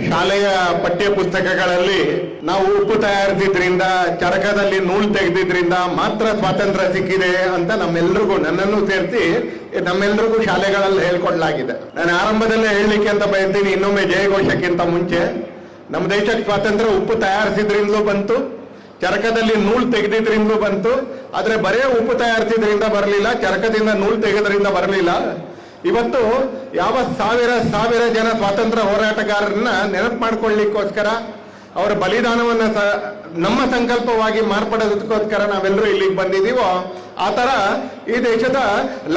ಶಾಲೆಯ ಪಠ್ಯ ಪುಸ್ತಕಗಳಲ್ಲಿ ನಾವು ಉಪ್ಪು ತಯಾರಿಸಿದ್ರಿಂದ, ಚರಕದಲ್ಲಿ ನೂಲು ತೆಗೆದಿದ್ರಿಂದ ಮಾತ್ರ ಸ್ವಾತಂತ್ರ್ಯ ಸಿಕ್ಕಿದೆ ಅಂತ ನಮ್ಮೆಲ್ರಿಗೂ, ನನ್ನನ್ನು ಸೇರಿಸಿ ನಮ್ಮೆಲ್ರಿಗೂ ಶಾಲೆಗಳಲ್ಲಿ ಹೇಳ್ಕೊಡ್ಲಾಗಿದೆ. ನಾನು ಆರಂಭದಲ್ಲೇ ಹೇಳಲಿಕ್ಕೆ ಅಂತ ಬಯಸ್ತೀನಿ, ಇನ್ನೊಮ್ಮೆ ಜಯಘೋಷಕ್ಕಿಂತ ಮುಂಚೆ, ನಮ್ಮ ದೇಶಕ್ಕೆ ಸ್ವಾತಂತ್ರ್ಯ ಉಪ್ಪು ತಯಾರಿಸಿದ್ರಿಂದಲೂ ಬಂತು, ಚರಕದಲ್ಲಿ ನೂಲು ತೆಗೆದಿದ್ರಿಂದ ಬಂತು. ಆದ್ರೆ ಬರೇ ಉಪ್ಪು ತಯಾರಿಸಿದ್ರಿಂದ ಬರಲಿಲ್ಲ, ಚರಕದಿಂದ ನೂಲು ತೆಗೆದ್ರಿಂದ ಬರಲಿಲ್ಲ. ಇವತ್ತು ಯಾವ ಸಾವಿರ ಜನ ಸ್ವಾತಂತ್ರ್ಯ ಹೋರಾಟಗಾರರನ್ನ ನೆನಪು ಮಾಡ್ಕೊಳ್ಳಿಕ್ಕೋಸ್ಕರ, ಅವರ ಬಲಿದಾನವನ್ನ ನಮ್ಮ ಸಂಕಲ್ಪವಾಗಿ ಮಾರ್ಪಡೋದಕ್ಕೋಸ್ಕರ ನಾವೆಲ್ಲರೂ ಇಲ್ಲಿಗೆ ಬಂದಿದ್ದೀವೋ, ಆ ತರ ಈ ದೇಶದ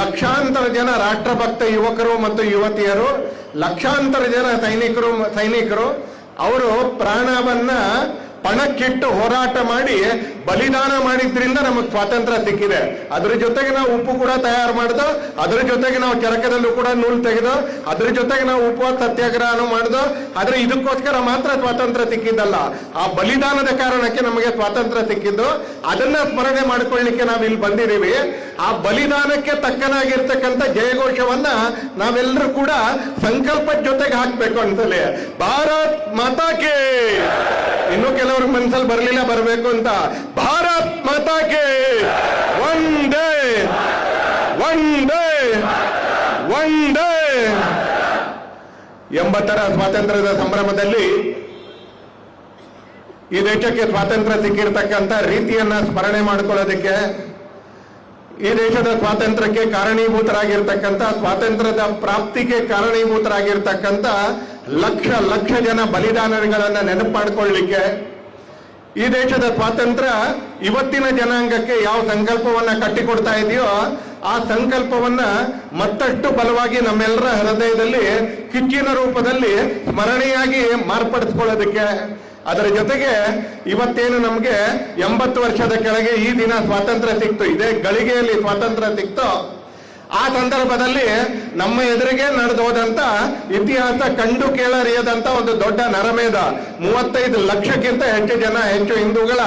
ಲಕ್ಷಾಂತರ ಜನ ರಾಷ್ಟ್ರಭಕ್ತ ಯುವಕರು ಮತ್ತು ಯುವತಿಯರು, ಲಕ್ಷಾಂತರ ಜನ ಸೈನಿಕರು ಅವರು ಪ್ರಾಣವನ್ನ ಪಣಕ್ಕಿಟ್ಟು ಹೋರಾಟ ಮಾಡಿ ಬಲಿದಾನ ಮಾಡಿದ್ರಿಂದ ನಮಗೆ ಸ್ವಾತಂತ್ರ್ಯ ಸಿಕ್ಕಿದೆ. ಅದ್ರ ಜೊತೆಗೆ ನಾವು ಉಪ್ಪು ಕೂಡ ತಯಾರು ಮಾಡ್ದೋ, ಅದ್ರ ಜೊತೆಗೆ ನಾವು ಚರಕದಲ್ಲೂ ಕೂಡ ನೂಲು ತೆಗೆದು, ಅದ್ರ ಜೊತೆಗೆ ನಾವು ಉಪವಾಸ ಸತ್ಯಾಗ್ರಹನೂ ಮಾಡ್ದೋ. ಆದ್ರೆ ಇದಕ್ಕೋಸ್ಕರ ಮಾತ್ರ ಸ್ವಾತಂತ್ರ್ಯ ಸಿಕ್ಕಿದ್ದಲ್ಲ, ಆ ಬಲಿದಾನದ ಕಾರಣಕ್ಕೆ ನಮಗೆ ಸ್ವಾತಂತ್ರ್ಯ ಸಿಕ್ಕಿದ್ದು. ಅದನ್ನ ಸ್ಮರಣೆ ಮಾಡ್ಕೊಳ್ಳಿಕ್ಕೆ ನಾವು ಇಲ್ಲಿ ಬಂದಿದ್ದೀವಿ. ಆ ಬಲಿದಾನಕ್ಕೆ ತಕ್ಕನಾಗಿರ್ತಕ್ಕಂಥ ಜಯಘೋಷವನ್ನ ನಾವೆಲ್ಲರೂ ಕೂಡ ಸಂಕಲ್ಪದ ಜೊತೆಗೆ ಹಾಕ್ಬೇಕು ಅನ್ಸಲಿ. ಭಾರತ್ ಮಾತಾಕ್ಕೆ, ಇನ್ನು ಕೆಲವ್ರ ಮನಸ್ಸಲ್ಲಿ ಬರಲಿಲ್ಲ, ಬರಬೇಕು ಅಂತ. ಭಾರತ್ ಮಾತಾಕ್ಕೆ ಒಂದೇ ಒಂದೇ ಒಂದೇ. 80ರ ಸ್ವಾತಂತ್ರ್ಯದ ಸಂಭ್ರಮದಲ್ಲಿ ಈ ದೇಶಕ್ಕೆ ಸ್ವಾತಂತ್ರ್ಯ ಸಿಕ್ಕಿರ್ತಕ್ಕಂಥ ರೀತಿಯನ್ನ ಸ್ಮರಣೆ ಮಾಡಿಕೊಳ್ಳೋದಕ್ಕೆ, ಈ ದೇಶದ ಸ್ವಾತಂತ್ರ್ಯಕ್ಕೆ ಕಾರಣೀಭೂತರಾಗಿರ್ತಕ್ಕಂಥ, ಸ್ವಾತಂತ್ರ್ಯದ ಪ್ರಾಪ್ತಿಗೆ ಕಾರಣೀಭೂತರಾಗಿರ್ತಕ್ಕಂಥ ಲಕ್ಷ ಜನ ಬಲಿದಾನಗಳನ್ನ ನೆನಪು ಮಾಡಿಕೊಳ್ಳಲಿಕ್ಕೆ, ಈ ದೇಶದ ಸ್ವಾತಂತ್ರ್ಯ ಇವತ್ತಿನ ಜನಾಂಗಕ್ಕೆ ಯಾವ ಸಂಕಲ್ಪವನ್ನ ಕಟ್ಟಿಕೊಡ್ತಾ ಇದೆಯೋ ಆ ಸಂಕಲ್ಪವನ್ನ ಮತ್ತಷ್ಟು ಬಲವಾಗಿ ನಮ್ಮೆಲ್ಲರ ಹೃದಯದಲ್ಲಿ ಕಿಚ್ಚಿನ ರೂಪದಲ್ಲಿ ಸ್ಮರಣೆಯಾಗಿ ಮಾರ್ಪಡಿಸ್ಕೊಳ್ಳೋದಕ್ಕೆ, ಅದರ ಜೊತೆಗೆ ಇವತ್ತೇನು ನಮಗೆ 80 ವರ್ಷದ ಕೆಳಗೆ ಈ ದಿನ ಸ್ವಾತಂತ್ರ್ಯ ಸಿಕ್ತು, ಇದೇ ಗಳಿಗೆಯಲ್ಲಿ ಸ್ವಾತಂತ್ರ್ಯ ಸಿಕ್ತು, ಆ ಸಂದರ್ಭದಲ್ಲಿ ನಮ್ಮ ಎದುರಿಗೆ ನಡೆದೋದಂತ ಇತಿಹಾಸ ಕಂಡು ಕೇಳರಿಯದಂತ ಒಂದು ದೊಡ್ಡ ನರಮೇಧ, 35 ಲಕ್ಷಕ್ಕಿಂತ ಹೆಚ್ಚು ಹಿಂದೂಗಳ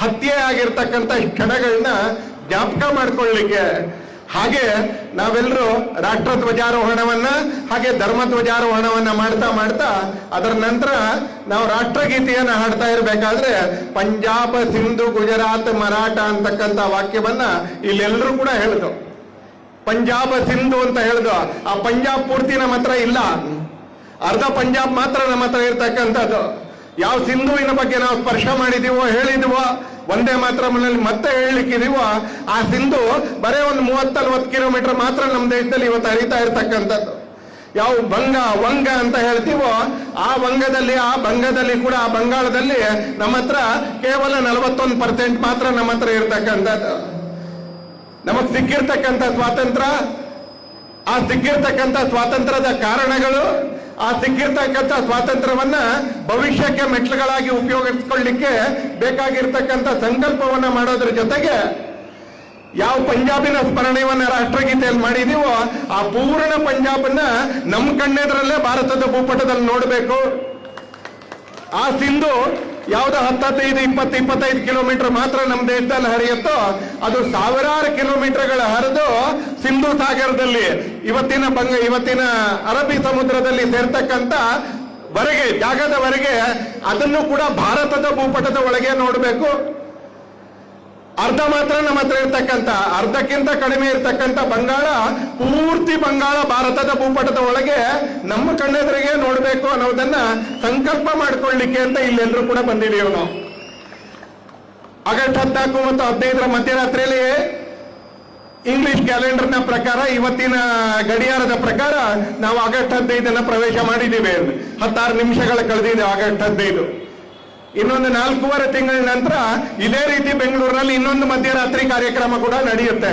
ಹತ್ಯೆ ಆಗಿರ್ತಕ್ಕಂಥ ಕ್ಷಣಗಳನ್ನ ಜ್ಞಾಪಕ ಮಾಡ್ಕೊಳ್ಳಿಕ್ಕೆ, ಹಾಗೆ ನಾವೆಲ್ಲರೂ ರಾಷ್ಟ್ರ ಧ್ವಜಾರೋಹಣವನ್ನ ಹಾಗೆ ಧರ್ಮ ಧ್ವಜಾರೋಹಣವನ್ನ ಮಾಡ್ತಾ ಅದರ ನಂತರ ನಾವು ರಾಷ್ಟ್ರಗೀತೆಯನ್ನ ಹಾಡ್ತಾ ಇರ್ಬೇಕಾದ್ರೆ ಪಂಜಾಬ್, ಸಿಂಧು, ಗುಜರಾತ್, ಮರಾಠ ಅಂತಕ್ಕಂಥ ವಾಕ್ಯವನ್ನ ಇಲ್ಲೆಲ್ಲರೂ ಕೂಡ ಹೇಳಿದ್ರು. ಪಂಜಾಬ್, ಸಿಂಧು ಅಂತ ಹೇಳಿದ್ರು. ಆ ಪಂಜಾಬ್ ಪೂರ್ತಿ ನಮ್ಮ ಹತ್ರ ಇಲ್ಲ, ಅರ್ಧ ಪಂಜಾಬ್ ಮಾತ್ರ ನಮ್ಮ ಹತ್ರ ಇರ್ತಕ್ಕಂಥದ್ದು. ಯಾವ ಸಿಂಧುವಿನ ಬಗ್ಗೆ ನಾವು ಸ್ಪರ್ಶ ಮಾಡಿದೀವೋ, ಹೇಳಿದೀವೋ, ಒಂದೇ ಮಾತ್ರ ಮನೆಯಲ್ಲಿ ಮತ್ತೆ ಹೇಳಲಿಕ್ಕಿದೀವೋ, ಆ ಸಿಂಧು ಬರೇ ಒಂದು 30-40 ಕಿಲೋಮೀಟರ್ ಮಾತ್ರ ನಮ್ಮ ದೇಶದಲ್ಲಿ ಇವತ್ತು ಹರಿತಾ ಇರ್ತಕ್ಕಂಥದ್ದು. ಯಾವ ವಂಗ ಅಂತ ಹೇಳ್ತೀವೋ, ಆ ವಂಗದಲ್ಲಿ, ಆ ಬಂಗದಲ್ಲಿ ಕೂಡ, ಆ ಬಂಗಾಳದಲ್ಲಿ ನಮ್ಮ ಹತ್ರ ಕೇವಲ 41% ಮಾತ್ರ ನಮ್ಮ ಹತ್ರ ಇರ್ತಕ್ಕಂಥದ್ದು. ನಮಗ್ ಸಿಕ್ಕಿರ್ತಕ್ಕಂಥ ಸ್ವಾತಂತ್ರ್ಯ, ಆ ಸಿಕ್ಕಿರ್ತಕ್ಕಂಥ ಸ್ವಾತಂತ್ರ್ಯದ ಕಾರಣಗಳು, ಆ ಸಿಕ್ಕಿರ್ತಕ್ಕಂಥ ಸ್ವಾತಂತ್ರ್ಯವನ್ನ ಭವಿಷ್ಯಕ್ಕೆ ಮೆಟ್ಲುಗಳಾಗಿ ಉಪಯೋಗಿಸ್ಕೊಳ್ಳಿಕ್ಕೆ ಬೇಕಾಗಿರ್ತಕ್ಕಂಥ ಸಂಕಲ್ಪವನ್ನ ಮಾಡೋದ್ರ ಜೊತೆಗೆ ಯಾವ ಪಂಜಾಬಿನ ಸ್ಮರಣೆಯನ್ನ ರಾಷ್ಟ್ರಗೀತೆಯಲ್ಲಿ ಮಾಡಿದೀವೋ ಆ ಪೂರ್ಣ ಪಂಜಾಬನ್ನ ನಮ್ಮ ಕಣ್ಣೆದರಲ್ಲೇ ಭಾರತದ ಭೂಪಟದಲ್ಲಿ ನೋಡಬೇಕು. ಆ ಸಿಂಧು ಯಾವ್ದು 15-20-25 ಕಿಲೋಮೀಟರ್ ಮಾತ್ರ ನಮ್ಮ ದೇಶದಲ್ಲಿ ಹರಿಯುತ್ತೋ, ಅದು ಸಾವಿರಾರು ಕಿಲೋಮೀಟರ್ಗಳ ಹರಿದು ಸಿಂಧು ಸಾಗರದಲ್ಲಿ ಇವತ್ತಿನ ಅರಬ್ಬಿ ಸಮುದ್ರದಲ್ಲಿ ಸೇರ್ತಕ್ಕಂಥ ಜಾಗದವರೆಗೆ ಅದನ್ನು ಕೂಡ ಭಾರತದ ಭೂಪಟದ ಒಳಗೆ ನೋಡಬೇಕು. ಅರ್ಧ ಮಾತ್ರ ನಮ್ಮ ಹತ್ರ ಇರ್ತಕ್ಕಂಥ, ಅರ್ಧಕ್ಕಿಂತ ಕಡಿಮೆ ಇರ್ತಕ್ಕಂಥ ಬಂಗಾಳ, ಪೂರ್ತಿ ಬಂಗಾಳ ಭಾರತದ ಭೂಪಟದ ಒಳಗೆ ನಮ್ಮ ಕಣ್ಣೆದುರಿಗೆ ನೋಡಬೇಕು ಅನ್ನೋದನ್ನ ಸಂಕಲ್ಪ ಮಾಡ್ಕೊಳ್ಳಿಕ್ಕೆ ಅಂತ ಇಲ್ಲೆಲ್ಲರೂ ಕೂಡ ಬಂದಿದ್ದೀವಿ ನಾವು. ಆಗಸ್ಟ್ 14 ಮತ್ತು 15ರ ಮಧ್ಯರಾತ್ರಿಯಲ್ಲಿ ಇಂಗ್ಲಿಷ್ ಕ್ಯಾಲೆಂಡರ್ನ ಪ್ರಕಾರ, ಇವತ್ತಿನ ಗಡಿಯಾರದ ಪ್ರಕಾರ ನಾವು ಆಗಸ್ಟ್ 15 ಪ್ರವೇಶ ಮಾಡಿದ್ದೀವಿ. 16 ನಿಮಿಷಗಳ ಕಳೆದಿದೆ ಆಗಸ್ಟ್ 15. ಇನ್ನೊಂದು 4.5 ತಿಂಗಳ ನಂತರ ಇದೇ ರೀತಿ ಬೆಂಗಳೂರಿನಲ್ಲಿ ಇನ್ನೊಂದು ಮಧ್ಯರಾತ್ರಿ ಕಾರ್ಯಕ್ರಮ ಕೂಡ ನಡೆಯುತ್ತೆ.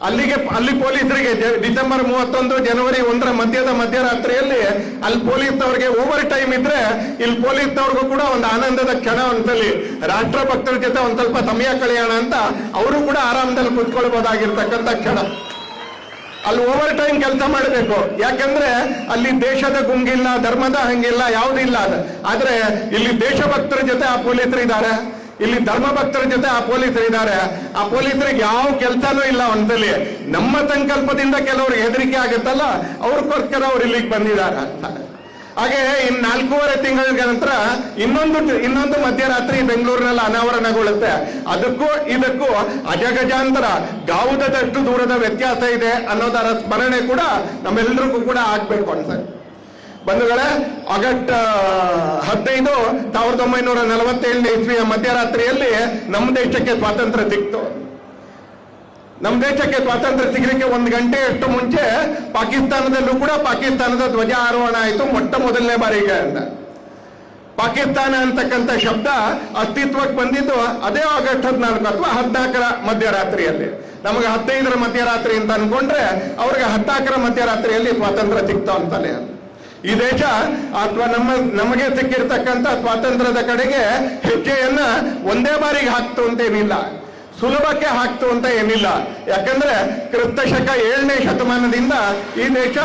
ಅಲ್ಲಿ ಪೊಲೀಸರಿಗೆ ಡಿಸೆಂಬರ್ 31, ಜನವರಿ 1ರ ಮಧ್ಯರಾತ್ರಿಯಲ್ಲಿ ಅಲ್ಲಿ ಪೊಲೀಸ್ನವ್ರಿಗೆ ಓವರ್ ಟೈಮ್ ಇದ್ರೆ, ಇಲ್ಲಿ ಪೊಲೀಸ್ನವ್ರಿಗೂ ಕೂಡ ಒಂದು ಆನಂದದ ಕ್ಷಣ ಒಂದ್ಸಲಿ ರಾಷ್ಟ್ರಭಕ್ತರ ಜೊತೆ ಒಂದ್ ಸ್ವಲ್ಪ ಸಮಯ ಕಳೆಯೋಣ ಅಂತ ಅವರು ಕೂಡ ಆರಾಮದಲ್ಲಿ ಕುತ್ಕೊಳ್ಬಹುದಾಗಿರ್ತಕ್ಕಂಥ ಕ್ಷಣ. ಅಲ್ಲಿ ಓವರ್ ಟೈಮ್ ಕೆಲಸ ಮಾಡಬೇಕು. ಯಾಕಂದ್ರೆ ಅಲ್ಲಿ ದೇಶದ ಗುಂಗಿಲ್ಲ, ಧರ್ಮದ ಹಂಗಿಲ್ಲ, ಯಾವುದಿಲ್ಲ. ಆದ್ರೆ ಇಲ್ಲಿ ದೇಶಭಕ್ತರ ಜೊತೆ ಆ ಪೊಲೀಸರು ಇದ್ದಾರೆ, ಇಲ್ಲಿ ಧರ್ಮ ಭಕ್ತರ ಜೊತೆ ಆ ಪೊಲೀಸರು ಇದ್ದಾರೆ. ಆ ಪೊಲೀಸರಿಗೆ ಯಾವ ಕೆಲಸನೂ ಇಲ್ಲ. ಒಂದ್ಸಲಿ ನಮ್ಮ ಸಂಕಲ್ಪದಿಂದ ಕೆಲವ್ರಿಗೆ ಹೆದರಿಕೆ ಆಗುತ್ತಲ್ಲ, ಅವ್ರಿಗೋಸ್ಕರ ಅವ್ರು ಇಲ್ಲಿಗೆ ಬಂದಿದ್ದಾರೆ. ಹಾಗೆ ಇನ್ನು 4.5 ತಿಂಗಳ ನಂತರ ಇನ್ನೊಂದು ಮಧ್ಯರಾತ್ರಿ ಬೆಂಗಳೂರಿನಲ್ಲಿ ಅನಾವರಣಗೊಳ್ಳುತ್ತೆ. ಅದಕ್ಕೂ ಇದಕ್ಕೂ ಅಜಗಜಾಂತರ ಗಾವುದಷ್ಟು ದೂರದ ವ್ಯತ್ಯಾಸ ಇದೆ ಅನ್ನೋದರ ಸ್ಮರಣೆ ಕೂಡ ನಮ್ಮೆಲ್ಲರಿಗೂ ಕೂಡ ಆಗ್ಬೇಕು ಅನ್ಸುತ್ತೆ. ಬಂಧುಗಳೇ, ಆಗಸ್ಟ್ 15, 1947 ಇಸ್ವಿಯ ಮಧ್ಯರಾತ್ರಿಯಲ್ಲಿ ನಮ್ಮ ದೇಶಕ್ಕೆ ಸ್ವಾತಂತ್ರ್ಯ ಸಿಕ್ತು. ನಮ್ಮ ದೇಶಕ್ಕೆ ಸ್ವಾತಂತ್ರ್ಯ ಸಿಗಲಿಕ್ಕೆ 1 ಗಂಟೆಯಷ್ಟು ಮುಂಚೆ ಪಾಕಿಸ್ತಾನದಲ್ಲೂ ಕೂಡ ಪಾಕಿಸ್ತಾನದ ಧ್ವಜ ಆರೋಹಣ ಆಯಿತು, ಮೊಟ್ಟ ಮೊದಲನೇ ಬಾರಿಗೆ ಅಂತ. ಪಾಕಿಸ್ತಾನ ಅಂತಕ್ಕಂಥ ಶಬ್ದ ಅಸ್ತಿತ್ವಕ್ಕೆ ಬಂದಿದ್ದು ಅದೇ ಆಗಸ್ಟ್ 14 ಅಥವಾ 14ರ ಮಧ್ಯರಾತ್ರಿಯಲ್ಲಿ. ನಮಗೆ 15ರ ಮಧ್ಯರಾತ್ರಿ ಅಂತ ಅನ್ಕೊಂಡ್ರೆ ಅವ್ರಿಗೆ 14ರ ಮಧ್ಯರಾತ್ರಿಯಲ್ಲಿ ಸ್ವಾತಂತ್ರ್ಯ ಸಿಕ್ತು ಅಂತಾನೆ. ಈ ದೇಶ ಅಥವಾ ನಮಗೆ ಸಿಕ್ಕಿರ್ತಕ್ಕಂಥ ಸ್ವಾತಂತ್ರ್ಯದ ಕಡೆಗೆ ಹೆಜ್ಜೆಯನ್ನ ಒಂದೇ ಬಾರಿಗೆ ಹಾಕ್ತು ಅಂತೇನಿಲ್ಲ, ಸುಲಭಕ್ಕೆ ಹಾಕ್ತು ಅಂತ ಏನಿಲ್ಲ. ಯಾಕಂದ್ರೆ ಕ್ರಿಸ್ತಶಕ 7ನೇ ಶತಮಾನದಿಂದ ಈ ದೇಶ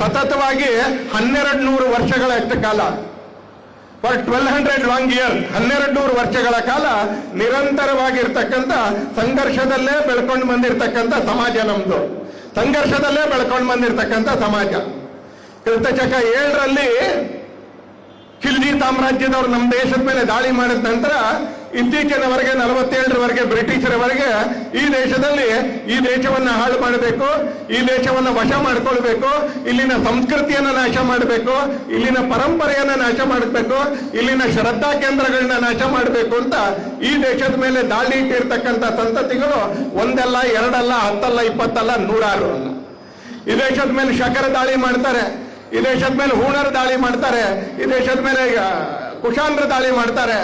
ಸತತವಾಗಿ 1200 ವರ್ಷಗಳಷ್ಟು ಕಾಲ, ಫಾರ್ 1200 ಲಾಂಗ್ ಇಯರ್, 1200 ವರ್ಷಗಳ ಕಾಲ ನಿರಂತರವಾಗಿರ್ತಕ್ಕಂಥ ಸಂಘರ್ಷದಲ್ಲೇ ಬೆಳ್ಕೊಂಡು ಬಂದಿರತಕ್ಕಂಥ ಸಮಾಜ ನಮ್ದು, ಸಂಘರ್ಷದಲ್ಲೇ ಬೆಳ್ಕೊಂಡು ಬಂದಿರತಕ್ಕಂಥ ಸಮಾಜ. ಕ್ರಿಸ್ತಶಕ 7ರಲ್ಲಿ ಖಿಲ್ಜಿ ಸಾಮ್ರಾಜ್ಯದವರು ನಮ್ಮ ದೇಶದ ಮೇಲೆ ದಾಳಿ ಮಾಡಿದ ನಂತರ ಇತ್ತೀಚಿನವರೆಗೆ 47ರವರೆಗೆ ಬ್ರಿಟಿಷರವರೆಗೆ ಈ ದೇಶವನ್ನ ಹಾಳು ಮಾಡಬೇಕು, ಈ ದೇಶವನ್ನ ವಶ ಮಾಡಿಕೊಳ್ಬೇಕು, ಇಲ್ಲಿನ ಸಂಸ್ಕೃತಿಯನ್ನ ನಾಶ ಮಾಡಬೇಕು, ಇಲ್ಲಿನ ಪರಂಪರೆಯನ್ನ ನಾಶ ಮಾಡಬೇಕು, ಇಲ್ಲಿನ ಶ್ರದ್ಧಾ ಕೇಂದ್ರಗಳನ್ನ ನಾಶ ಮಾಡಬೇಕು ಅಂತ ಈ ದೇಶದ ಮೇಲೆ ದಾಳಿ ಇಟ್ಟಿರ್ತಕ್ಕಂಥ ಸಂತತಿಗಳು ಒಂದಲ್ಲ, ಎರಡಲ್ಲ, 10 ಅಲ್ಲ, 20 ಅಲ್ಲ, 100 ಅಲ್ಲ. ಈ ದೇಶದ ಮೇಲೆ ಶಕರ ದಾಳಿ ಮಾಡ್ತಾರೆ, ಈ ದೇಶದ ಮೇಲೆ ಹೂಣರ ದಾಳಿ ಮಾಡ್ತಾರೆ, ಈ ದೇಶದ ಮೇಲೆ ಕುಶಾನ್ರ ದಾಳಿ ಮಾಡ್ತಾರೆ,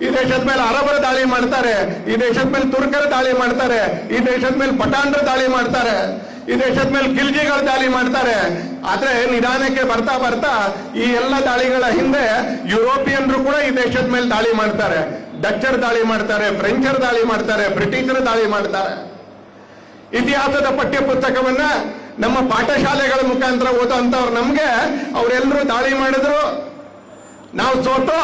ಈ ದೇಶದ ಮೇಲೆ ಅರಬರ ದಾಳಿ ಮಾಡ್ತಾರೆ, ಈ ದೇಶದ ಮೇಲೆ ತುರ್ಕರ ದಾಳಿ ಮಾಡ್ತಾರೆ, ಈ ದೇಶದ ಮೇಲೆ ಪಠಾಣ್ರ ದಾಳಿ ಮಾಡ್ತಾರೆ, ಈ ದೇಶದ ಮೇಲೆ ಖಿಲ್ಜಿಗಳ ದಾಳಿ ಮಾಡ್ತಾರೆ. ಆದ್ರೆ ನಿಧಾನಕ್ಕೆ ಬರ್ತಾ ಬರ್ತಾ ಈ ಎಲ್ಲ ದಾಳಿಗಳ ಹಿಂದೆ ಯುರೋಪಿಯನ್ರು ಕೂಡ ಈ ದೇಶದ ಮೇಲೆ ದಾಳಿ ಮಾಡ್ತಾರೆ. ಡಚ್ಚರ್ ದಾಳಿ ಮಾಡ್ತಾರೆ, ಫ್ರೆಂಚರ್ ದಾಳಿ ಮಾಡ್ತಾರೆ, ಬ್ರಿಟಿಷರ ದಾಳಿ ಮಾಡ್ತಾರೆ. ಇತಿಹಾಸದ ಪಠ್ಯ ಪುಸ್ತಕವನ್ನ ನಮ್ಮ ಪಾಠಶಾಲೆಗಳ ಮುಖಾಂತರ ಓದುವಂತವ್ರು ನಮ್ಗೆ ಅವರೆಲ್ಲರೂ ದಾಳಿ ಮಾಡಿದ್ರು, ನಾವು ಸೋತು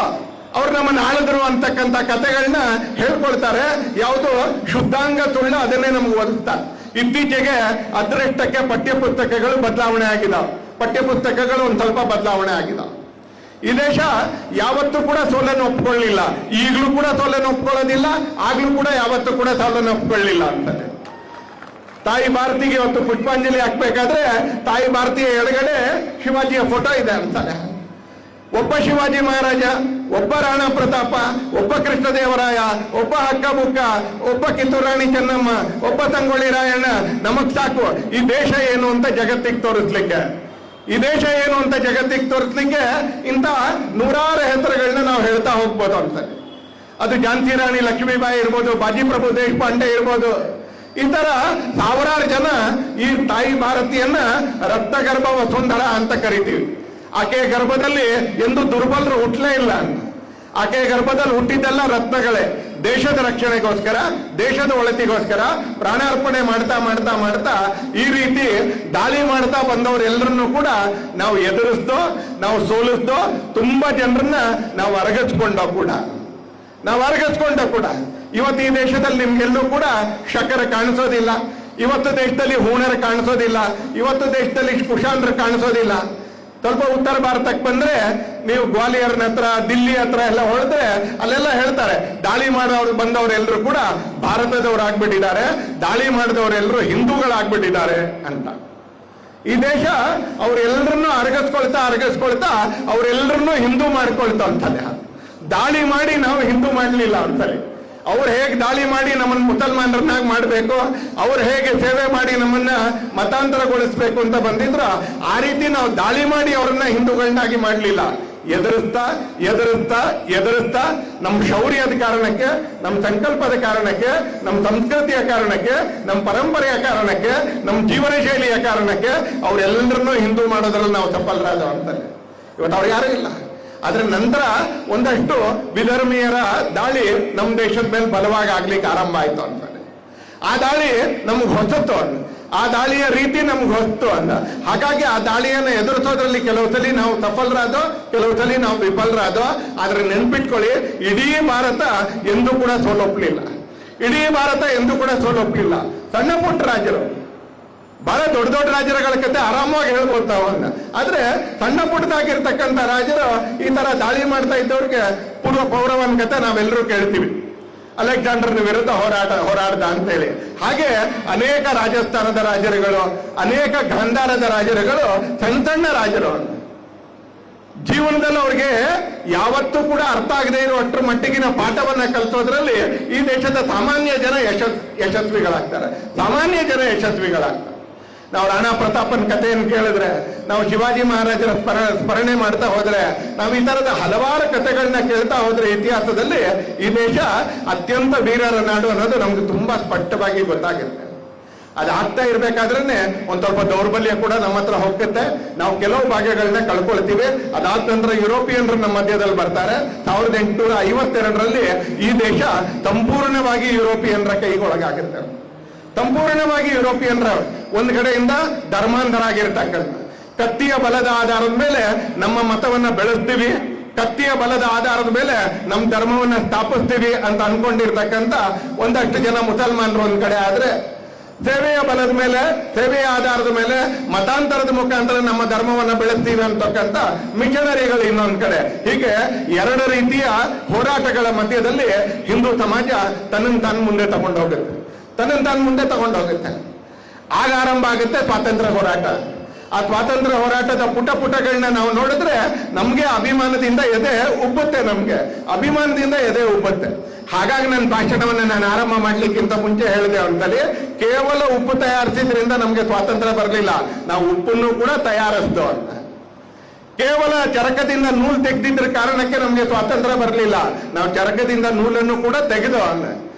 ಅವ್ರು ನಮ್ಮನ್ನು ಆಳಿದ್ರು ಅಂತಕ್ಕಂಥ ಕಥೆಗಳನ್ನ ಹೇಳ್ಕೊಳ್ತಾರೆ. ಯಾವುದು ಶುದ್ಧಾಂಗ ಸುಳ್ಳು ಅದನ್ನೇ ನಮ್ಗೆ ಓದಿಸ್ತಾರೆ. ಇತ್ತೀಚೆಗೆ ಅದರಷ್ಟಕ್ಕೆ ಪಠ್ಯ ಪುಸ್ತಕಗಳು ಬದಲಾವಣೆ ಆಗಿದಾವೆ, ಪಠ್ಯ ಪುಸ್ತಕಗಳು ಒಂದ್ ಸ್ವಲ್ಪ ಬದಲಾವಣೆ ಆಗಿದಾವೆ. ಈ ದೇಶ ಯಾವತ್ತೂ ಕೂಡ ಸೋಲನ್ನು ಒಪ್ಕೊಳ್ಳಿಲ್ಲ, ಈಗಲೂ ಕೂಡ ಸೋಲನ್ನು ಒಪ್ಕೊಳ್ಳೋದಿಲ್ಲ, ಆಗ್ಲೂ ಕೂಡ ಯಾವತ್ತೂ ಕೂಡ ಸೋಲನ್ನು ಒಪ್ಕೊಳ್ಳಿಲ್ಲ ಅಂತಾರೆ. ತಾಯಿ ಭಾರತಿಗೆ ಇವತ್ತು ಪುಷ್ಪಾಂಜಲಿ ಹಾಕ್ಬೇಕಾದ್ರೆ ತಾಯಿ ಭಾರತೀಯ ಎಡಗಡೆ ಶಿವಾಜಿಯ ಫೋಟೋ ಇದೆ ಅಂತಾರೆ. ಒಬ್ಬ ಶಿವಾಜಿ ಮಹಾರಾಜ, ಒಬ್ಬ ರಾಣಾ ಪ್ರತಾಪ, ಒಬ್ಬ ಕೃಷ್ಣದೇವರಾಯ, ಒಬ್ಬ ಹಕ್ಕಬುಕ್ಕ, ಒಬ್ಬ ಕಿತ್ತೂರಾಣಿ ಚೆನ್ನಮ್ಮ, ಒಬ್ಬ ಸಂಗೊಳ್ಳಿ ರಾಯಣ್ಣ ನಮಗ್ ಸಾಕು ಈ ದೇಶ ಏನು ಅಂತ ಜಗತ್ತಿಗೆ ತೋರಿಸ್ಲಿಕ್ಕೆ. ಈ ದೇಶ ಏನು ಅಂತ ಜಗತ್ತಿಗೆ ತೋರಿಸ್ಲಿಕ್ಕೆ ಇಂಥ 100 ಹೆಸರುಗಳನ್ನ ನಾವು ಹೇಳ್ತಾ ಹೋಗ್ಬೋದು ಅಂತಾರೆ. ಅದು ಝಾನ್ಸಿ ರಾಣಿ ಲಕ್ಷ್ಮೀಬಾಯಿ ಇರ್ಬೋದು, ಬಾಜಿ ಪ್ರಭು ದೇಶಪಾಂಡೆ ಇರ್ಬೋದು, ಈ ತರ ಸಾವಿರಾರು ಜನ ಈ ತಾಯಿ ಭಾರತಿಯನ್ನ ರಕ್ತಗರ್ಭ ವಸುಂಧರ ಅಂತ ಕರಿತೀವಿ. ಆಕೆಯ ಗರ್ಭದಲ್ಲಿ ಎಂದು ದುರ್ಬಲರು ಹುಟ್ಟಲೇ ಇಲ್ಲ. ಆಕೆಯ ಗರ್ಭದಲ್ಲಿ ಹುಟ್ಟಿದ್ದೆಲ್ಲ ರತ್ನಗಳೇ. ದೇಶದ ರಕ್ಷಣೆಗೋಸ್ಕರ, ದೇಶದ ಒಳತಿಗೋಸ್ಕರ ಪ್ರಾಣಾರ್ಪಣೆ ಮಾಡ್ತಾ ಮಾಡ್ತಾ ಮಾಡ್ತಾ ಈ ರೀತಿ ದಾಳಿ ಮಾಡ್ತಾ ಬಂದವರೆಲ್ಲರನ್ನು ಕೂಡ ನಾವು ಎದುರಿಸ್ದೋ, ನಾವು ಸೋಲಿಸ್ದೋ, ತುಂಬಾ ಜನರನ್ನ ನಾವು ಅರಗಿಸ್ಕೊಂಡ ಕೂಡ ಇವತ್ತು ಈ ದೇಶದಲ್ಲಿ ನಿಮ್ಗೆಲ್ಲೂ ಕೂಡ ಶಕರ ಕಾಣಿಸೋದಿಲ್ಲ, ಇವತ್ತು ದೇಶದಲ್ಲಿ ಹೂಣರ ಕಾಣಿಸೋದಿಲ್ಲ, ಇವತ್ತು ದೇಶದಲ್ಲಿ ಕುಶಾನ್ರ ಕಾಣಿಸೋದಿಲ್ಲ. ಸ್ವಲ್ಪ ಉತ್ತರ ಭಾರತಕ್ಕೆ ಬಂದ್ರೆ ನೀವು ಗ್ವಾಲಿಯರ್ನ ಹತ್ರ, ದಿಲ್ಲಿ ಹತ್ರ ಎಲ್ಲ ಹೊಡೆದ್ರೆ ಅಲ್ಲೆಲ್ಲ ಹೇಳ್ತಾರೆ ದಾಳಿ ಬಂದವರೆಲ್ಲರೂ ಕೂಡ ಭಾರತದವ್ರು ಆಗ್ಬಿಟ್ಟಿದ್ದಾರೆ, ದಾಳಿ ಮಾಡಿದವರೆಲ್ಲರೂ ಹಿಂದೂಗಳಾಗ್ಬಿಟ್ಟಿದ್ದಾರೆ ಅಂತ. ಈ ದೇಶ ಅವರೆಲ್ಲರನ್ನೂ ಅರಗಿಸ್ಕೊಳ್ತಾ ಅವರೆಲ್ಲರನ್ನೂ ಹಿಂದೂ ಮಾಡ್ಕೊಳ್ತಾ ಅಂತಾರೆ. ದಾಳಿ ಮಾಡಿ ನಾವು ಹಿಂದೂ ಮಾಡಲಿಲ್ಲ ಅಂತಾರೆ. ಅವ್ರು ಹೇಗೆ ದಾಳಿ ಮಾಡಿ ನಮ್ಮನ್ನು ಮುಸಲ್ಮಾನರನ್ನಾಗಿ ಮಾಡಬೇಕು, ಅವ್ರು ಹೇಗೆ ಸೇವೆ ಮಾಡಿ ನಮ್ಮನ್ನ ಮತಾಂತರಗೊಳಿಸ್ಬೇಕು ಅಂತ ಬಂದಿದ್ರು, ಆ ರೀತಿ ನಾವು ದಾಳಿ ಮಾಡಿ ಅವರನ್ನ ಹಿಂದೂಗಳನ್ನಾಗಿ ಮಾಡಲಿಲ್ಲ. ಎದುರಿಸ್ತಾ ನಮ್ಮ ಶೌರ್ಯದ ಕಾರಣಕ್ಕೆ, ನಮ್ಮ ಸಂಕಲ್ಪದ ಕಾರಣಕ್ಕೆ, ನಮ್ಮ ಸಂಸ್ಕೃತಿಯ ಕಾರಣಕ್ಕೆ, ನಮ್ಮ ಪರಂಪರೆಯ ಕಾರಣಕ್ಕೆ, ನಮ್ಮ ಜೀವನ ಶೈಲಿಯ ಕಾರಣಕ್ಕೆ ಅವರೆಲ್ಲರನ್ನೂ ಹಿಂದೂ ಮಾಡೋದ್ರಲ್ಲಿ ನಾವು ಸಫಲರಾದ ಅಂತಾರೆ. ಇವತ್ತು ಅವ್ರು ಯಾರೂ ಇಲ್ಲ. ಅದ್ರ ನಂತರ ಒಂದಷ್ಟು ವಿಧರ್ಮೀಯರ ದಾಳಿ ನಮ್ಮ ದೇಶದ ಮೇಲೆ ಬಲವಾಗಿ ಆಗ್ಲಿಕ್ಕೆ ಆರಂಭ ಆಯ್ತು ಅಂತಾರೆ. ಆ ದಾಳಿ ನಮ್ಗೆ ಹೊಸತು ಅಂದ, ಆ ದಾಳಿಯ ರೀತಿ ನಮ್ಗೆ ಹೊಸ್ತು ಅಂದ. ಹಾಗಾಗಿ ಆ ದಾಳಿಯನ್ನು ಎದುರಿಸೋದ್ರಲ್ಲಿ ಕೆಲವು ಸಲ ನಾವು ಸಫಲರಾದೋ, ಕೆಲವು ಸಲ ನಾವು ವಿಫಲರಾದೋ. ಆದ್ರೆ ನೆನ್ಪಿಟ್ಕೊಳ್ಳಿ, ಇಡೀ ಭಾರತ ಎಂದೂ ಕೂಡ ಸೋಲೊಪ್ಪಲಿಲ್ಲ. ಸಣ್ಣ ಪುಟ್ಟ ರಾಜರು ಬಹಳ ದೊಡ್ಡ ದೊಡ್ಡ ರಾಜರುಗಳ ಕತೆ ಆರಾಮವಾಗಿ ಹೇಳ್ಬೋದು ನಾವು. ಆದ್ರೆ ಸಣ್ಣ ಪುಟ್ಟದಾಗಿರ್ತಕ್ಕಂಥ ರಾಜರು ಈ ತರ ದಾಳಿ ಮಾಡ್ತಾ ಇದ್ದವ್ರಿಗೆ ಪೂರ್ವ ಪೌರವನ್ ಕತೆ ನಾವೆಲ್ಲರೂ ಕೇಳ್ತೀವಿ. ಅಲೆಕ್ಸಾಂಡರ್ನ ವಿರುದ್ಧ ಹೋರಾಡ್ದ ಅಂತೇಳಿ. ಹಾಗೆ ಅನೇಕ ರಾಜಸ್ಥಾನದ ರಾಜರುಗಳು, ಅನೇಕ ಗಾಂಧಾರದ ರಾಜರುಗಳು ಸಣ್ಣ ಸಣ್ಣ ರಾಜರು. ಜೀವನದಲ್ಲಿ ಅವ್ರಿಗೆ ಯಾವತ್ತೂ ಕೂಡ ಅರ್ಥ ಆಗದೆ ಇರುವಷ್ಟರ ಮಟ್ಟಿಗಿನ ಪಾಠವನ್ನ ಕಲಿಸೋದ್ರಲ್ಲಿ ಈ ದೇಶದ ಸಾಮಾನ್ಯ ಜನ ಯಶಸ್ವಿಗಳಾಗ್ತಾರೆ. ಸಾಮಾನ್ಯ ಜನ ಯಶಸ್ವಿಗಳಾಗ್ತಾರೆ. ನಾವು ರಾಣಾ ಪ್ರತಾಪನ್ ಕಥೆಯನ್ನು ಕೇಳಿದ್ರೆ, ನಾವು ಶಿವಾಜಿ ಮಹಾರಾಜರ ಸ್ಮರಣೆ ಮಾಡ್ತಾ ಹೋದ್ರೆ, ನಾವು ಈ ತರದ ಹಲವಾರು ಕಥೆಗಳನ್ನ ಕೇಳ್ತಾ ಹೋದ್ರೆ ಇತಿಹಾಸದಲ್ಲಿ ಈ ದೇಶ ಅತ್ಯಂತ ವೀರರ ನಾಡು ಅನ್ನೋದು ನಮ್ಗೆ ತುಂಬಾ ಸ್ಪಷ್ಟವಾಗಿ ಗೊತ್ತಾಗುತ್ತೆ. ಅದಾಗ್ತಾ ಇರ್ಬೇಕಾದ್ರೇನೆ ಒಂದ್ ಸ್ವಲ್ಪ ದೌರ್ಬಲ್ಯ ಕೂಡ ನಮ್ಮ ಹತ್ರ ಹೋಗುತ್ತೆ. ನಾವು ಕೆಲವು ಭಾಗಗಳನ್ನ ಕಳ್ಕೊಳ್ತೀವಿ. ಅದಾದ ನಂತರ ಯುರೋಪಿಯನ್ರು ನಮ್ಮ ಮಧ್ಯದಲ್ಲಿ ಬರ್ತಾರೆ. 1852ರಲ್ಲಿ ಈ ದೇಶ ಸಂಪೂರ್ಣವಾಗಿ ಯುರೋಪಿಯನ್ರ ಕೈಗೊಳಗಾಗುತ್ತೆ. ಸಂಪೂರ್ಣವಾಗಿ ಯುರೋಪಿಯನ್ರ ಒಂದ್ ಕಡೆಯಿಂದ ಧರ್ಮಾಂಧರಾಗಿರ್ತಕ್ಕಂಥ, ಕತ್ತಿಯ ಬಲದ ಆಧಾರದ ಮೇಲೆ ನಮ್ಮ ಮತವನ್ನ ಬೆಳೆಸ್ತೀವಿ, ಕತ್ತಿಯ ಬಲದ ಆಧಾರದ ಮೇಲೆ ನಮ್ಮ ಧರ್ಮವನ್ನ ಸ್ಥಾಪಿಸ್ತೀವಿ ಅಂತ ಅನ್ಕೊಂಡಿರ್ತಕ್ಕಂಥ ಒಂದಷ್ಟು ಜನ ಮುಸಲ್ಮಾನರು ಒಂದ್ ಕಡೆ ಆದ್ರೆ, ಸೇವೆಯ ಬಲದ ಮೇಲೆ, ಸೇವೆಯ ಆಧಾರದ ಮೇಲೆ ಮತಾಂತರದ ಮುಖಾಂತರ ನಮ್ಮ ಧರ್ಮವನ್ನ ಬೆಳೆಸ್ತೀವಿ ಅಂತಕ್ಕಂಥ ಮಿಷನರಿಗಳು ಇನ್ನೊಂದ್ ಕಡೆ. ಹೀಗೆ ಎರಡು ರೀತಿಯ ಹೋರಾಟಗಳ ಮಧ್ಯದಲ್ಲಿ ಹಿಂದೂ ಸಮಾಜ ತನ್ನನ್ನು ತಾನು ಮುಂದೆ ತಗೊಂಡೋಗುತ್ತೆ. ಆಗ ಆರಂಭ ಆಗುತ್ತೆ ಸ್ವಾತಂತ್ರ್ಯ ಹೋರಾಟ. ಆ ಸ್ವಾತಂತ್ರ್ಯ ಹೋರಾಟದ ಪುಟಗಳನ್ನ ನಾವು ನೋಡಿದ್ರೆ ನಮ್ಗೆ ಅಭಿಮಾನದಿಂದ ಎದೆ ಉಬ್ಬುತ್ತೆ. ಹಾಗಾಗಿ ನನ್ನ ಭಾಷಣವನ್ನ ನಾನು ಆರಂಭ ಮಾಡ್ಲಿಕ್ಕಿಂತ ಮುಂಚೆ ಹೇಳಿದೆ ಅಂತಲ್ಲಿ, ಕೇವಲ ಉಪ್ಪು ತಯಾರಿಸಿದ್ರಿಂದ ನಮ್ಗೆ ಸ್ವಾತಂತ್ರ್ಯ ಬರಲಿಲ್ಲ, ನಾವು ಉಪ್ಪನ್ನು ಕೂಡ ತಯಾರಿಸ್ದೋ ಅಂತ. ಕೇವಲ ಚರಕದಿಂದ ನೂಲು ತೆಗೆದಿದ್ರ ಕಾರಣಕ್ಕೆ ನಮ್ಗೆ ಸ್ವಾತಂತ್ರ್ಯ ಬರಲಿಲ್ಲ, ನಾವು ಚರಕದಿಂದ ನೂಲನ್ನು ಕೂಡ ತೆಗೆದೋ ಅನ್ನ.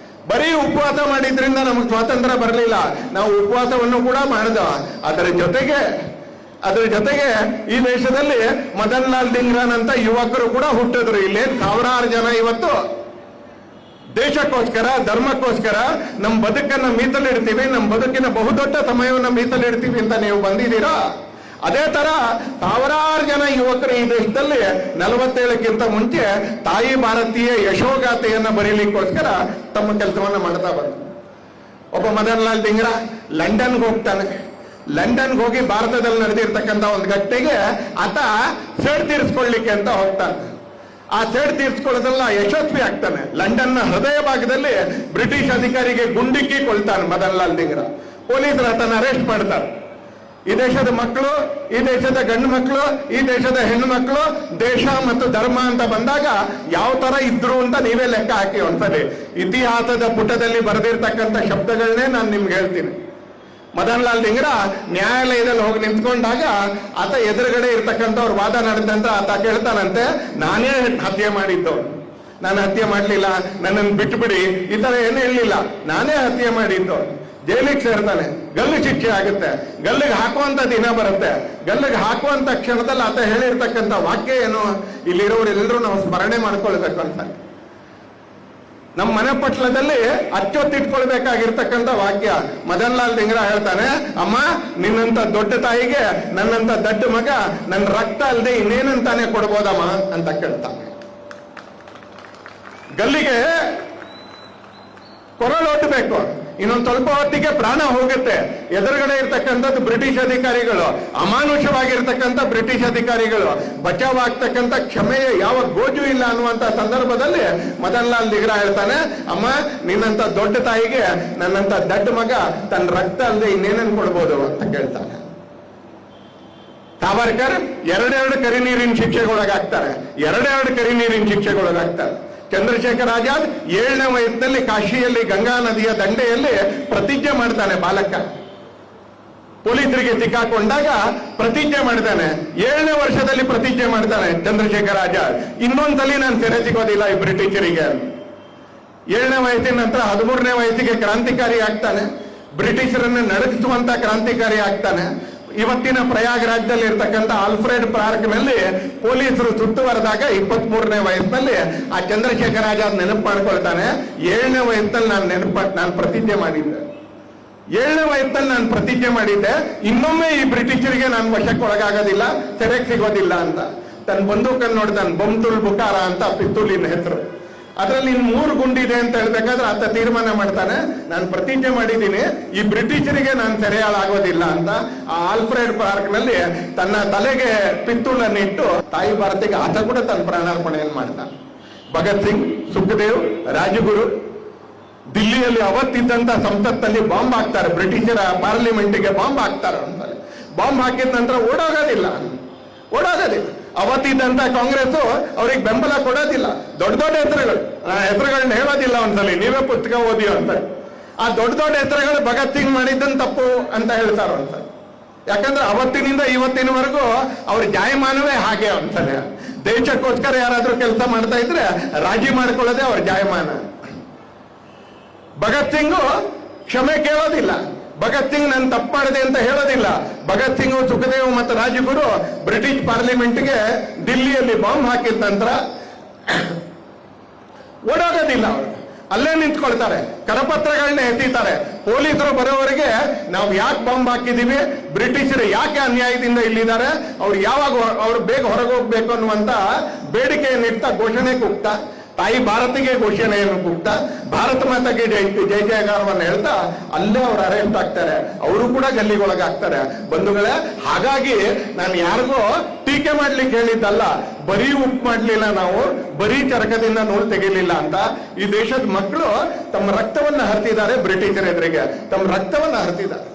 ಬರೀ ಉಪವಾಸ ಮಾಡಿದ್ರಿಂದ ನಮಗೆ ಸ್ವಾತಂತ್ರ್ಯ ಬರಲಿಲ್ಲ, ನಾವು ಉಪವಾಸವನ್ನು ಕೂಡ ಮಾಡಿದೋ. ಅದರ ಜೊತೆಗೆ ಈ ದೇಶದಲ್ಲಿ ಮದನ್ ಲಾಲ್ ಧಿಂಗ್ರಾನ್ ಅಂತ ಯುವಕರು ಕೂಡ ಹುಟ್ಟಿದ್ರು. ಇಲ್ಲೇನ್ ಸಾವಿರಾರು ಜನ ಇವತ್ತು ದೇಶಕ್ಕೋಸ್ಕರ, ಧರ್ಮಕ್ಕೋಸ್ಕರ ನಮ್ಮ ಬದುಕನ್ನ ಮೀಸಲಿಡ್ತೀವಿ, ನಮ್ಮ ಬದುಕಿನ ಬಹುದೊಡ್ಡ ಸಮಯವನ್ನು ಮೀಸಲಿಡ್ತೀವಿ ಅಂತ ನೀವು ಬಂದಿದ್ದೀರಾ. ಅದೇ ತರ ಸಾವಿರಾರು ಜನ ಯುವಕರು ಈ ದೇಶದಲ್ಲಿ 47ಕ್ಕಿಂತ ಮುಂಚೆ ತಾಯಿ ಭಾರತೀಯ ಯಶೋಗಾಥೆಯನ್ನ ಬರೀಲಿಕ್ಕೋಸ್ಕರ ತಮ್ಮ ಕೆಲಸವನ್ನ ಮಾಡ್ತಾ ಬಂದ್ರು. ಒಬ್ಬ ಮದನ್ ಲಾಲ್ ಧಿಂಗ್ರಾ ಲಂಡನ್ಗೆ ಹೋಗ್ತಾನೆ. ಲಂಡನ್ಗೆ ಹೋಗಿ ಭಾರತದಲ್ಲಿ ನಡೆದಿರ್ತಕ್ಕಂಥ ಒಂದು ಘಟನೆಗೆ ಆತ ಸೇಡ್ ತೀರಿಸ್ಕೊಳ್ಳಿಕ್ಕೆ ಅಂತ ಹೋಗ್ತಾನೆ. ಆ ಸೇಡ್ ತೀರಿಸ್ಕೊಳ್ಳೋದೆಲ್ಲ ಯಶಸ್ವಿ ಆಗ್ತಾನೆ. ಲಂಡನ್ನ ಹೃದಯ ಭಾಗದಲ್ಲಿ ಬ್ರಿಟಿಷ್ ಅಧಿಕಾರಿಗೆ ಗುಂಡಿಕ್ಕಿ ಕೊಳ್ತಾನೆ ಮದನ್ ಲಾಲ್ ಧಿಂಗ್ರಾ. ಪೊಲೀಸರು ಆತನ ಅರೆಸ್ಟ್ ಮಾಡ್ತಾರೆ. ಈ ದೇಶದ ಮಕ್ಕಳು, ಈ ದೇಶದ ಗಂಡು ಮಕ್ಕಳು, ಈ ದೇಶದ ಹೆಣ್ಣು ಮಕ್ಕಳು, ದೇಶ ಮತ್ತು ಧರ್ಮ ಅಂತ ಬಂದಾಗ ಯಾವ ತರ ಇದ್ರು ಅಂತ ನೀವೇ ಲೆಕ್ಕ ಹಾಕಿ ಒಂದ್ಸರಿ. ಇತಿಹಾಸದ ಪುಟದಲ್ಲಿ ಬರೆದಿರ್ತಕ್ಕಂಥ ಶಬ್ದಗಳನ್ನೇ ನಾನು ನಿಮ್ಗೆ ಹೇಳ್ತೀನಿ. ಮದನ್ ಲಾಲ್ ಧಿಂಗ್ರಾ ನ್ಯಾಯಾಲಯದಲ್ಲಿ ಹೋಗಿ ನಿಂತ್ಕೊಂಡಾಗ ಆತ ಎದುರುಗಡೆ ಇರ್ತಕ್ಕಂಥವ್ರು ವಾದ ನಡೆದಂತ ಆತ ಕೇಳ್ತಾನಂತೆ, ನಾನೇ ಹತ್ಯೆ ಮಾಡಿದ್ದು, ನಾನು ಹತ್ಯೆ ಮಾಡ್ಲಿಲ್ಲ, ನನ್ನನ್ನು ಬಿಟ್ಟುಬಿಡಿ, ಈ ತರ ಏನು ಹೇಳಲಿಲ್ಲ, ನಾನೇ ಹತ್ಯೆ ಮಾಡಿದ್ದು. ಜೈಲಿಗೆ ಸೇರ್ತಾನೆ, ಗಲ್ಲು ಶಿಕ್ಷೆ ಆಗುತ್ತೆ, ಗಲ್ಲಿಗೆ ಹಾಕುವಂತ ದಿನ ಬರುತ್ತೆ. ಗಲ್ಲಿಗೆ ಹಾಕುವಂತ ಕ್ಷಣದಲ್ಲಿ ಆತ ಹೇಳಿರ್ತಕ್ಕಂಥ ವಾಕ್ಯ ಏನು, ಇಲ್ಲಿರೋರೆಲ್ಲರೂ ನಾವು ಸ್ಮರಣೆ ಮಾಡ್ಕೊಳ್ಬೇಕು ಅಂತ. ನಮ್ಮ ಮನೆ ಪಟ್ಲದಲ್ಲಿ ಅಚ್ಚೊತ್ತಿಟ್ಕೊಳ್ಬೇಕಾಗಿರ್ತಕ್ಕಂಥ ವಾಕ್ಯ. ಮದನ್ ಲಾಲ್ ಧಿಂಗ್ರಾ ಹೇಳ್ತಾನೆ, ಅಮ್ಮ ನಿನ್ನಂತ ದೊಡ್ಡ ತಾಯಿಗೆ ನನ್ನಂತ ದಡ್ಡ ಮಗ ನನ್ನ ರಕ್ತ ಅಲ್ಲದೆ ಇನ್ನೇನಂತಾನೆ ಕೊಡ್ಬೋದಮ್ಮ ಅಂತ ಕೇಳ್ತಾನೆ. ಗಲ್ಲಿಗೆ ಕೊರಳೊಡ್ಬೇಕು, ಇನ್ನೊಂದು ಸ್ವಲ್ಪ ಹೊತ್ತಿಗೆ ಪ್ರಾಣ ಹೋಗುತ್ತೆ. ಎದುರುಗಡೆ ಇರ್ತಕ್ಕಂಥದ್ದು ಬ್ರಿಟಿಷ್ ಅಧಿಕಾರಿಗಳು, ಅಮಾನುಷವಾಗಿರ್ತಕ್ಕಂಥ ಬ್ರಿಟಿಷ್ ಅಧಿಕಾರಿಗಳು, ಬಚಾವ್ ಆಗ್ತಕ್ಕಂಥ ಕ್ಷಮೆಯ ಯಾವ ಗೋಜು ಇಲ್ಲ ಅನ್ನುವಂತ ಸಂದರ್ಭದಲ್ಲಿ ಮದನ್ ಲಾಲ್ ಧಿಂಗ್ರಾ ಹೇಳ್ತಾನೆ, ಅಮ್ಮ ನಿನ್ನಂತ ದೊಡ್ಡ ತಾಯಿಗೆ ನನ್ನಂತ ದಡ್ಡ ಮಗ ತನ್ನ ರಕ್ತ ಅಲ್ಲದೆ ಇನ್ನೇನನ್ನು ಕೊಡ್ಬೋದು ಅಂತ ಕೇಳ್ತಾನೆ. ಸಾವರ್ಕರ್ ಎರಡೆರಡು ಕರಿನೀರಿನ ಶಿಕ್ಷೆಗೊಳಗಾಗ್ತಾರೆ. ಚಂದ್ರಶೇಖರ್ ಆಜಾದ್ 7ನೇ ವಯಸ್ಸಿನಲ್ಲಿ ಕಾಶಿಯಲ್ಲಿ ಗಂಗಾ ನದಿಯ ದಂಡೆಯಲ್ಲಿ ಪ್ರತಿಜ್ಞೆ ಮಾಡ್ತಾನೆ. ಬಾಲಕ ಪೊಲೀಸರಿಗೆ ಸಿಕ್ಕಾಕೊಂಡಾಗ ಪ್ರತಿಜ್ಞೆ ಮಾಡ್ತಾನೆ. 7ನೇ ವರ್ಷದಲ್ಲಿ ಪ್ರತಿಜ್ಞೆ ಮಾಡ್ತಾನೆ ಚಂದ್ರಶೇಖರ್ ಆಜಾದ್, ಇನ್ನೊಂದ್ಸಲಿ ನಾನು ಸೆರೆ ಸಿಗೋದಿಲ್ಲ ಈ ಬ್ರಿಟಿಷರಿಗೆ. 7ನೇ ವಯಸ್ಸಿನ ನಂತರ 13ನೇ ವಯಸ್ಸಿಗೆ ಕ್ರಾಂತಿಕಾರಿ ಆಗ್ತಾನೆ. ಬ್ರಿಟಿಷರನ್ನು ನಡಗಿಸುವಂತ ಕ್ರಾಂತಿಕಾರಿ ಆಗ್ತಾನೆ. ಇವತ್ತಿನ ಪ್ರಯಾಗ್ರಾಜ್ದಲ್ಲಿ ಇರ್ತಕ್ಕಂಥ ಆಲ್ಫ್ರೆಡ್ ಪಾರ್ಕ್ನಲ್ಲಿ ಪೊಲೀಸರು ಸುತ್ತುವರೆದಾಗ 23ನೇ ವಯಸ್ಸಿನಲ್ಲಿ ಆ ಚಂದ್ರಶೇಖರ್ ಆಜಾದ್ ನೆನಪು ಮಾಡ್ಕೊಳ್ತಾನೆ, 7ನೇ ವಯಸ್ಸಲ್ಲಿ ನಾನು ಪ್ರತಿಜ್ಞೆ ಮಾಡಿದ್ದೆ. 7ನೇ ವಯಸ್ಸಲ್ಲಿ ನಾನು ಪ್ರತಿಜ್ಞೆ ಮಾಡಿದ್ದೆ, ಇನ್ನೊಮ್ಮೆ ಈ ಬ್ರಿಟಿಷರಿಗೆ ನಾನು ವಶಕ್ಕೊಳಗಾಗೋದಿಲ್ಲ, ಸೆರೆಗೆ ಸಿಗೋದಿಲ್ಲ ಅಂತ. ತನ್ನ ಬಂದೂಕನ್ನು ನೋಡ್ತಾನೆ, ಬಮ್ತುಲ್ ಬುಖಾರ ಅಂತ ಪಿಸ್ತೂಲಿನ ಹೆಸರು. ಅದರಲ್ಲಿ ಇನ್ನು 3 ಗುಂಡಿದೆ ಅಂತ ಹೇಳ್ಬೇಕಾದ್ರೆ ಆತ ತೀರ್ಮಾನ ಮಾಡ್ತಾನೆ, ನಾನು ಪ್ರತಿಜ್ಞೆ ಮಾಡಿದ್ದೀನಿ ಈ ಬ್ರಿಟಿಷರಿಗೆ ನಾನು ಸೆರೆಯಾಳಾಗೋದಿಲ್ಲ ಅಂತ. ಆ ಆಲ್ಫ್ರೆಡ್ ಪಾರ್ಕ್ ನಲ್ಲಿ ತನ್ನ ತಲೆಗೆ ಪಿತ್ತೂಳನ್ನಿಟ್ಟು ತಾಯಿ ಭಾರತಿಗೆ ಆತ ಕೂಡ ತನ್ನ ಪ್ರಾಣಾರ್ಪಣೆಯನ್ನು ಮಾಡ್ತಾನೆ. ಭಗತ್ ಸಿಂಗ್, ಸುಖದೇವ್, ರಾಜಗುರು ದಿಲ್ಲಿಯಲ್ಲಿ ಅವತ್ತಿದ್ದಂತ ಸಂಸತ್ತಲ್ಲಿ ಬಾಂಬ್ ಹಾಕ್ತಾರೆ, ಬ್ರಿಟಿಷರ ಪಾರ್ಲಿಮೆಂಟ್ಗೆ ಬಾಂಬ್ ಹಾಕ್ತಾರೆ ಅಂತಾರೆ. ಬಾಂಬ್ ಹಾಕಿದ ನಂತರ ಓಡೋಗೋದಿಲ್ಲ. ಅವತ್ತಿದ್ದಂತ ಕಾಂಗ್ರೆಸ್ ಅವ್ರಿಗೆ ಬೆಂಬಲ ಕೊಡೋದಿಲ್ಲ. ದೊಡ್ಡ ದೊಡ್ಡ ಹೆಸರುಗಳನ್ನ ಹೇಳೋದಿಲ್ಲ ಒಂದ್ಸಲಿ, ನೀವೇ ಪುಸ್ತಕ ಓದಿ ಅಂತ. ಆ ದೊಡ್ಡ ದೊಡ್ಡ ಹೆಸರುಗಳು ಭಗತ್ ಸಿಂಗ್ ಮಾಡಿದ್ದನ್ ತಪ್ಪು ಅಂತ ಹೇಳ್ತಾರ ಅಂತ. ಯಾಕಂದ್ರೆ ಅವತ್ತಿನಿಂದ ಇವತ್ತಿನವರೆಗೂ ಅವ್ರ ಜಾಯಮಾನವೇ ಹಾಗೆ ಅಂತಾನೆ. ದೇಶಕ್ಕೋಸ್ಕರ ಯಾರಾದ್ರೂ ಕೆಲಸ ಮಾಡ್ತಾ ಇದ್ರೆ ರಾಜಿ ಮಾಡ್ಕೊಳ್ಳೋದೇ ಅವ್ರ ಜಾಯಮಾನ. ಭಗತ್ ಸಿಂಗ್ ಕ್ಷಮೆ ಕೇಳೋದಿಲ್ಲ. ಭಗತ್ ಸಿಂಗ್ ನಾನು ತಪ್ಪು ಮಾಡಿದೆ ಅಂತ ಹೇಳೋದಿಲ್ಲ. ಭಗತ್ ಸಿಂಗ್, ಸುಖದೇವ್ ಮತ್ತು ರಾಜಗುರು ಬ್ರಿಟಿಷ್ ಪಾರ್ಲಿಮೆಂಟ್ಗೆ ದಿಲ್ಲಿಯಲ್ಲಿ ಬಾಂಬ್ ಹಾಕಿದ ನಂತರ ಓಡೋಗೋದಿಲ್ಲ. ಅವರು ಅಲ್ಲೇ ನಿಂತ್ಕೊಳ್ತಾರೆ, ಕರಪತ್ರಗಳನ್ನ ಎತ್ತಿತಾರೆ. ಪೊಲೀಸರು ಬರೋವರೆಗೆ ನಾವು ಯಾಕೆ ಬಾಂಬ್ ಹಾಕಿದೀವಿ, ಬ್ರಿಟಿಷರು ಯಾಕೆ ಅನ್ಯಾಯದಿಂದ ಇಲ್ಲಿದ್ದಾರೆ, ಅವ್ರು ಯಾವಾಗ ಅವ್ರು ಬೇಗ ಹೊರಗೆ ಹೋಗ್ಬೇಕು ಅನ್ನುವಂತ ಬೇಡಿಕೆಯನ್ನು ಇಡ್ತಾ ಘೋಷಣೆ ಕೂಗ್ತಾ, ತಾಯಿ ಭಾರತಿಗೆ ಘೋಷಣೆಯನ್ನು ಕೂಗ್ತಾ, ಭಾರತ ಮಾತೆಗೆ ಜೈ ಜಯಕಾರವನ್ನು ಹೇಳ್ತಾ ಅಲ್ಲೇ ಅವ್ರು ಅರೆಸ್ಟ್ ಆಗ್ತಾರೆ. ಅವರು ಕೂಡ ಗಲ್ಲಿಗೊಳಗಾಗ್ತಾರೆ. ಬಂಧುಗಳೇ, ಹಾಗಾಗಿ ನಾನು ಯಾರಿಗೋ ಟೀಕೆ ಮಾಡ್ಲಿಕ್ಕೆ ಹೇಳಿದ್ದಲ್ಲ, ಬರೀ ಉಪ್ಪು ಮಾಡ್ಲಿಲ್ಲ, ನಾವು ಬರೀ ಚರಕದಿಂದ ನೂಲು ತೆಗಿಲಿಲ್ಲ ಅಂತ. ಈ ದೇಶದ ಮಕ್ಕಳು ತಮ್ಮ ರಕ್ತವನ್ನ ಹರಿತಿದ್ದಾರೆ, ಬ್ರಿಟಿಷರ ಎದುರಿಗೆ ತಮ್ಮ ರಕ್ತವನ್ನ ಹರಿತಿದ್ದಾರೆ.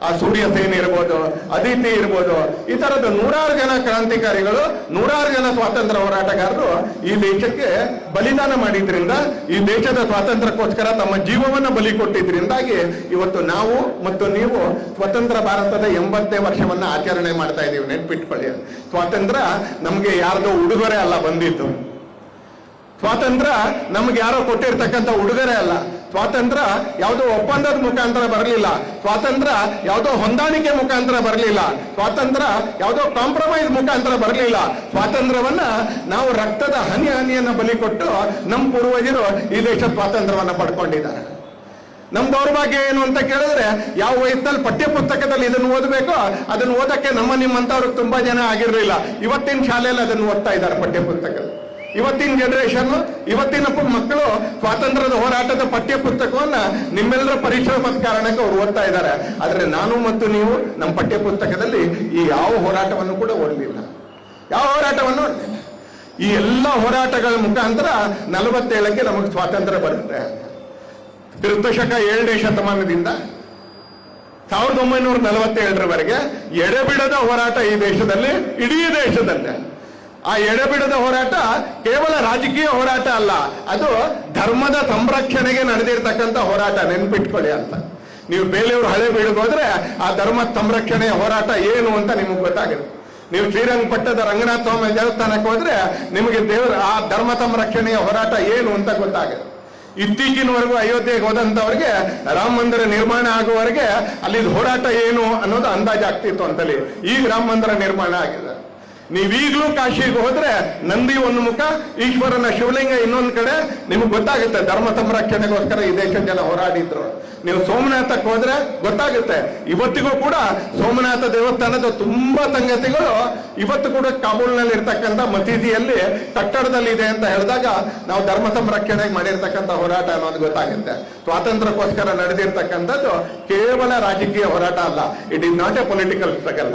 ಆ ಸೂರ್ಯ ಸೇನ್ ಇರ್ಬೋದು, ಅದಿತಿ ಇರ್ಬೋದು, ಈ ತರದ 100 ಜನ ಕ್ರಾಂತಿಕಾರಿಗಳು, 100 ಜನ ಸ್ವಾತಂತ್ರ್ಯ ಹೋರಾಟಗಾರರು ಈ ದೇಶಕ್ಕೆ ಬಲಿದಾನ ಮಾಡಿದ್ರಿಂದ, ಈ ದೇಶದ ಸ್ವಾತಂತ್ರ್ಯಕ್ಕೋಸ್ಕರ ತಮ್ಮ ಜೀವವನ್ನ ಬಲಿ ಕೊಟ್ಟಿದ್ರಿಂದಾಗಿ ಇವತ್ತು ನಾವು ಮತ್ತು ನೀವು ಸ್ವತಂತ್ರ ಭಾರತದ 80ನೇ ವರ್ಷವನ್ನ ಆಚರಣೆ ಮಾಡ್ತಾ ಇದ್ದೀವಿ. ನೆನ್ಪಿಟ್ಕೊಳ್ಳಿ, ಸ್ವಾತಂತ್ರ್ಯ ನಮ್ಗೆ ಯಾರ್ದೋ ಉಡುಗೊರೆ ಅಲ್ಲ ಬಂದಿತ್ತು. ಸ್ವಾತಂತ್ರ್ಯ ನಮ್ಗೆ ಯಾರೋ ಕೊಟ್ಟಿರ್ತಕ್ಕಂಥ ಉಡುಗೊರೆ ಅಲ್ಲ. ಸ್ವಾತಂತ್ರ್ಯ ಯಾವುದೋ ಒಪ್ಪಂದದ ಮುಖಾಂತರ ಬರಲಿಲ್ಲ. ಸ್ವಾತಂತ್ರ್ಯ ಯಾವುದೋ ಹೊಂದಾಣಿಕೆ ಮುಖಾಂತರ ಬರಲಿಲ್ಲ. ಸ್ವಾತಂತ್ರ್ಯ ಯಾವುದೋ ಕಾಂಪ್ರಮೈಸ್ ಮುಖಾಂತರ ಬರಲಿಲ್ಲ. ಸ್ವಾತಂತ್ರ್ಯವನ್ನ ನಾವು ರಕ್ತದ ಹನಿಯನ್ನ ಬಲಿ ಕೊಟ್ಟು ನಮ್ಮ ಪೂರ್ವಜರು ಈ ದೇಶದ ಸ್ವಾತಂತ್ರ್ಯವನ್ನ ಪಡ್ಕೊಂಡಿದ್ದಾರೆ. ನಮ್ ದೌರ್ಭಾಗ್ಯ ಏನು ಅಂತ ಕೇಳಿದ್ರೆ, ಯಾವ ವಯಸ್ಸಲ್ಲಿ ಪಠ್ಯ ಪುಸ್ತಕದಲ್ಲಿ ಇದನ್ನು ಓದಬೇಕೋ ಅದನ್ನು ಓದಕ್ಕೆ ನಿಮ್ಮಂತವ್ರಿಗೆ ತುಂಬಾ ಜನ ಆಗಿರ್ಲಿಲ್ಲ. ಇವತ್ತಿನ ಶಾಲೆಯಲ್ಲಿ ಅದನ್ನು ಓದ್ತಾ ಇದ್ದಾರೆ ಪಠ್ಯ ಪುಸ್ತಕದಲ್ಲಿ. ಇವತ್ತಿನ ಜನರೇಷನ್, ಇವತ್ತಿನ ಮಕ್ಕಳು ಸ್ವಾತಂತ್ರ್ಯದ ಹೋರಾಟದ ಪಠ್ಯ ಪುಸ್ತಕವನ್ನ ನಿಮ್ಮೆಲ್ಲರ ಪರಿಶ್ರಮದ ಕಾರಣಕ್ಕೆ ಅವ್ರು ಓದ್ತಾ ಇದ್ದಾರೆ. ಆದ್ರೆ ನಾನು ಮತ್ತು ನೀವು ನಮ್ಮ ಪಠ್ಯ ಪುಸ್ತಕದಲ್ಲಿ ಈ ಯಾವ ಹೋರಾಟವನ್ನು ಕೂಡ ಓದಲಿಲ್ಲ. ಯಾವ ಹೋರಾಟವನ್ನು ಓದಲಿಲ್ಲ. ಈ ಎಲ್ಲ ಹೋರಾಟಗಳ ಮುಖಾಂತರ 47ಕ್ಕೆ ನಮಗೆ ಸ್ವಾತಂತ್ರ್ಯ ಬರುತ್ತೆ. ಕ್ರಿಸ್ತಶಕ 7ನೇ ಶತಮಾನದಿಂದ 1947ರವರೆಗೆ ಎಡೆಬಿಡದ ಹೋರಾಟ ಈ ದೇಶದಲ್ಲಿ, ಇಡೀ ದೇಶದಲ್ಲೇ. ಆ ಎಡೆಬಿಡದ ಹೋರಾಟ ಕೇವಲ ರಾಜಕೀಯ ಹೋರಾಟ ಅಲ್ಲ, ಅದು ಧರ್ಮದ ಸಂರಕ್ಷಣೆಗೆ ನಡೆದಿರ್ತಕ್ಕಂಥ ಹೋರಾಟ. ನೆನ್ಪಿಟ್ಕೊಳ್ಳಿ ಅಂತ. ನೀವು ಬೇಲೆಯವರು ಹಳೆ ಬೀಳಿಗೆ ಹೋದ್ರೆ ಆ ಧರ್ಮ ಸಂರಕ್ಷಣೆಯ ಹೋರಾಟ ಏನು ಅಂತ ನಿಮಗೆ ಗೊತ್ತಾಗುತ್ತೆ. ನೀವು ಶ್ರೀರಂಗಪಟ್ಟಣದ ರಂಗನಾಥ ಸ್ವಾಮಿ ದೇವಸ್ಥಾನಕ್ಕೆ ಹೋದ್ರೆ ನಿಮಗೆ ಆ ಧರ್ಮ ಸಂರಕ್ಷಣೆಯ ಹೋರಾಟ ಏನು ಅಂತ ಗೊತ್ತಾಗುತ್ತೆ. ಇತ್ತೀಚಿನವರೆಗೂ ಅಯೋಧ್ಯೆಗೆ ಹೋದಂತವ್ರಿಗೆ ರಾಮ ಮಂದಿರ ನಿರ್ಮಾಣ ಆಗುವವರೆಗೆ ಅಲ್ಲಿ ಹೋರಾಟ ಏನು ಅನ್ನೋದು ಅಂದಾಜಾಗ್ತಿತ್ತು ಅಂತಲ್ಲಿ. ಈಗ ರಾಮ ಮಂದಿರ ನಿರ್ಮಾಣ ಆಗಿದೆ. ನೀವೀಗ್ಲೂ ಕಾಶಿಗೆ ಹೋದ್ರೆ ನಂದಿ ಒಂದು ಮುಖ, ಈಶ್ವರನ ಶಿವಲಿಂಗ ಇನ್ನೊಂದು ಕಡೆ, ನಿಮ್ಗೆ ಗೊತ್ತಾಗುತ್ತೆ ಧರ್ಮ ಸಂರಕ್ಷಣೆಗೋಸ್ಕರ ಈ ದೇಶದ ಜನ ಹೋರಾಡಿದ್ರು. ನೀವು ಸೋಮನಾಥಕ್ಕೆ ಹೋದ್ರೆ ಗೊತ್ತಾಗುತ್ತೆ. ಇವತ್ತಿಗೂ ಕೂಡ ಸೋಮನಾಥ ದೇವಸ್ಥಾನದ ತುಂಬಾ ಸಂಗತಿಗಳು ಇವತ್ತು ಕೂಡ ಕಾಬೂಲ್ನಲ್ಲಿ ಇರ್ತಕ್ಕಂಥ ಮಸೀದಿಯಲ್ಲಿ ಕಟ್ಟಡದಲ್ಲಿ ಇದೆ ಅಂತ ಹೇಳಿದಾಗ ನಾವು ಧರ್ಮ ಸಂರಕ್ಷಣೆಗೆ ಮಾಡಿರ್ತಕ್ಕಂಥ ಹೋರಾಟ ಅನ್ನೋದು ಗೊತ್ತಾಗುತ್ತೆ. ಸ್ವಾತಂತ್ರ್ಯಕ್ಕೋಸ್ಕರ ನಡೆದಿರ್ತಕ್ಕಂಥದ್ದು ಕೇವಲ ರಾಜಕೀಯ ಹೋರಾಟ ಅಲ್ಲ. It is not A political struggle,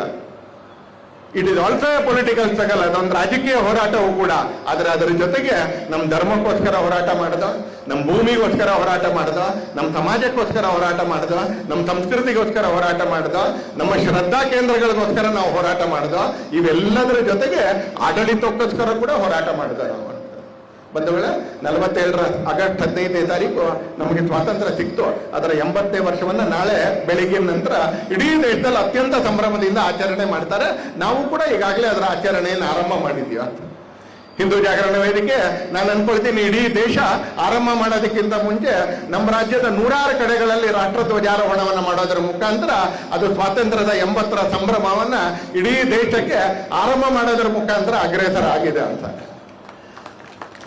it is also A political struggle. ಅದೊಂದು ರಾಜಕೀಯ ಹೋರಾಟವೂ ಕೂಡ. ಆದ್ರೆ ಅದರ ಜೊತೆಗೆ ನಮ್ಮ ಧರ್ಮಕ್ಕೋಸ್ಕರ ಹೋರಾಟ ಮಾಡೋದು, ನಮ್ಮ ಭೂಮಿಗೋಸ್ಕರ ಹೋರಾಟ ಮಾಡೋದು, ನಮ್ಮ ಸಮಾಜಕ್ಕೋಸ್ಕರ ಹೋರಾಟ ಮಾಡೋದು, ನಮ್ಮ ಸಂಸ್ಕೃತಿಗೋಸ್ಕರ ಹೋರಾಟ ಮಾಡೋದು, ನಮ್ಮ ಶ್ರದ್ಧಾ ಕೇಂದ್ರಗಳಿಗೋಸ್ಕರ ನಾವು ಹೋರಾಟ ಮಾಡೋದು, ಇವೆಲ್ಲದರ ಜೊತೆಗೆ ಆಡಳಿತಕ್ಕೋಸ್ಕರ ಕೂಡ ಹೋರಾಟ ಮಾಡೋದು ನಾವು. ಬಂಧುಗಳೇ, 47 ಆಗಸ್ಟ್ 15ನೇ ತಾರೀಕು ನಮಗೆ ಸ್ವಾತಂತ್ರ್ಯ ಸಿಕ್ತು. ಅದರ 80ನೇ ವರ್ಷವನ್ನ ನಾಳೆ ಬೆಳಿಗ್ಗಿನ ನಂತರ ಇಡೀ ದೇಶದಲ್ಲಿ ಅತ್ಯಂತ ಸಂಭ್ರಮದಿಂದ ಆಚರಣೆ ಮಾಡ್ತಾರೆ. ನಾವು ಕೂಡ ಈಗಾಗಲೇ ಅದರ ಆಚರಣೆಯನ್ನು ಆರಂಭ ಮಾಡಿದ್ದೀವಿ. ಹಿಂದೂ ಜಾಗರಣ ವೇದಿಕೆ, ನಾನು ಅನ್ಕೊಳ್ತೀನಿ ಇಡೀ ದೇಶ ಆರಂಭ ಮಾಡೋದಕ್ಕಿಂತ ಮುಂಚೆ ನಮ್ಮ ರಾಜ್ಯದ 100 ಕಡೆಗಳಲ್ಲಿ ರಾಷ್ಟ್ರಧ್ವಜಾರೋಹಣವನ್ನು ಮಾಡೋದ್ರ ಮುಖಾಂತರ ಅದು ಸ್ವಾತಂತ್ರ್ಯದ 80ರ ಸಂಭ್ರಮವನ್ನ ಇಡೀ ದೇಶಕ್ಕೆ ಆರಂಭ ಮಾಡೋದ್ರ ಮುಖಾಂತರ ಅಗ್ರೇಸರ ಆಗಿದೆ ಅಂತ.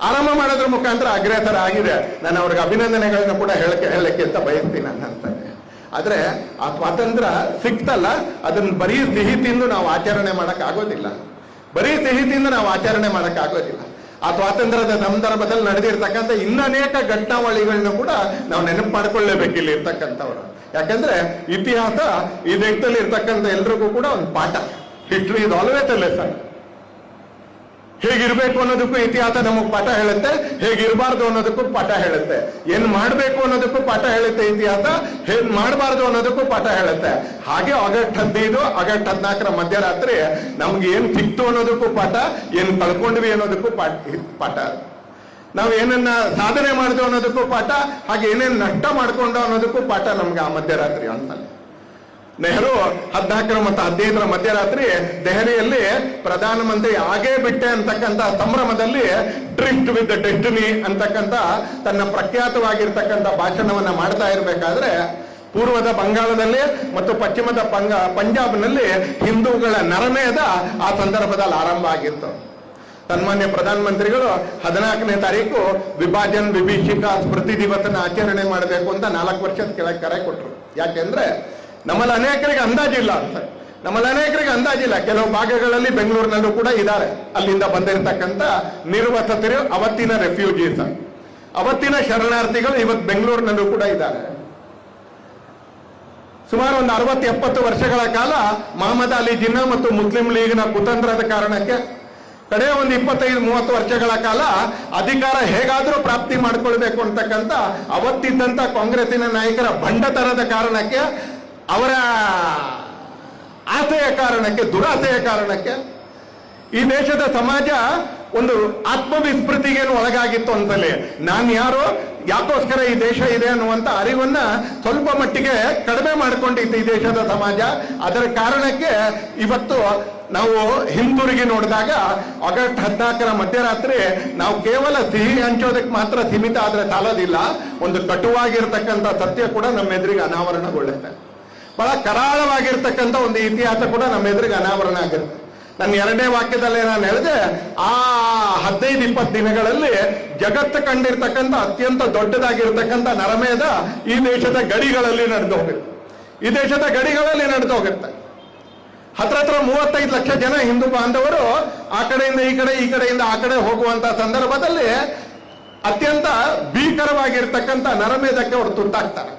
ಆರಂಭ ಮಾಡೋದ್ರ ಮುಖಾಂತರ ಅಗ್ರೇಸರ ಆಗಿದೆ. ನಾನು ಅವ್ರಿಗೆ ಅಭಿನಂದನೆಗಳನ್ನ ಕೂಡ ಹೇಳಕ್ಕೆ ಅಂತ ಬಯಸ್ತೀನಿ ಅಂತ. ಆದ್ರೆ ಆ ಸ್ವಾತಂತ್ರ್ಯ ಸಿಕ್ತಲ್ಲ, ಅದನ್ನ ಬರೀ ಸಿಹಿ ತಿಂದು ನಾವು ಆಚರಣೆ ಮಾಡಕ್ ಆಗೋದಿಲ್ಲ. ಬರೀ ಸಿಹಿ ತಿಂದು ನಾವು ಆಚರಣೆ ಮಾಡಕ್ ಆಗೋದಿಲ್ಲ. ಆ ಸ್ವಾತಂತ್ರ್ಯದ ಸಂದರ್ಭದಲ್ಲಿ ನಡೆದಿರ್ತಕ್ಕಂಥ ಇನ್ನನೇಕ ಘಟನಾವಳಿಗಳನ್ನ ಕೂಡ ನಾವು ನೆನಪು ಮಾಡ್ಕೊಳ್ಳೇಬೇಕು ಇಲ್ಲಿ ಇರ್ತಕ್ಕಂಥವ್ರು. ಯಾಕಂದ್ರೆ ಇತಿಹಾಸ ಈ ದೇಶದಲ್ಲಿ ಇರ್ತಕ್ಕಂಥ ಎಲ್ರಿಗೂ ಕೂಡ ಒಂದು ಪಾಠ. History is always A lesson. ಹೇಗಿರ್ಬೇಕು ಅನ್ನೋದಕ್ಕೂ ಇತಿಹಾಸ ನಮಗ್ ಪಾಠ ಹೇಳುತ್ತೆ, ಹೇಗಿರಬಾರ್ದು ಅನ್ನೋದಕ್ಕೂ ಪಾಠ ಹೇಳುತ್ತೆ, ಏನ್ ಮಾಡ್ಬೇಕು ಅನ್ನೋದಕ್ಕೂ ಪಾಠ ಹೇಳುತ್ತೆ ಇತಿಹಾಸ, ಏನ್ ಮಾಡಬಾರ್ದು ಅನ್ನೋದಕ್ಕೂ ಪಾಠ ಹೇಳುತ್ತೆ. ಹಾಗೆ ಆಗಸ್ಟ್ 15 ಆಗಸ್ಟ್ 14 ಮಧ್ಯರಾತ್ರಿ ನಮ್ಗೆ ಏನ್ ಸಿಕ್ತು ಅನ್ನೋದಕ್ಕೂ ಪಾಠ, ಏನ್ ಕಳ್ಕೊಂಡ್ವಿ ಅನ್ನೋದಕ್ಕೂ ಪಾಠ, ನಾವ್ ಏನನ್ನ ಸಾಧನೆ ಮಾಡಿದ್ವು ಅನ್ನೋದಕ್ಕೂ ಪಾಠ, ಹಾಗೆ ಏನೇನ್ ನಷ್ಟ ಮಾಡ್ಕೊಂಡು ಅನ್ನೋದಕ್ಕೂ ಪಾಠ ನಮ್ಗೆ ಆ ಮಧ್ಯರಾತ್ರಿ ಅಂತ. ನೆಹರು 14 ಮತ್ತು 15 ಮಧ್ಯರಾತ್ರಿ ದೆಹಲಿಯಲ್ಲಿ ಪ್ರಧಾನಮಂತ್ರಿ ಆಗೇ ಬಿಟ್ಟೆ ಅಂತಕ್ಕಂಥ ಸಂಭ್ರಮದಲ್ಲಿ ಡ್ರಿಫ್ಟ್ ವಿತ್ ಡೆಸ್ಟಿನಿ ಅಂತಕ್ಕಂಥ ತನ್ನ ಪ್ರಖ್ಯಾತವಾಗಿರ್ತಕ್ಕಂಥ ಭಾಷಣವನ್ನ ಮಾಡ್ತಾ ಇರಬೇಕಾದ್ರೆ ಪೂರ್ವದ ಬಂಗಾಳದಲ್ಲಿ ಮತ್ತು ಪಶ್ಚಿಮದ ಪಂಜಾಬ್ನಲ್ಲಿ ಹಿಂದೂಗಳ ನರಮೇಧ ಆ ಸಂದರ್ಭದಲ್ಲಿ ಆರಂಭ ಆಗಿತ್ತು. ಸನ್ಮಾನ್ಯ ಪ್ರಧಾನಮಂತ್ರಿಗಳು 14ನೇ ತಾರೀಕು ವಿಭಾಜನ್ ವಿಭೀಷಿಕಾ ಸ್ಮೃತಿ ದಿವಸನ ಆಚರಣೆ ಮಾಡಬೇಕು ಅಂತ 4 ವರ್ಷದ ಕೆಳಗೆ ಕರೆ ಕೊಟ್ಟರು. ಯಾಕೆಂದ್ರೆ ನಮ್ಮಲ್ಲಿ ಅನೇಕರಿಗೆ ಅಂದಾಜಿಲ್ಲ ಅಂತ, ನಮ್ಮಲ್ಲಿ ಅನೇಕರಿಗೆ ಅಂದಾಜಿಲ್ಲ. ಕೆಲವು ಭಾಗಗಳಲ್ಲಿ ಬೆಂಗಳೂರಿನಲ್ಲೂ ಕೂಡ ಇದ್ದಾರೆ, ಅಲ್ಲಿಂದ ಬಂದಿರತಕ್ಕಂಥ ನಿರ್ವಸತರು, ಅವತ್ತಿನ ರೆಫ್ಯೂಜೀಸ್, ಅವತ್ತಿನ ಶರಣಾರ್ಥಿಗಳು ಇವತ್ತು ಬೆಂಗಳೂರಿನಲ್ಲೂ ಕೂಡ ಇದ್ದಾರೆ. ಸುಮಾರು ಒಂದು 60-70 ವರ್ಷಗಳ ಕಾಲ ಮಹಮ್ಮದ್ ಅಲಿ ಜಿನ್ನಾ ಮತ್ತು ಮುಸ್ಲಿಂ ಲೀಗ್ನ ಕುತಂತ್ರದ ಕಾರಣಕ್ಕೆ ಕಡೆ ಒಂದು 25-30 ವರ್ಷಗಳ ಕಾಲ ಅಧಿಕಾರ ಹೇಗಾದ್ರೂ ಪ್ರಾಪ್ತಿ ಮಾಡ್ಕೊಳ್ಬೇಕು ಅಂತಕ್ಕಂಥ ಅವತ್ತಿದ್ದಂತ ಕಾಂಗ್ರೆಸ್ಸಿನ ನಾಯಕರ ಭಂಡತನದ ಕಾರಣಕ್ಕೆ, ಅವರ ಆಸೆಯ ಕಾರಣಕ್ಕೆ, ದುರಾಸೆಯ ಕಾರಣಕ್ಕೆ ಈ ದೇಶದ ಸಮಾಜ ಒಂದು ಆತ್ಮವಿಸ್ಮೃತಿಗೇನು ಒಳಗಾಗಿತ್ತು ಅಂತಲೇ. ನಾನು ಯಾರು, ಯಾಕೋಸ್ಕರ ಈ ದೇಶ ಇದೆ ಅನ್ನುವಂಥ ಅರಿವನ್ನ ಸ್ವಲ್ಪ ಮಟ್ಟಿಗೆ ಕಡಿಮೆ ಮಾಡಿಕೊಂಡಿತ್ತು ಈ ದೇಶದ ಸಮಾಜ. ಅದರ ಕಾರಣಕ್ಕೆ ಇವತ್ತು ನಾವು ಹಿಂತಿರುಗಿ ನೋಡಿದಾಗ ಆಗಸ್ಟ್ 14 ಮಧ್ಯರಾತ್ರಿ ನಾವು ಕೇವಲ ಸಿಹಿ ಹಂಚೋದಕ್ಕೆ ಮಾತ್ರ ಸೀಮಿತ ಆದ್ರೆ ಸಾಲೋದಿಲ್ಲ, ಒಂದು ಕಟುವಾಗಿರ್ತಕ್ಕಂಥ ಸತ್ಯ ಕೂಡ ನಮ್ಮ ಎದುರಿಗೆ ಅನಾವರಣಗೊಳ್ಳುತ್ತೆ. ಬಹಳ ಕರಾಳವಾಗಿರ್ತಕ್ಕಂಥ ಒಂದು ಇತಿಹಾಸ ಕೂಡ ನಮ್ಮ ಎದುರಿಗೆ ಅನಾವರಣ ಆಗಿರುತ್ತೆ. ನನ್ನ 2ನೇ ವಾಕ್ಯದಲ್ಲೇ ನಾನು ಹೇಳಿದೆ, ಆ 15-20 ದಿನಗಳಲ್ಲಿ ಜಗತ್ತು ಕಂಡಿರ್ತಕ್ಕಂಥ ಅತ್ಯಂತ ದೊಡ್ಡದಾಗಿರ್ತಕ್ಕಂಥ ನರಮೇಧ ಈ ದೇಶದ ಗಡಿಗಳಲ್ಲಿ ನಡೆದು ಹೋಗುತ್ತೆ. ಈ ದೇಶದ ಗಡಿಗಳಲ್ಲಿ ನಡೆದು ಹೋಗುತ್ತೆ. ಹತ್ರ 35 ಲಕ್ಷ ಜನ ಹಿಂದೂ ಬಾಂಧವರು ಆ ಕಡೆಯಿಂದ ಈ ಕಡೆ, ಈ ಕಡೆಯಿಂದ ಆ ಕಡೆ ಹೋಗುವಂತ ಸಂದರ್ಭದಲ್ಲಿ ಅತ್ಯಂತ ಭೀಕರವಾಗಿರ್ತಕ್ಕಂಥ ನರಮೇಧಕ್ಕೆ ಅವರು ತುತ್ತಾಗ್ತಾರೆ.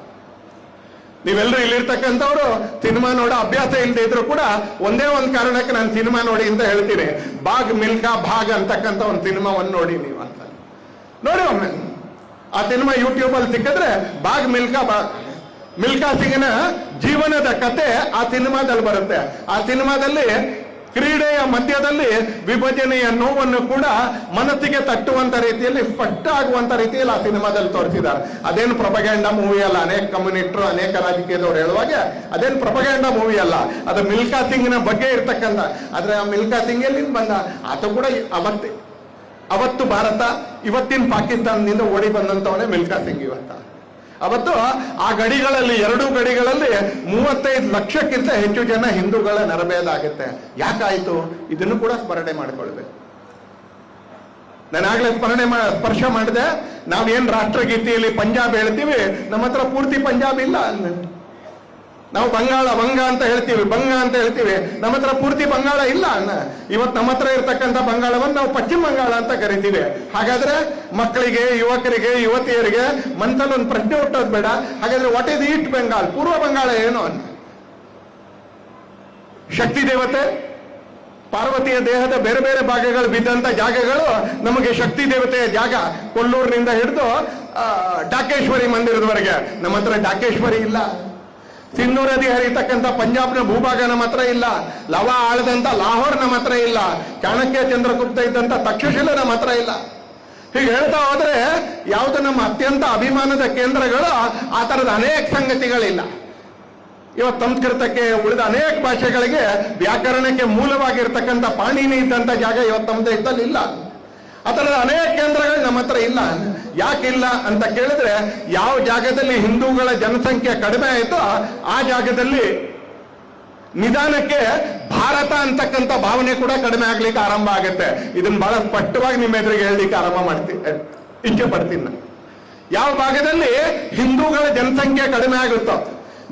ನೀವೆಲ್ಲರೂ ಇಲ್ಲಿರ್ತಕ್ಕಂಥವ್ರು ಸಿನಿಮಾ ನೋಡೋ ಅಭ್ಯಾಸ ಇಲ್ಲದೆ ಇದ್ರು ಕೂಡ ಒಂದೇ ಒಂದು ಕಾರಣಕ್ಕೆ ನಾನು ಸಿನಿಮಾ ನೋಡಿ ಅಂತ ಹೇಳ್ತೀನಿ. ಬಾಗ್ ಮಿಲ್ಕಾ ಭಾಗ್ ಅಂತಕ್ಕಂಥ ಒಂದು ಸಿನಿಮಾವನ್ನು ನೋಡಿ ನೀವು ಅಂತ ನೋಡಿ ಒಮ್ಮೆ. ಆ ಸಿನಿಮಾ ಯೂಟ್ಯೂಬ್ ಅಲ್ಲಿ ಸಿಕ್ಕಿದ್ರೆ ಬಾಗ್ ಮಿಲ್ಕಾ ಭಾಗ್, ಮಿಲ್ಕಾ ಸಿಂಗ್ನ ಜೀವನದ ಕತೆ ಆ ಸಿನಿಮಾದಲ್ಲಿ ಬರುತ್ತೆ. ಆ ಸಿನಿಮಾದಲ್ಲಿ ಕ್ರೀಡೆಯ ಮಧ್ಯದಲ್ಲಿ ವಿಭಜನೆಯ ನೋವನ್ನು ಕೂಡ ಮನಸ್ಸಿಗೆ ತಟ್ಟುವಂತ ರೀತಿಯಲ್ಲಿ, ಸ್ಪಷ್ಟ ಆಗುವಂತ ರೀತಿಯಲ್ಲಿ ಆ ಸಿನಿಮಾದಲ್ಲಿ ತೋರಿಸಿದ್ದಾರೆ. ಅದೇನು ಪ್ರೊಪಗ್ಯಾಂಡಾ ಮೂವಿ ಅಲ್ಲ. ಅನೇಕ ಕಮ್ಯುನಿಸ್ಟರು, ಅನೇಕ ರಾಜಕೀಯದವರು ಹೇಳುವಾಗ ಅದೇನು ಪ್ರೊಪಗ್ಯಾಂಡಾ ಮೂವಿ ಅಲ್ಲ, ಅದು ಮಿಲ್ಕಾ ಸಿಂಗ್ನ ಬಗ್ಗೆ ಇರ್ತಕ್ಕಂಥ. ಆದ್ರೆ ಆ ಮಿಲ್ಕಾ ಸಿಂಗ್ ಎಲ್ಲಿಂದ ಬಂದ? ಆತ ಕೂಡ ಅವತ್ತು ಭಾರತ, ಇವತ್ತಿನ ಪಾಕಿಸ್ತಾನದಿಂದ ಓಡಿ ಬಂದಂತವನೇ ಮಿಲ್ಕಾ ಸಿಂಗ್. ಅವತ್ತು ಆ ಗಡಿಗಳಲ್ಲಿ, 2 ಗಡಿಗಳಲ್ಲಿ 35 ಲಕ್ಷಕ್ಕಿಂತ ಹೆಚ್ಚು ಜನ ಹಿಂದೂಗಳ ನರಮೇಧ ಆಗುತ್ತೆ. ಯಾಕಾಯ್ತು? ಇದನ್ನು ಕೂಡ ಸ್ಮರಣೆ ಮಾಡ್ಕೊಳ್ಬೇಕು. ನಾನಾಗ್ಲೇ ಸ್ಪರ್ಶ ಮಾಡಿದೆ. ನಾವೇನ್ ರಾಷ್ಟ್ರಗೀತೆಯಲ್ಲಿ ಪಂಜಾಬ್ ಹೇಳ್ತೀವಿ, ನಮ್ಮ ಹತ್ರ ಪೂರ್ತಿ ಪಂಜಾಬ್ ಇಲ್ಲ. ನಾವು ಬಂಗ ಅಂತ ಹೇಳ್ತೀವಿ, ಬಂಗ ಅಂತ ಹೇಳ್ತೀವಿ, ನಮ್ಮ ಹತ್ರ ಪೂರ್ತಿ ಬಂಗಾಳ ಇಲ್ಲ. ಇವತ್ತು ನಮ್ಮ ಹತ್ರ ಇರ್ತಕ್ಕಂಥ ಬಂಗಾಳವನ್ನು ನಾವು ಪಶ್ಚಿಮ ಬಂಗಾಳ ಅಂತ ಕರಿತೀವಿ. ಹಾಗಾದ್ರೆ ಮಕ್ಕಳಿಗೆ, ಯುವಕರಿಗೆ, ಯುವತಿಯರಿಗೆ ಮನಸ್ಸಲ್ಲಿ ಒಂದು ಪ್ರಶ್ನೆ ಹುಟ್ಟೋದು ಬೇಡ. ಹಾಗಾದ್ರೆ ವಾಟ್ ಈಸ್ ಈಸ್ಟ್ ಬೆಂಗಾಲ್? ಪೂರ್ವ ಬಂಗಾಳ ಏನು? ಶಕ್ತಿ ದೇವತೆ ಪಾರ್ವತಿಯ ದೇಹದ ಬೇರೆ ಬೇರೆ ಭಾಗಗಳು ಬಿದ್ದಂತ ಜಾಗಗಳು ನಮಗೆ ಶಕ್ತಿ ದೇವತೆಯ ಜಾಗ. ಕೊಲ್ಲೂರಿನಿಂದ ಹಿಡಿದು ಡಾಕೇಶ್ವರಿ ಮಂದಿರದವರೆಗೆ ನಮ್ಮ ಹತ್ರ ಡಾಕೇಶ್ವರಿ ಇಲ್ಲ. ಸಿಂಧೂ ನದಿ ಹರಿತಕ್ಕಂಥ ಪಂಜಾಬ್ನ ಭೂಭಾಗ ನಮ್ಮ ಹತ್ರ ಇಲ್ಲ. ಲವ ಆಳದಂತ ಲಾಹೋರ್ ನಮ್ಮ ಹತ್ರ ಇಲ್ಲ. ಚಾಣಕ್ಯ ಚಂದ್ರಗುಪ್ತ ಇದ್ದಂತ ತಕ್ಷಶಿಲೆ ನಮ್ಮ ಹತ್ರ ಇಲ್ಲ. ಹೀಗೆ ಹೇಳ್ತಾ ಹೋದ್ರೆ ಯಾವುದು ನಮ್ಮ ಅತ್ಯಂತ ಅಭಿಮಾನದ ಕೇಂದ್ರಗಳು, ಆ ತರದ ಅನೇಕ ಸಂಗತಿಗಳಿಲ್ಲ. ಇವತ್ತು ಸಂಸ್ಕೃತಕ್ಕೆ, ಉಳಿದ ಅನೇಕ ಭಾಷೆಗಳಿಗೆ ವ್ಯಾಕರಣಕ್ಕೆ ಮೂಲವಾಗಿರ್ತಕ್ಕಂಥ ಪಾಣಿನಿ ಇದ್ದಂಥ ಜಾಗ ಇವತ್ತು ನಮ್ಮ ದೇಶದಲ್ಲಿ ಇಲ್ಲ. ಆ ಥರದ ಅನೇಕ ಕೇಂದ್ರಗಳು ನಮ್ಮ ಹತ್ರ ಇಲ್ಲ. ಯಾಕಿಲ್ಲ ಅಂತ ಕೇಳಿದ್ರೆ, ಯಾವ ಜಾಗದಲ್ಲಿ ಹಿಂದೂಗಳ ಜನಸಂಖ್ಯೆ ಕಡಿಮೆ ಆಯಿತೋ ಆ ಜಾಗದಲ್ಲಿ ನಿಧಾನಕ್ಕೆ ಭಾರತ ಅಂತಕ್ಕಂಥ ಭಾವನೆ ಕೂಡ ಕಡಿಮೆ ಆಗ್ಲಿಕ್ಕೆ ಆರಂಭ ಆಗುತ್ತೆ. ಇದನ್ನ ಬಹಳ ಸ್ಪಷ್ಟವಾಗಿ ನಿಮ್ಮ ಎದುರಿಗೆ ಹೇಳಲಿಕ್ಕೆ ಇಚ್ಛೆ ಪಡ್ತೀನಿ. ಯಾವ ಭಾಗದಲ್ಲಿ ಹಿಂದೂಗಳ ಜನಸಂಖ್ಯೆ ಕಡಿಮೆ ಆಗುತ್ತೋ,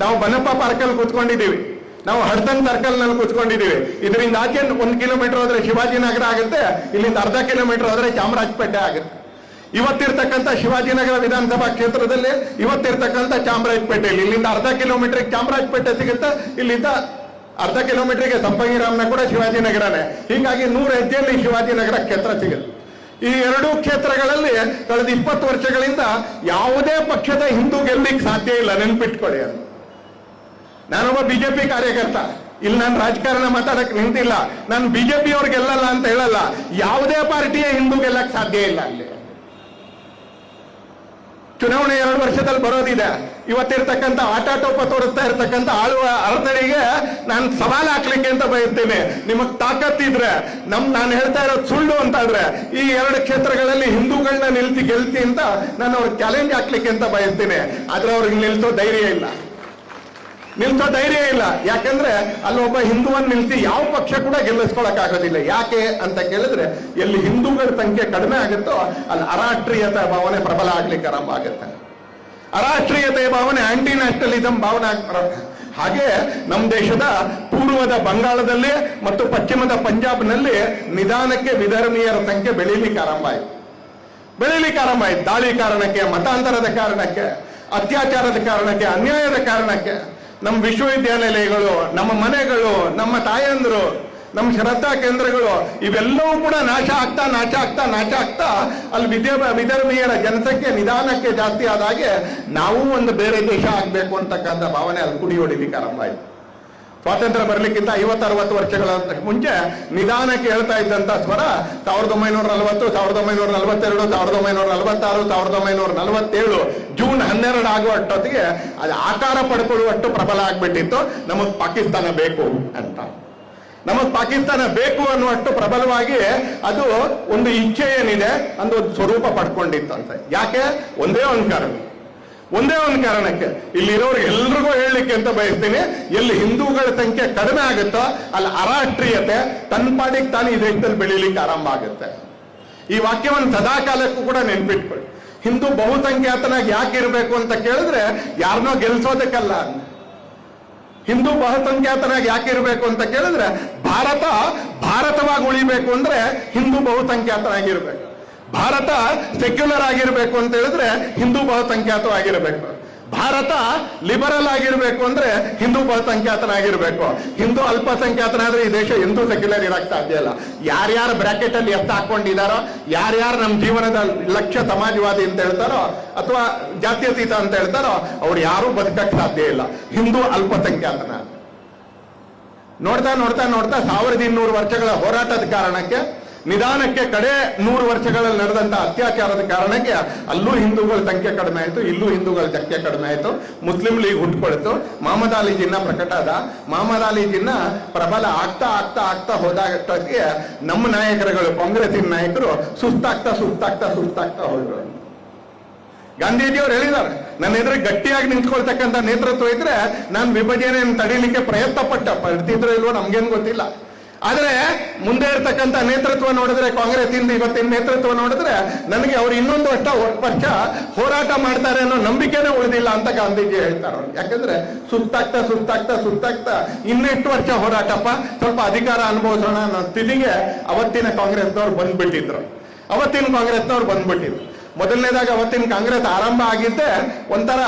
ನಾವು ಬನಪ್ಪ ಪಾರ್ಕಲ್ಲಿ ಕೂತ್ಕೊಂಡಿದ್ದೀವಿ, ನಾವು ಹಡ್ಸನ್ ಸರ್ಕಲ್ ನಲ್ಲಿ ಕೂತ್ಕೊಂಡಿದ್ದೀವಿ. ಇದರಿಂದ ಆಚೆ 1 ಕಿಲೋಮೀಟರ್ ಹೋದ್ರೆ ಶಿವಾಜಿನಗರ ಆಗುತ್ತೆ, ಇಲ್ಲಿಂದ ಅರ್ಧ ಕಿಲೋಮೀಟರ್ ಹೋದ್ರೆ ಚಾಮರಾಜಪೇಟೆ ಆಗುತ್ತೆ. ಇವತ್ತಿರ್ತಕ್ಕಂಥ ಶಿವಾಜಿನಗರ ವಿಧಾನಸಭಾ ಕ್ಷೇತ್ರದಲ್ಲಿ ಇವತ್ತಿರ್ತಕ್ಕಂಥ ಚಾಮರಾಜಪೇಟೆಯಲ್ಲಿ ಇಲ್ಲಿಂದ ಅರ್ಧ ಕಿಲೋಮೀಟರ್ ಚಾಮರಾಜಪೇಟೆ ಸಿಗುತ್ತೆ, ಇಲ್ಲಿಂದ ಅರ್ಧ ಕಿಲೋಮೀಟರ್ಗೆ ಸಂಪಂಗಿರಾಮ್ನ ಕೂಡ ಶಿವಾಜಿನಗರನೇ. ಹೀಗಾಗಿ 100 ಹೆಜ್ಜೆಯಲ್ಲಿ ಶಿವಾಜಿನಗರ ಕ್ಷೇತ್ರ ಸಿಗುತ್ತೆ. ಈ ಎರಡೂ ಕ್ಷೇತ್ರಗಳಲ್ಲಿ ಕಳೆದ 20 ವರ್ಷಗಳಿಂದ ಯಾವುದೇ ಪಕ್ಷದ ಹಿಂದೂ ಗೆಲ್ಲಿಕ್ಕೆ ಸಾಧ್ಯ ಇಲ್ಲ, ನೆನ್ಪಿಟ್ಕೊಳ್ಳಿ ಅದು. ನಾನೊಬ್ಬ ಬಿಜೆಪಿ ಕಾರ್ಯಕರ್ತ, ಇಲ್ಲಿ ನಾನು ರಾಜಕಾರಣ ಮಾತಾಡಕ್ ನಿಂತಿಲ್ಲ. ನಾನು ಬಿಜೆಪಿ ಅವ್ರು ಗೆಲ್ಲಲ್ಲ ಅಂತ ಹೇಳಲ್ಲ, ಯಾವುದೇ ಪಾರ್ಟಿಯ ಹಿಂದೂ ಗೆಲ್ಲಕ್ ಸಾಧ್ಯ ಇಲ್ಲ. ಅಲ್ಲಿ ಚುನಾವಣೆ 2 ವರ್ಷದಲ್ಲಿ ಬರೋದಿದೆ. ಇವತ್ತಿರ್ತಕ್ಕಂಥ ಆಟಾಟೋಪ ತೋರಿಸ್ತಾ ಇರ್ತಕ್ಕಂಥ ಆಳುವ ಅರತಡಿಗೆ ನಾನು ಸವಾಲು ಹಾಕ್ಲಿಕ್ಕೆ ಅಂತ ಬಯಸ್ತೇನೆ. ನಿಮಗ್ ತಾಕತ್ತಿದ್ರೆ ನಾನು ಹೇಳ್ತಾ ಇರೋದು ಸುಳ್ಳು ಅಂತಾದ್ರೆ ಈ 2 ಕ್ಷೇತ್ರಗಳಲ್ಲಿ ಹಿಂದೂಗಳನ್ನ ನಿಲ್ಸಿ ಗೆಲ್ತಿ ಅಂತ ನಾನು ಅವ್ರಿಗೆ ಚಾಲೆಂಜ್ ಹಾಕ್ಲಿಕ್ಕೆ ಅಂತ ಬಯಸ್ತೇನೆ. ಆದ್ರೆ ಅವ್ರಿಗೆ ನಿಲ್ಸೋ ಧೈರ್ಯ ಇಲ್ಲ. ಯಾಕಂದ್ರೆ ಅಲ್ಲೊಬ್ಬ ಹಿಂದೂವನ್ನು ನಿಲ್ಸಿ ಯಾವ ಪಕ್ಷ ಕೂಡ ಗೆಲ್ಲಿಸ್ಕೊಳಕ್ ಆಗೋದಿಲ್ಲ. ಯಾಕೆ ಅಂತ ಕೇಳಿದ್ರೆ ಎಲ್ಲಿ ಹಿಂದೂಗಳ ಸಂಖ್ಯೆ ಕಡಿಮೆ ಆಗುತ್ತೋ ಅಲ್ಲಿ ಅರಾಷ್ಟ್ರೀಯತೆ ಭಾವನೆ ಪ್ರಬಲ ಆಗ್ಲಿಕ್ಕೆ ಆರಂಭ ಆಗುತ್ತೆ. ಅರಾಷ್ಟ್ರೀಯತೆ ಭಾವನೆ, ಆಂಟಿ ನ್ಯಾಷನಲಿಸಂ ಭಾವನೆ ಹಾಗೆ ನಮ್ಮ ದೇಶದ ಪೂರ್ವದ ಬಂಗಾಳದಲ್ಲಿ ಮತ್ತು ಪಶ್ಚಿಮದ ಪಂಜಾಬ್ನಲ್ಲಿ ನಿಧಾನಕ್ಕೆ ವಿಧರ್ಮೀಯರ ಸಂಖ್ಯೆ ಬೆಳೀಲಿಕ್ಕೆ ಆರಂಭ ಆಯ್ತು. ದಾಳಿ ಕಾರಣಕ್ಕೆ, ಮತಾಂತರದ ಕಾರಣಕ್ಕೆ, ಅತ್ಯಾಚಾರದ ಕಾರಣಕ್ಕೆ, ಅನ್ಯಾಯದ ಕಾರಣಕ್ಕೆ ನಮ್ಮ ವಿಶ್ವವಿದ್ಯಾನಿಲಯಗಳು, ನಮ್ಮ ಮನೆಗಳು, ನಮ್ಮ ತಾಯಂದರು, ನಮ್ಮ ಶ್ರದ್ಧಾ ಕೇಂದ್ರಗಳು ಇವೆಲ್ಲವೂ ಕೂಡ ನಾಶ ಆಗ್ತಾ ಅಲ್ಲಿ ವಿಧರ್ಮೀಯರ ಜನಸಂಖ್ಯೆ ನಿಧಾನಕ್ಕೆ ಜಾಸ್ತಿ ಆದಾಗೆ ನಾವು ಒಂದು ಬೇರೆ ದೇಶ ಆಗ್ಬೇಕು ಅಂತಕ್ಕಂಥ ಭಾವನೆ ಅಲ್ಲಿ ಕುಡಿ ಹೊಡಿಲಿಕ್ಕೆ ಆರಂಭ ಆಯ್ತು. ಸ್ವಾತಂತ್ರ್ಯ ಬರಲಿಕ್ಕಿಂತ 50-60 ವರ್ಷಗಳ ಮುಂಚೆ ನಿಧಾನಕ್ಕೆ ಹೇಳ್ತಾ ಇದ್ದಂತ ಸ್ವರ 1940, 1942, 1946, 1947 ಜೂನ್ 12 ಆಗುವಷ್ಟೊತ್ತಿಗೆ ಅದು ಆಕಾರ ಪಡ್ಕೊಳ್ಳುವಷ್ಟು ಪ್ರಬಲ ಆಗ್ಬಿಟ್ಟಿತ್ತು. ನಮಗ್ ಪಾಕಿಸ್ತಾನ ಬೇಕು ಅಂತ, ನಮಗ್ ಪಾಕಿಸ್ತಾನ ಬೇಕು ಅನ್ನುವಷ್ಟು ಪ್ರಬಲವಾಗಿ ಅದು ಒಂದು ಇಚ್ಛೆ ಏನಿದೆ ಒಂದು ಸ್ವರೂಪ ಪಡ್ಕೊಂಡಿತ್ತು ಅಂತ. ಯಾಕೆ? ಒಂದೇ ಒಂದು ಕಾರಣಕ್ಕೆ ಇಲ್ಲಿರೋರಿಗೆ ಎಲ್ರಿಗೂ ಹೇಳಲಿಕ್ಕೆ ಅಂತ ಬಯಸ್ತೀನಿ, ಎಲ್ಲಿ ಹಿಂದೂಗಳ ಸಂಖ್ಯೆ ಕಡಿಮೆ ಆಗುತ್ತೋ ಅಲ್ಲಿ ಅರಾಷ್ಟ್ರೀಯತೆ ತನ್ನ ಪಾಡಿಗೆ ತಾನು ಈ ದೇಶದಲ್ಲಿ ಬೆಳೀಲಿಕ್ಕೆ ಆರಂಭ ಆಗುತ್ತೆ. ಈ ವಾಕ್ಯವನ್ನು ಸದಾ ಕಾಲಕ್ಕೂ ಕೂಡ ನೆನ್ಪಿಟ್ಕೊಳ್ಳಿ. ಹಿಂದೂ ಬಹುಸಂಖ್ಯಾತನಾಗಿ ಯಾಕೆ ಇರಬೇಕು ಅಂತ ಕೇಳಿದ್ರೆ ಯಾರನ್ನೋ ಗೆಲ್ಸೋದಕ್ಕಲ್ಲ. ಹಿಂದೂ ಬಹುಸಂಖ್ಯಾತನಾಗಿ ಯಾಕೆ ಇರಬೇಕು ಅಂತ ಕೇಳಿದ್ರೆ ಭಾರತವಾಗಿ ಉಳಿಬೇಕು ಅಂದ್ರೆ ಹಿಂದೂ ಬಹುಸಂಖ್ಯಾತನಾಗಿರ್ಬೇಕು. ಭಾರತ ಸೆಕ್ಯುಲರ್ ಆಗಿರ್ಬೇಕು ಅಂತ ಹೇಳಿದ್ರೆ ಹಿಂದೂ ಬಹುಸಂಖ್ಯಾತವಾಗಿರ್ಬೇಕು. ಭಾರತ ಲಿಬರಲ್ ಆಗಿರ್ಬೇಕು ಅಂದ್ರೆ ಹಿಂದೂ ಬಹುಸಂಖ್ಯಾತನಾಗಿರ್ಬೇಕು. ಹಿಂದೂ ಅಲ್ಪಸಂಖ್ಯಾತನಾದ್ರೆ ಈ ದೇಶ ಎಂದೂ ಸೆಕ್ಯುಲರ್ ಇರಕ್ ಸಾಧ್ಯ ಇಲ್ಲ. ಯಾರ್ಯಾರು ಬ್ರಾಕೆಟ್ ಅಲ್ಲಿ ಎತ್ತ ಹಾಕೊಂಡಿದಾರೋ, ಯಾರ್ಯಾರು ನಮ್ಮ ಜೀವನದ ಲಕ್ಷ್ಯ ಸಮಾಜವಾದಿ ಅಂತ ಹೇಳ್ತಾರೋ ಅಥವಾ ಜಾತ್ಯತೀತ ಅಂತ ಹೇಳ್ತಾರೋ ಅವ್ರು ಯಾರೂ ಬದುಕಕ್ಕೆ ಸಾಧ್ಯ ಇಲ್ಲ. ಹಿಂದೂ ಅಲ್ಪಸಂಖ್ಯಾತನ ನೋಡ್ತಾ 1200 ವರ್ಷಗಳ ಹೋರಾಟದ ಕಾರಣಕ್ಕೆ, ನಿಧಾನಕ್ಕೆ ಕಡೆ 100 ವರ್ಷಗಳಲ್ಲಿ ನಡೆದಂತ ಅತ್ಯಾಚಾರದ ಕಾರಣಕ್ಕೆ ಅಲ್ಲೂ ಹಿಂದೂಗಳ ಸಂಖ್ಯೆ ಕಡಿಮೆ ಆಯಿತು, ಇಲ್ಲೂ ಹಿಂದೂಗಳ ಸಂಖ್ಯೆ ಕಡಿಮೆ ಆಯಿತು. ಮುಸ್ಲಿಂ ಲೀಗ್ ಹುಟ್ಟುಕೊಳ್ತು. ಮಹಮ್ಮದ್ ಅಲಿ ಜಿನ್ನಾ ಪ್ರಕಟ ಆದ. ಮಹಮ್ಮದ್ ಅಲಿ ಜಿನ್ನಾ ಪ್ರಬಲ ಆಗ್ತಾ ಹೋದಾಗಷ್ಟೊತ್ತಿಗೆ ನಮ್ಮ ನಾಯಕರುಗಳು, ಕಾಂಗ್ರೆಸ್ಸಿನ ನಾಯಕರು ಸುಸ್ತಾಗ್ತಾ ಹೋದ್ರು. ಗಾಂಧೀಜಿಯವರು ಹೇಳಿದ್ದಾರೆ, ನನ್ನ ಎದುರು ಗಟ್ಟಿಯಾಗಿ ನಿಂತ್ಕೊಳ್ತಕ್ಕಂಥ ನೇತೃತ್ವ ಇದ್ರೆ ನಾನು ವಿಭಜನೆಯನ್ನು ತಡೀಲಿಕ್ಕೆ ಪ್ರಯತ್ನ ಪಡ್ತಿದ್ರು ಇಲ್ವೋ ನಮ್ಗೇನು ಗೊತ್ತಿಲ್ಲ. ಆದ್ರೆ ಮುಂದೆ ಇರ್ತಕ್ಕಂಥ ನೇತೃತ್ವ ನೋಡಿದ್ರೆ, ಕಾಂಗ್ರೆಸ್ಸಿಂದ ಇವತ್ತಿನ ನೇತೃತ್ವ ನೋಡಿದ್ರೆ ನನಗೆ ಅವ್ರು ಇನ್ನೊಂದು ವರ್ಷ ಹೋರಾಟ ಮಾಡ್ತಾರೆ ಅನ್ನೋ ನಂಬಿಕೆನೇ ಉಳಿದಿಲ್ಲ ಅಂತ ಗಾಂಧೀಜಿ ಹೇಳ್ತಾರೆ. ಯಾಕಂದ್ರೆ ಸುಸ್ತಾಗ್ತಾ ಇನ್ನೆಷ್ಟು ವರ್ಷ ಹೋರಾಟಪ್ಪ, ಸ್ವಲ್ಪ ಅಧಿಕಾರ ಅನುಭವಿಸೋಣ ಅನ್ನೋ ಸ್ಥಿತಿಗೆ ಅವತ್ತಿನ ಕಾಂಗ್ರೆಸ್ನವ್ರು ಬಂದ್ಬಿಟ್ಟಿದ್ರು. ಮೊದಲನೇದಾಗ ಅವತ್ತಿನ ಕಾಂಗ್ರೆಸ್ ಆರಂಭ ಆಗಿದ್ದೆ ಒಂಥರ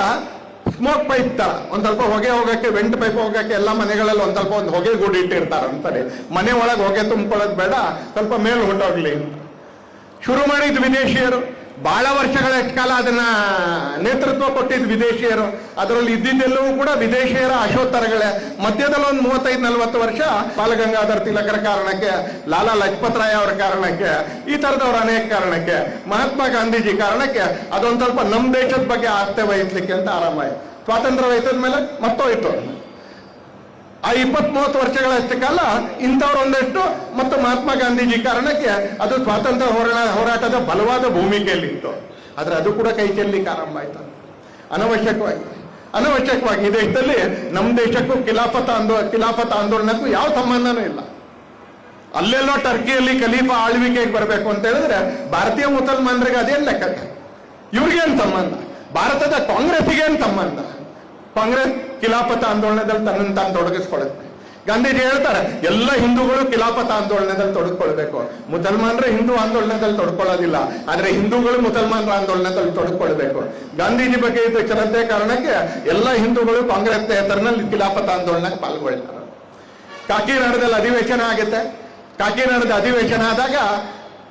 ಸ್ಮೋಕ್ ಪೈಪ್ ತರ, ಒಂದ್ ಸ್ವಲ್ಪ ಹೊಗೆ ಹೋಗಕ್ಕೆ, ವೆಂಟ್ ಪೈಪ್ ಹೋಗಕ್ಕೆ ಎಲ್ಲ ಮನೆಗಳಲ್ಲಿ ಒಂದ್ ಸ್ವಲ್ಪ ಒಂದು ಹೊಗೆ ಗೂಡಿ ಇಟ್ಟಿರ್ತಾರ ಅಂತಾರೆ. ಮನೆ ಒಳಗೆ ಹೊಗೆ ತುಂಬಿಕೊಳ್ಳೋದು ಬೇಡ, ಸ್ವಲ್ಪ ಮೇಲೆ ಹೊಟ್ಟೋಗ್ಲಿ ಅಂತ ಶುರು ಮಾಡಿದ್ ವಿದೇಶಿಯರು. ಬಹಳ ವರ್ಷಗಳ ಕಾಲ ಅದನ್ನ ನೇತೃತ್ವ ಕೊಟ್ಟಿದ್ದು ವಿದೇಶಿಯರು. ಅದರಲ್ಲಿ ಇದ್ದಿದ್ದೆಲ್ಲವೂ ಕೂಡ ವಿದೇಶಿಯರ ಆಶೋತ್ತರಗಳೇ. ಮಧ್ಯದಲ್ಲಿ ಒಂದು 35-40 ವರ್ಷ ಬಾಲಗಂಗಾಧರ್ ತಿಲಕರ ಕಾರಣಕ್ಕೆ, ಲಾಲಾ ಲಜಪತ್ ರಾಯ್ ಅವರ ಕಾರಣಕ್ಕೆ, ಈ ತರದವ್ರ ಅನೇಕ ಕಾರಣಕ್ಕೆ, ಮಹಾತ್ಮ ಗಾಂಧೀಜಿ ಕಾರಣಕ್ಕೆ ಅದೊಂದು ಸ್ವಲ್ಪ ನಮ್ಮ ದೇಶದ ಬಗ್ಗೆ ಆಸ್ಥೆ ವಹಿಸ್ಲಿಕ್ಕೆ ಅಂತ ಆರಂಭ ಆಯ್ತು. ಸ್ವಾತಂತ್ರ್ಯ ವಹಿಸಿದ ಮೇಲೆ ಮತ್ತೋಯ್ತು. ಆ 20-30 ವರ್ಷಗಳಷ್ಟು ಕಾಲ ಇಂಥವ್ರು ಒಂದಷ್ಟು ಮತ್ತು ಮಹಾತ್ಮ ಗಾಂಧೀಜಿ ಕಾರಣಕ್ಕೆ ಅದು ಸ್ವಾತಂತ್ರ್ಯ ಹೋರಾಟದ ಬಲವಾದ ಭೂಮಿಕೆಯಲ್ಲಿತ್ತು. ಆದ್ರೆ ಅದು ಕೂಡ ಕೈ ಚೆಲ್ಲಿಕ್ಕೆ ಆರಂಭ ಆಯ್ತು ಅನವಶ್ಯಕವಾಗಿ. ಈ ದೇಶದಲ್ಲಿ ನಮ್ಮ ದೇಶಕ್ಕೂ ಖಿಲಾಫತ್ ಆಂದೋಲನಕ್ಕೂ ಯಾವ ಸಂಬಂಧನೂ ಇಲ್ಲ. ಅಲ್ಲೆಲ್ಲೋ ಟರ್ಕಿಯಲ್ಲಿ ಖಲೀಫಾ ಆಳ್ವಿಕೆಗೆ ಬರಬೇಕು ಅಂತ ಹೇಳಿದ್ರೆ ಭಾರತೀಯ ಮುಸಲ್ಮಾನರಿಗೆ ಅದೇನ್ ಲೆಕ್ಕ? ಇವ್ರಿಗೇನ್ ಸಂಬಂಧ? ಭಾರತದ ಕಾಂಗ್ರೆಸ್ಸಿಗೇನ್ ಸಂಬಂಧ? ಕಾಂಗ್ರೆಸ್ ಖಿಲಾಫತ್ ಆಂದೋಲನದಲ್ಲಿ ತನ್ನನ್ನು ತಾನು ತೊಡಗಿಸ್ಕೊಳ್ಳುತ್ತೆ. ಗಾಂಧೀಜಿ ಹೇಳ್ತಾರೆ ಎಲ್ಲ ಹಿಂದೂಗಳು ಖಿಲಾಫತ್ ಆಂದೋಲನದಲ್ಲಿ ತೊಡಗಿಕೊಳ್ಬೇಕು. ಮುಸಲ್ಮಾನರು ಹಿಂದೂ ಆಂದೋಲನದಲ್ಲಿ ತೊಡ್ಕೊಳ್ಳೋದಿಲ್ಲ, ಆದ್ರೆ ಹಿಂದೂಗಳು ಮುಸಲ್ಮಾನರ ಆಂದೋಲನದಲ್ಲಿ ತೊಡಗಿಕೊಳ್ಬೇಕು. ಗಾಂಧೀಜಿ ಬಗ್ಗೆ ಇದು ಶ್ರದ್ಧೆ ಕಾರಣಕ್ಕೆ ಎಲ್ಲ ಹಿಂದೂಗಳು ಕಾಂಗ್ರೆಸ್ ಹೆಸರಿನಲ್ಲಿ ಖಿಲಾಫತ್ ಆಂದೋಲನಕ್ಕೆ ಪಾಲ್ಗೊಳ್ತಾರೆ. ಕಾಕಿನಾಡದಲ್ಲಿ ಅಧಿವೇಶನ ಆಗುತ್ತೆ. ಕಾಕಿನಾಡದ ಅಧಿವೇಶನ ಆದಾಗ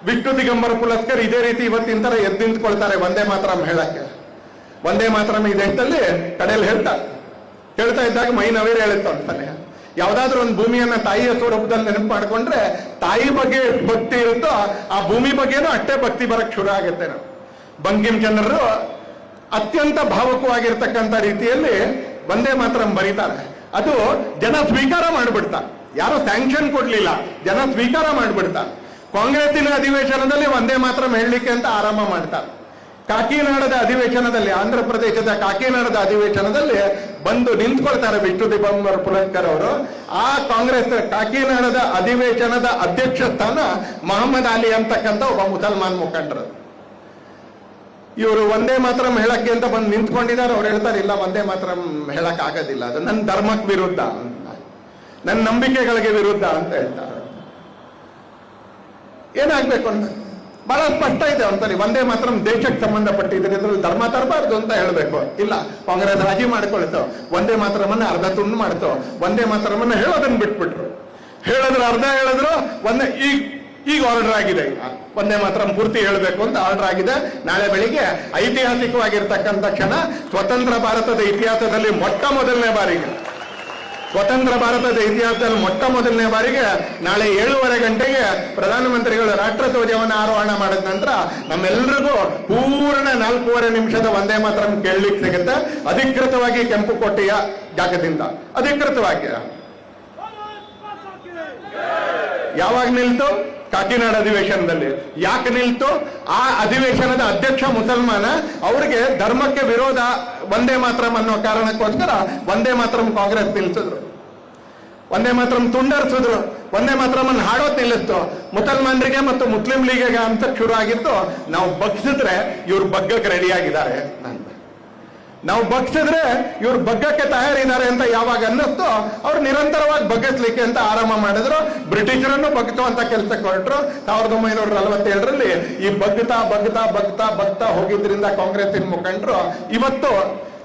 ವಿಷ್ಣು ದಿಗಂಬರ ಪುಲಸ್ಕರ್ ಇದೇ ರೀತಿ ಇವತ್ತಿನ ತರ ಎದ್ದು ನಿಂತ್ಕೊಳ್ತಾರೆ ವಂದೇ ಮಾತರಂ ಹೇಳಕ್ಕೆ. ವಂದೇ ಮಾತರಂ ಈ ದೇಶದಲ್ಲಿ ಕಡೆಯಲ್ಲಿ ಹೇಳ್ತಾ ಇದ್ದಾಗ ಮೈ ನವೀರ್ ಹೇಳಿತ್ತು ಅಂತಾನೆ, ಯಾವ್ದಾದ್ರು ಒಂದು ಭೂಮಿಯನ್ನ ತಾಯಿಯ ಸ್ವರೂಪದಲ್ಲಿ ನೆನಪು ಮಾಡ್ಕೊಂಡ್ರೆ ತಾಯಿ ಬಗ್ಗೆ ಭಕ್ತಿ ಇರುತ್ತೋ ಆ ಭೂಮಿ ಬಗ್ಗೆನೂ ಅಷ್ಟೇ ಭಕ್ತಿ ಬರಕ್ ಶುರು ಆಗುತ್ತೆ. ನಾವು ಬಂಕಿಂ ಚಂದ್ರರು ಅತ್ಯಂತ ಭಾವುಕವಾಗಿರ್ತಕ್ಕಂಥ ರೀತಿಯಲ್ಲಿ ವಂದೇ ಮಾತರಂ ಬರೀತಾರೆ. ಅದು ಜನ ಸ್ವೀಕಾರ ಮಾಡ್ಬಿಡ್ತಾರೆ, ಯಾರು ಸ್ಯಾಂಕ್ಷನ್ ಕೊಡ್ಲಿಲ್ಲ, ಜನ ಸ್ವೀಕಾರ ಮಾಡ್ಬಿಡ್ತಾರೆ. ಕಾಂಗ್ರೆಸ್ಸಿನ ಅಧಿವೇಶನದಲ್ಲಿ ವಂದೇ ಮಾತರಂ ಹೇಳಲಿಕ್ಕೆ ಅಂತ ಆರಂಭ ಮಾಡ್ತಾರೆ. ಕಾಕಿನಾಡದ ಅಧಿವೇಶನದಲ್ಲಿ, ಆಂಧ್ರ ಪ್ರದೇಶದ ಕಾಕಿನಾಡದ ಅಧಿವೇಶನದಲ್ಲಿ ಬಂದು ನಿಂತ್ಕೊಳ್ತಾರೆ ವಿಷ್ಣು ದಿಗಂಬರ ಪುಲಸ್ಕರ್ ಅವರು. ಆ ಕಾಂಗ್ರೆಸ್ ಕಾಕಿನಾಡದ ಅಧಿವೇಶನದ ಅಧ್ಯಕ್ಷ ಸ್ಥಾನ ಮೊಹಮ್ಮದ್ ಅಲಿ ಅಂತಕ್ಕಂಥ ಒಬ್ಬ ಮುಸಲ್ಮಾನ್ ಮುಖಂಡರು. ಇವರು ವಂದೇ ಮಾತರಂ ಹೇಳಕ್ಕೆ ಅಂತ ಬಂದು ನಿಂತ್ಕೊಂಡಿದ್ದಾರೆ. ಅವ್ರು ಹೇಳ್ತಾರೆ, ಇಲ್ಲ ವಂದೇ ಮಾತರಂ ಹೇಳಕ್ ಆಗೋದಿಲ್ಲ, ಅದು ನನ್ನ ಧರ್ಮಕ್ಕೆ ವಿರುದ್ಧ, ನನ್ನ ನಂಬಿಕೆಗಳಿಗೆ ವಿರುದ್ಧ ಅಂತ ಹೇಳ್ತಾರೆ. ಏನಾಗ್ಬೇಕು ಅಂತ ಬಹಳ ಸ್ಪಷ್ಟ ಇದೆ ಅಂತಾರೆ, ವಂದೇ ಮಾತರಂ ದೇಶಕ್ಕೆ ಸಂಬಂಧಪಟ್ಟಿದ್ರೆ ಇದ್ರಲ್ಲಿ ಧರ್ಮ ತರಬಾರ್ದು ಅಂತ ಹೇಳಬೇಕು. ಇಲ್ಲ, ಕಾಂಗ್ರೆಸ್ ರಾಜಿ ಮಾಡ್ಕೊಳ್ತು, ವಂದೇ ಮಾತರಮನ್ನ ಅರ್ಧ ತುಂಡು ಮಾಡ್ತು, ವಂದೇ ಮಾತರಮನ್ನ ಹೇಳೋದನ್ನ ಬಿಟ್ಬಿಟ್ರು. ಹೇಳಿದ್ರು ಅರ್ಧ ಹೇಳಿದ್ರು, ಈಗ ಆರ್ಡರ್ ಆಗಿದೆ, ವಂದೇ ಮಾತರಂ ಪೂರ್ತಿ ಹೇಳಬೇಕು ಅಂತ ಆರ್ಡರ್ ಆಗಿದೆ. ನಾಳೆ ಬೆಳಿಗ್ಗೆ ಐತಿಹಾಸಿಕವಾಗಿರ್ತಕ್ಕಂಥ ಕ್ಷಣ, ಸ್ವತಂತ್ರ ಭಾರತದ ಇತಿಹಾಸದಲ್ಲಿ ಮೊಟ್ಟ ಮೊದಲನೇ ಬಾರಿಗೆ ನಾಳೆ 7:30 ಗಂಟೆಗೆ ಪ್ರಧಾನಮಂತ್ರಿಗಳು ರಾಷ್ಟ್ರಧ್ವಜವನ್ನು ಆರೋಹಣ ಮಾಡಿದ ನಂತರ ನಮ್ಮೆಲ್ಲರಿಗೂ ಪೂರ್ಣ 4.5 ನಿಮಿಷದ ವಂದೇ ಮಾತರಂ ಕೇಳಲಿಕ್ಕೆ ಸಿಗುತ್ತೆ. ಅಧಿಕೃತವಾಗಿ ಕೆಂಪುಕೋಟೆಯ ಜಾಗದಿಂದ ಅಧಿಕೃತವಾಗಿ. ಯಾವಾಗ ನಿಲ್ತು? ಕಾಕಿನಾಡ ಅಧಿವೇಶನದಲ್ಲಿ. ಯಾಕೆ ನಿಲ್ತು? ಆ ಅಧಿವೇಶನದ ಅಧ್ಯಕ್ಷ ಮುಸಲ್ಮಾನ, ಅವ್ರಿಗೆ ಧರ್ಮಕ್ಕೆ ವಿರೋಧ ವಂದೇ ಮಾತರಂ ಅನ್ನೋ ಕಾರಣಕ್ಕೋಸ್ಕರ ವಂದೇ ಮಾತರಂ ಕಾಂಗ್ರೆಸ್ ನಿಲ್ಸಿದ್ರು, ವಂದೇ ಮಾತರಂ ತುಂಡರಿಸಿದ್ರು, ವಂದೇ ಮಾತರಂ ಅನ್ನು ಹಾಡೋದ್ ನಿಲ್ಲಿಸ್ತು. ಮುಸಲ್ಮಾನರಿಗೆ ಮತ್ತು ಮುಸ್ಲಿಂ ಲೀಗಿಗೆ ಅಂತ ಶುರು ಆಗಿತ್ತು, ನಾವು ಬಗ್ಸಿದ್ರೆ ಇವ್ರು ಬಗ್ಗಕ್ಕೆ ರೆಡಿ ಆಗಿದ್ದಾರೆ ಅಂತ. ನಾವು ಬಗ್ಸಿದ್ರೆ ಇವ್ರು ಬಗ್ಗಕ್ಕೆ ತಯಾರಿದ್ದಾರೆ ಅಂತ ಯಾವಾಗ ಅನ್ನಿಸ್ತು, ಅವ್ರು ನಿರಂತರವಾಗಿ ಬಗ್ಗಿಸ್ಲಿಕ್ಕೆ ಅಂತ ಆರಂಭ ಮಾಡಿದ್ರು. ಬ್ರಿಟಿಷರನ್ನು ಬಗ್ಗುವಂತ ಕೆಲಸಕ್ಕೆ ಹೊರಟರು. 1947ರಲ್ಲಿ ಈ ಬಗ್ತಾ ಹೋಗಿದ್ರಿಂದ ಕಾಂಗ್ರೆಸ್ಸಿನ ಮುಖಂಡರು ಇವತ್ತು,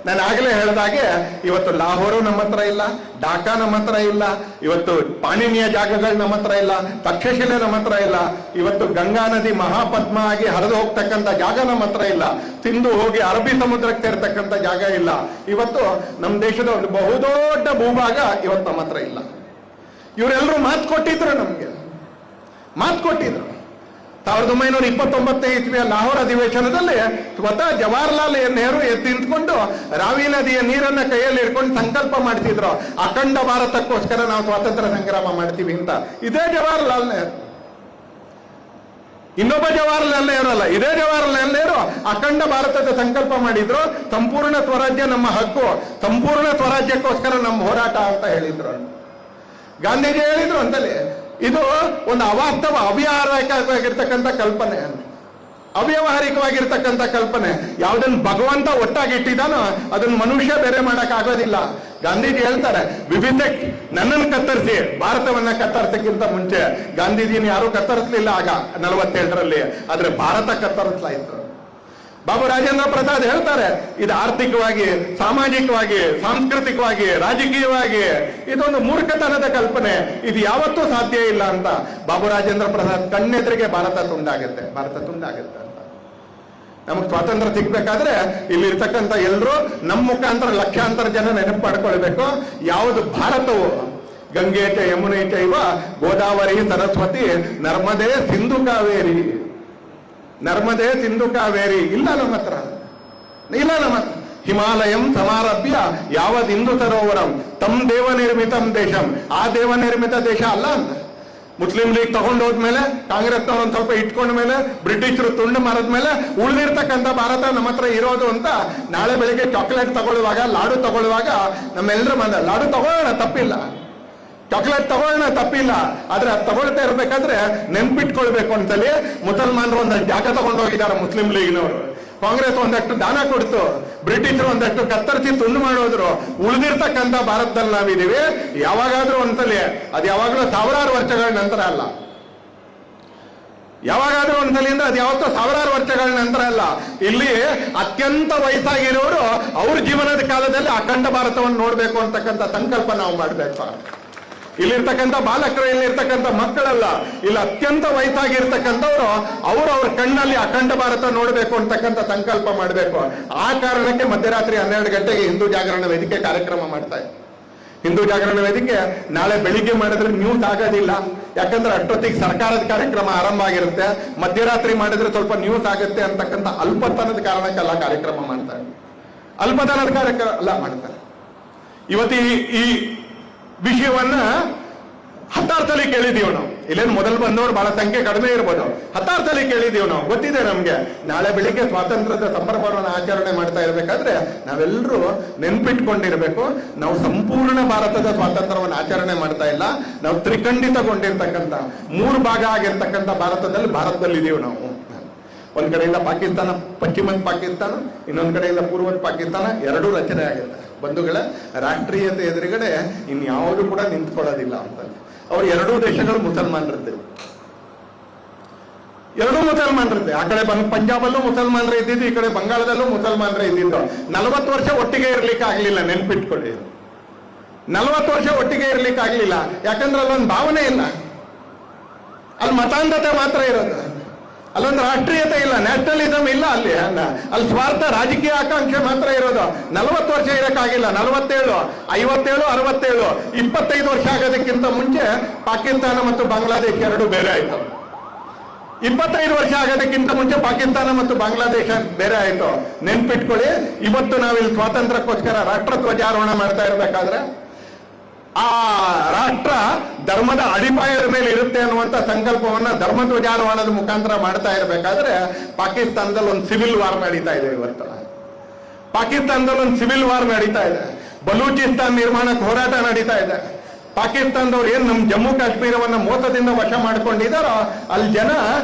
ನಾನು ಆಗಲೇ ಹೇಳಿದಾಗೆ, ಇವತ್ತು ಲಾಹೋರು ನಮ್ಮ ಹತ್ರ ಇಲ್ಲ, ಢಾಕಾ ನಮ್ಮ ಹತ್ರ ಇಲ್ಲ, ಇವತ್ತು ಪಾಣಿನಿಯ ಜಾಗಗಳು ನಮ್ಮ ಹತ್ರ ಇಲ್ಲ, ತಕ್ಷಶಿಲೆ ನಮ್ಮ ಹತ್ರ ಇಲ್ಲ, ಇವತ್ತು ಗಂಗಾ ನದಿ ಮಹಾಪದ್ಮ ಆಗಿ ಹರಿದು ಹೋಗ್ತಕ್ಕಂಥ ಜಾಗ ನಮ್ಮ ಹತ್ರ ಇಲ್ಲ, ಸಿಂಧು ಹೋಗಿ ಅರಬ್ಬಿ ಸಮುದ್ರಕ್ಕೆ ಸೇರ್ತಕ್ಕಂಥ ಜಾಗ ಇಲ್ಲ. ಇವತ್ತು ನಮ್ಮ ದೇಶದ ಒಂದು ಬಹುದೊಡ್ಡ ಭೂಭಾಗ ಇವತ್ತು ನಮ್ಮ ಹತ್ರ ಇಲ್ಲ. ಇವರೆಲ್ಲರೂ ಮಾತು ಕೊಟ್ಟಿದ್ರು, ನಮ್ಗೆ ಮಾತು ಕೊಟ್ಟಿದ್ರು. 1929ನೇ ಇಸ್ವಿಯ ಲಾಹೋರ್ ಅಧಿವೇಶನದಲ್ಲಿ ಸ್ವತಃ ಜವಾಹರ್ಲಾಲ್ ನೆಹರು ಎದ್ದು ನಿಂತ್ಕೊಂಡು ರಾವಿ ನದಿಯ ನೀರನ್ನ ಕೈಯಲ್ಲಿ ಹಿಡ್ಕೊಂಡು ಸಂಕಲ್ಪ ಮಾಡ್ತಿದ್ರು, ಅಖಂಡ ಭಾರತಕ್ಕೋಸ್ಕರ ನಾವು ಸ್ವಾತಂತ್ರ್ಯ ಸಂಗ್ರಾಮ ಮಾಡ್ತೀವಿ ಅಂತ. ಇದೇ ಜವಾಹರ್ಲಾಲ್ ನೆಹರು, ಇನ್ನೊಬ್ಬ ಜವಾಹರ್ಲಾಲ್ ನೆಹರು ಅಲ್ಲ, ಇದೇ ಜವಾಹರ್ಲಾಲ್ ನೆಹರು ಅಖಂಡ ಭಾರತದ ಸಂಕಲ್ಪ ಮಾಡಿದ್ರು. ಸಂಪೂರ್ಣ ಸ್ವರಾಜ್ಯ ನಮ್ಮ ಹಕ್ಕು, ಸಂಪೂರ್ಣ ಸ್ವರಾಜ್ಯಕ್ಕೋಸ್ಕರ ನಮ್ಮ ಹೋರಾಟ ಅಂತ ಹೇಳಿದ್ರು. ಗಾಂಧೀಜಿ ಹೇಳಿದ್ರು ಅಂತಲೇ, ಇದು ಒಂದು ಅವಾಸ್ತವ, ಅವ್ಯಾವಹಾರಿಕವಾಗಿರ್ತಕ್ಕಂಥ ಕಲ್ಪನೆ, ಅವ್ಯಾವಹಾರಿಕವಾಗಿರ್ತಕ್ಕಂಥ ಕಲ್ಪನೆ. ಯಾವುದನ್ನು ಭಗವಂತ ಒಟ್ಟಾಗಿ ಇಟ್ಟಿದ್ದಾನೋ ಅದನ್ನು ಮನುಷ್ಯ ಬೇರೆ ಮಾಡಕ್ ಆಗೋದಿಲ್ಲ. ಗಾಂಧೀಜಿ ಹೇಳ್ತಾರೆ, ವಿವಿಧಕ್ಕೆ ನನ್ನನ್ನು ಕತ್ತರಿಸಿ, ಭಾರತವನ್ನ ಕತ್ತರಿಸಕ್ಕಿಂತ ಮುಂಚೆ ಗಾಂಧೀಜಿನ ಯಾರು ಕತ್ತರಿಸಲಿಲ್ಲ ಆಗ 47ರಲ್ಲಿ, ಆದ್ರೆ ಭಾರತ ಕತ್ತರಿಸಲಾಯಿತು. ಬಾಬು ರಾಜೇಂದ್ರ ಪ್ರಸಾದ್ ಹೇಳ್ತಾರೆ, ಇದು ಆರ್ಥಿಕವಾಗಿ, ಸಾಮಾಜಿಕವಾಗಿ, ಸಾಂಸ್ಕೃತಿಕವಾಗಿ, ರಾಜಕೀಯವಾಗಿ ಇದೊಂದು ಮೂರ್ಖತನದ ಕಲ್ಪನೆ, ಇದು ಯಾವತ್ತೂ ಸಾಧ್ಯ ಇಲ್ಲ ಅಂತ. ಬಾಬು ರಾಜೇಂದ್ರ ಪ್ರಸಾದ್ ಕಣ್ಣೆದುರಿಗೆ ಭಾರತ ತುಂಡಾಗುತ್ತೆ ಅಂತ. ನಮಗೆ ಸ್ವಾತಂತ್ರ್ಯ ಸಿಗ್ಬೇಕಾದ್ರೆ ಇಲ್ಲಿರ್ತಕ್ಕಂಥ ಎಲ್ಲರೂ ನಮ್ಮ ಮುಖಾಂತರ ಲಕ್ಷಾಂತರ ಜನ ನೆನಪು ಮಾಡ್ಕೊಳ್ಬೇಕು. ಯಾವುದು ಭಾರತವು ಗಂಗೆ ಚ ಯಮುನೆ ಚೈವ ಗೋದಾವರಿ ಸರಸ್ವತಿ ನರ್ಮದೆ ಸಿಂಧು ಕಾವೇರಿ, ನರ್ಮದೆ ಸಿಂಧು ಕಾವೇರಿ ಇಲ್ಲ ನಮ್ಮ ಹತ್ರ. ಹಿಮಾಲಯಂ ಸಮಾರಭ್ಯ ಯಾವದಿಂದು ಸರೋವರಂ ತಮ್ ದೇವ ನಿರ್ಮಿತಂ ದೇಶಂ, ಆ ದೇವ ನಿರ್ಮಿತ ದೇಶ ಅಲ್ಲ ಅಂತ. ಮುಸ್ಲಿಂ ಲೀಗ್ ತಗೊಂಡೋದ್ಮೇಲೆ, ಕಾಂಗ್ರೆಸ್ ಒಂದ್ ಸ್ವಲ್ಪ ಇಟ್ಕೊಂಡ ಮೇಲೆ, ಬ್ರಿಟಿಷರು ತುಂಡು ಮಾರದ್ಮೇಲೆ ಉಳಿದಿರ್ತಕ್ಕಂಥ ಭಾರತ ನಮ್ಮ ಹತ್ರ ಇರೋದು ಅಂತ. ನಾಳೆ ಬೆಳಿಗ್ಗೆ ಚಾಕ್ಲೇಟ್ ತಗೊಳ್ಳುವಾಗ, ಲಾಡು ತಗೊಳ್ಳುವಾಗ ನಮ್ಮೆಲ್ಲರೂ ಲಾಡು ತಗೊಳ್ಳೋಣ ತಪ್ಪಿಲ್ಲ, ಚಾಕ್ಲೇಟ್ ತಗೊಳ್ಳೋಣ ತಪ್ಪಿಲ್ಲ, ಆದ್ರೆ ಅದು ತಗೊಳ್ತಾ ಇರ್ಬೇಕಾದ್ರೆ ನೆನ್ಪಿಟ್ಕೊಳ್ಬೇಕು ಅಂತಲೇ ಮುಸಲ್ಮಾನರು ಒಂದಷ್ಟು ಜಾಗ ತಗೊಂಡು ಹೋಗಿದ್ದಾರೆ ಮುಸ್ಲಿಂ ಲೀಗ್ನವರು. ಕಾಂಗ್ರೆಸ್ ಒಂದಷ್ಟು ದಾನ ಕೊಡ್ತು, ಬ್ರಿಟಿಷರು ಒಂದಷ್ಟು ಕತ್ತರಿಸಿ ತುಂಡು ಮಾಡೋದ್ರು. ಉಳಿದಿರ್ತಕ್ಕಂಥ ಭಾರತದಲ್ಲಿ ನಾವಿದೀವಿ. ಯಾವಾಗಾದ್ರೂ ಒಂದ್ಸಲಿ, ಅದು ಯಾವಾಗಲೂ ಸಾವಿರಾರು ವರ್ಷಗಳ ನಂತರ ಅಲ್ಲ, ಯಾವಾಗಾದ್ರೂ ಒಂದ್ಸಲಿಂದ ಅದು ಯಾವತ್ತೋ ಸಾವಿರಾರು ವರ್ಷಗಳ ನಂತರ ಅಲ್ಲ. ಇಲ್ಲಿ ಅತ್ಯಂತ ವಯಸ್ಸಾಗಿರೋರು ಅವ್ರ ಜೀವನದ ಕಾಲದಲ್ಲಿ ಅಖಂಡ ಭಾರತವನ್ನು ನೋಡ್ಬೇಕು ಅಂತಕ್ಕಂಥ ಸಂಕಲ್ಪ ನಾವು ಮಾಡ್ಬೇಕು. ಇಲ್ಲಿರ್ತಕ್ಕಂಥ ಬಾಲಕರು, ಇಲ್ಲಿರ್ತಕ್ಕಂಥ ಮಕ್ಕಳಲ್ಲ, ಇಲ್ಲಿ ಅತ್ಯಂತ ವಯಸ್ಸಾಗಿರ್ತಕ್ಕಂಥವ್ರು ಅವ್ರ ಕಣ್ಣಲ್ಲಿ ಅಖಂಡ ಭಾರತ ನೋಡ್ಬೇಕು ಅಂತಕ್ಕಂಥ ಸಂಕಲ್ಪ ಮಾಡಬೇಕು. ಆ ಕಾರಣಕ್ಕೆ ಮಧ್ಯರಾತ್ರಿ 12 ಗಂಟೆಗೆ ಹಿಂದೂ ಜಾಗರಣ ವೇದಿಕೆ ಕಾರ್ಯಕ್ರಮ ಮಾಡ್ತಾ ಇದೆ. ಹಿಂದೂ ಜಾಗರಣ ವೇದಿಕೆ ನಾಳೆ ಬೆಳಿಗ್ಗೆ ಮಾಡಿದ್ರೆ ನ್ಯೂಸ್ ಆಗೋದಿಲ್ಲ, ಯಾಕಂದ್ರೆ ಅಷ್ಟೊತ್ತಿಗೆ ಸರ್ಕಾರದ ಕಾರ್ಯಕ್ರಮ ಆರಂಭ ಆಗಿರುತ್ತೆ. ಮಧ್ಯರಾತ್ರಿ ಮಾಡಿದ್ರೆ ಸ್ವಲ್ಪ ನ್ಯೂಸ್ ಆಗುತ್ತೆ ಅಂತಕ್ಕಂಥ ಅಲ್ಪತನದ ಕಾರಣಕ್ಕೆಲ್ಲ ಕಾರ್ಯಕ್ರಮ ಮಾಡ್ತಾರೆ. ಅಲ್ಪತನದ ಕಾರ್ಯಕ್ರಮ ಎಲ್ಲ ಮಾಡ್ತಾರೆ. ಇವತ್ತು ಈ ವಿಷಯವನ್ನ 10 ಸಲ ಕೇಳಿದೀವಿ ನಾವು. ಇಲ್ಲೇನು ಮೊದಲು ಬಂದವರು ಬಹಳ ಸಂಖ್ಯೆ ಕಡಿಮೆ ಇರ್ಬೋದು, 10 ಸಲ ಕೇಳಿದೀವಿ ನಾವು. ಗೊತ್ತಿದೆ ನಮ್ಗೆ, ನಾಳೆ ಬೆಳಿಗ್ಗೆ ಸ್ವಾತಂತ್ರ್ಯದ ಸಂಭ್ರಮವನ್ನು ಆಚರಣೆ ಮಾಡ್ತಾ ಇರ್ಬೇಕಾದ್ರೆ ನಾವೆಲ್ಲರೂ ನೆನ್ಪಿಟ್ಕೊಂಡಿರ್ಬೇಕು, ನಾವು ಸಂಪೂರ್ಣ ಭಾರತದ ಸ್ವಾತಂತ್ರ್ಯವನ್ನು ಆಚರಣೆ ಮಾಡ್ತಾ ಇಲ್ಲ, ನಾವು ತ್ರಿಖಂಡಿತಗೊಂಡಿರ್ತಕ್ಕಂಥ 3 ಭಾಗ ಆಗಿರ್ತಕ್ಕಂಥ ಭಾರತದಲ್ಲಿ ಇದೀವಿ ನಾವು. ಒಂದ್ ಕಡೆಯಿಂದ ಪಾಕಿಸ್ತಾನ, ಪಶ್ಚಿಮದ ಪಾಕಿಸ್ತಾನ, ಇನ್ನೊಂದ್ ಕಡೆಯಿಂದ ಪೂರ್ವದ ಪಾಕಿಸ್ತಾನ, ಎರಡೂ ರಚನೆ ಆಗುತ್ತೆ. ಬಂಧುಗಳ ರಾಷ್ಟ್ರೀಯತೆ ಎದುರುಗಡೆ ಇನ್ಯಾವುದು ಕೂಡ ನಿಂತ್ಕೊಳ್ಳೋದಿಲ್ಲ ಅಂತ. ಅವ್ರು ಎರಡೂ ದೇಶಗಳು ಮುಸಲ್ಮಾನರದ್ದೇ, ಎರಡೂ ಮುಸಲ್ಮಾನರದ್ದೇ. ಆ ಕಡೆ ಪಂಜಾಬಲ್ಲೂ ಮುಸಲ್ಮಾನರೇ ಇದ್ದಿದ್ದು, ಈ ಕಡೆ ಬಂಗಾಳದಲ್ಲೂ ಮುಸಲ್ಮಾನರೇ ಇದ್ದಿದ್ದು. 40 ವರ್ಷ ಒಟ್ಟಿಗೆ ಇರ್ಲಿಕ್ಕೆ ಆಗ್ಲಿಲ್ಲ, ನೆನ್ಪಿಟ್ಕೊಳ್ಳಿ. 40 ವರ್ಷ ಒಟ್ಟಿಗೆ ಇರ್ಲಿಕ್ಕೆ ಆಗ್ಲಿಲ್ಲ, ಯಾಕಂದ್ರೆ ಅಲ್ಲೊಂದು ಭಾವನೆ ಇಲ್ಲ, ಅಲ್ಲಿ ಮತಾಂಧತೆ ಮಾತ್ರ ಇರೋದು, ಅಲ್ಲೊಂದು ರಾಷ್ಟ್ರೀಯತೆ ಇಲ್ಲ, ನ್ಯಾಷನಲಿಸಮ್ ಇಲ್ಲ, ಅಲ್ಲಿ ಸ್ವಾರ್ಥ ರಾಜಕೀಯ ಆಕಾಂಕ್ಷೆ ಮಾತ್ರ ಇರೋದು. 40 ವರ್ಷ ಇರಕ್ಕಾಗಿಲ್ಲ. 47, 57, 67, 25 ವರ್ಷ ಆಗೋದಕ್ಕಿಂತ ಮುಂಚೆ ಪಾಕಿಸ್ತಾನ ಮತ್ತು ಬಾಂಗ್ಲಾದೇಶ ಎರಡು ಬೇರೆ ಆಯ್ತು. 25 ವರ್ಷ ಆಗೋದಕ್ಕಿಂತ ಮುಂಚೆ ಪಾಕಿಸ್ತಾನ ಮತ್ತು ಬಾಂಗ್ಲಾದೇಶ ಬೇರೆ ಆಯ್ತು. ನೆನ್ಪಿಟ್ಕೊಳ್ಳಿ, ಇವತ್ತು ನಾವಿಲ್ಲಿ ಸ್ವಾತಂತ್ರ್ಯಕ್ಕೋಸ್ಕರ ರಾಷ್ಟ್ರ ಧ್ವಜಾರೋಹಣ ಮಾಡ್ತಾ ಇರ್ಬೇಕಾದ್ರೆ ಆ ರಾಷ್ಟ್ರ ಧರ್ಮದ ಅಡಿಪಾಯದ ಮೇಲೆ ಇರುತ್ತೆ ಅನ್ನುವಂಥ ಸಂಕಲ್ಪವನ್ನ ಧರ್ಮ ಧ್ವಜಾರೋಹಣದ ಮುಖಾಂತರ ಮಾಡ್ತಾ ಇರಬೇಕಾದ್ರೆ ಪಾಕಿಸ್ತಾನದಲ್ಲಿ ಒಂದು ಸಿವಿಲ್ ವಾರ್ ನಡೀತಾ ಇದೆ. ಇವತ್ತು ಪಾಕಿಸ್ತಾನದಲ್ಲಿ ಒಂದು ಸಿವಿಲ್ ವಾರ್ ನಡೀತಾ ಇದೆ. ಬಲೂಚಿಸ್ತಾನ್ ನಿರ್ಮಾಣಕ್ಕೆ ಹೋರಾಟ ನಡೀತಾ ಇದೆ. ಪಾಕಿಸ್ತಾನದವ್ರು ಏನ್ ನಮ್ಮ ಜಮ್ಮು ಕಾಶ್ಮೀರವನ್ನ ಮೋಸದಿಂದ ವಶ ಮಾಡ್ಕೊಂಡಿದಾರೋ ಅಲ್ಲಿ ಜನ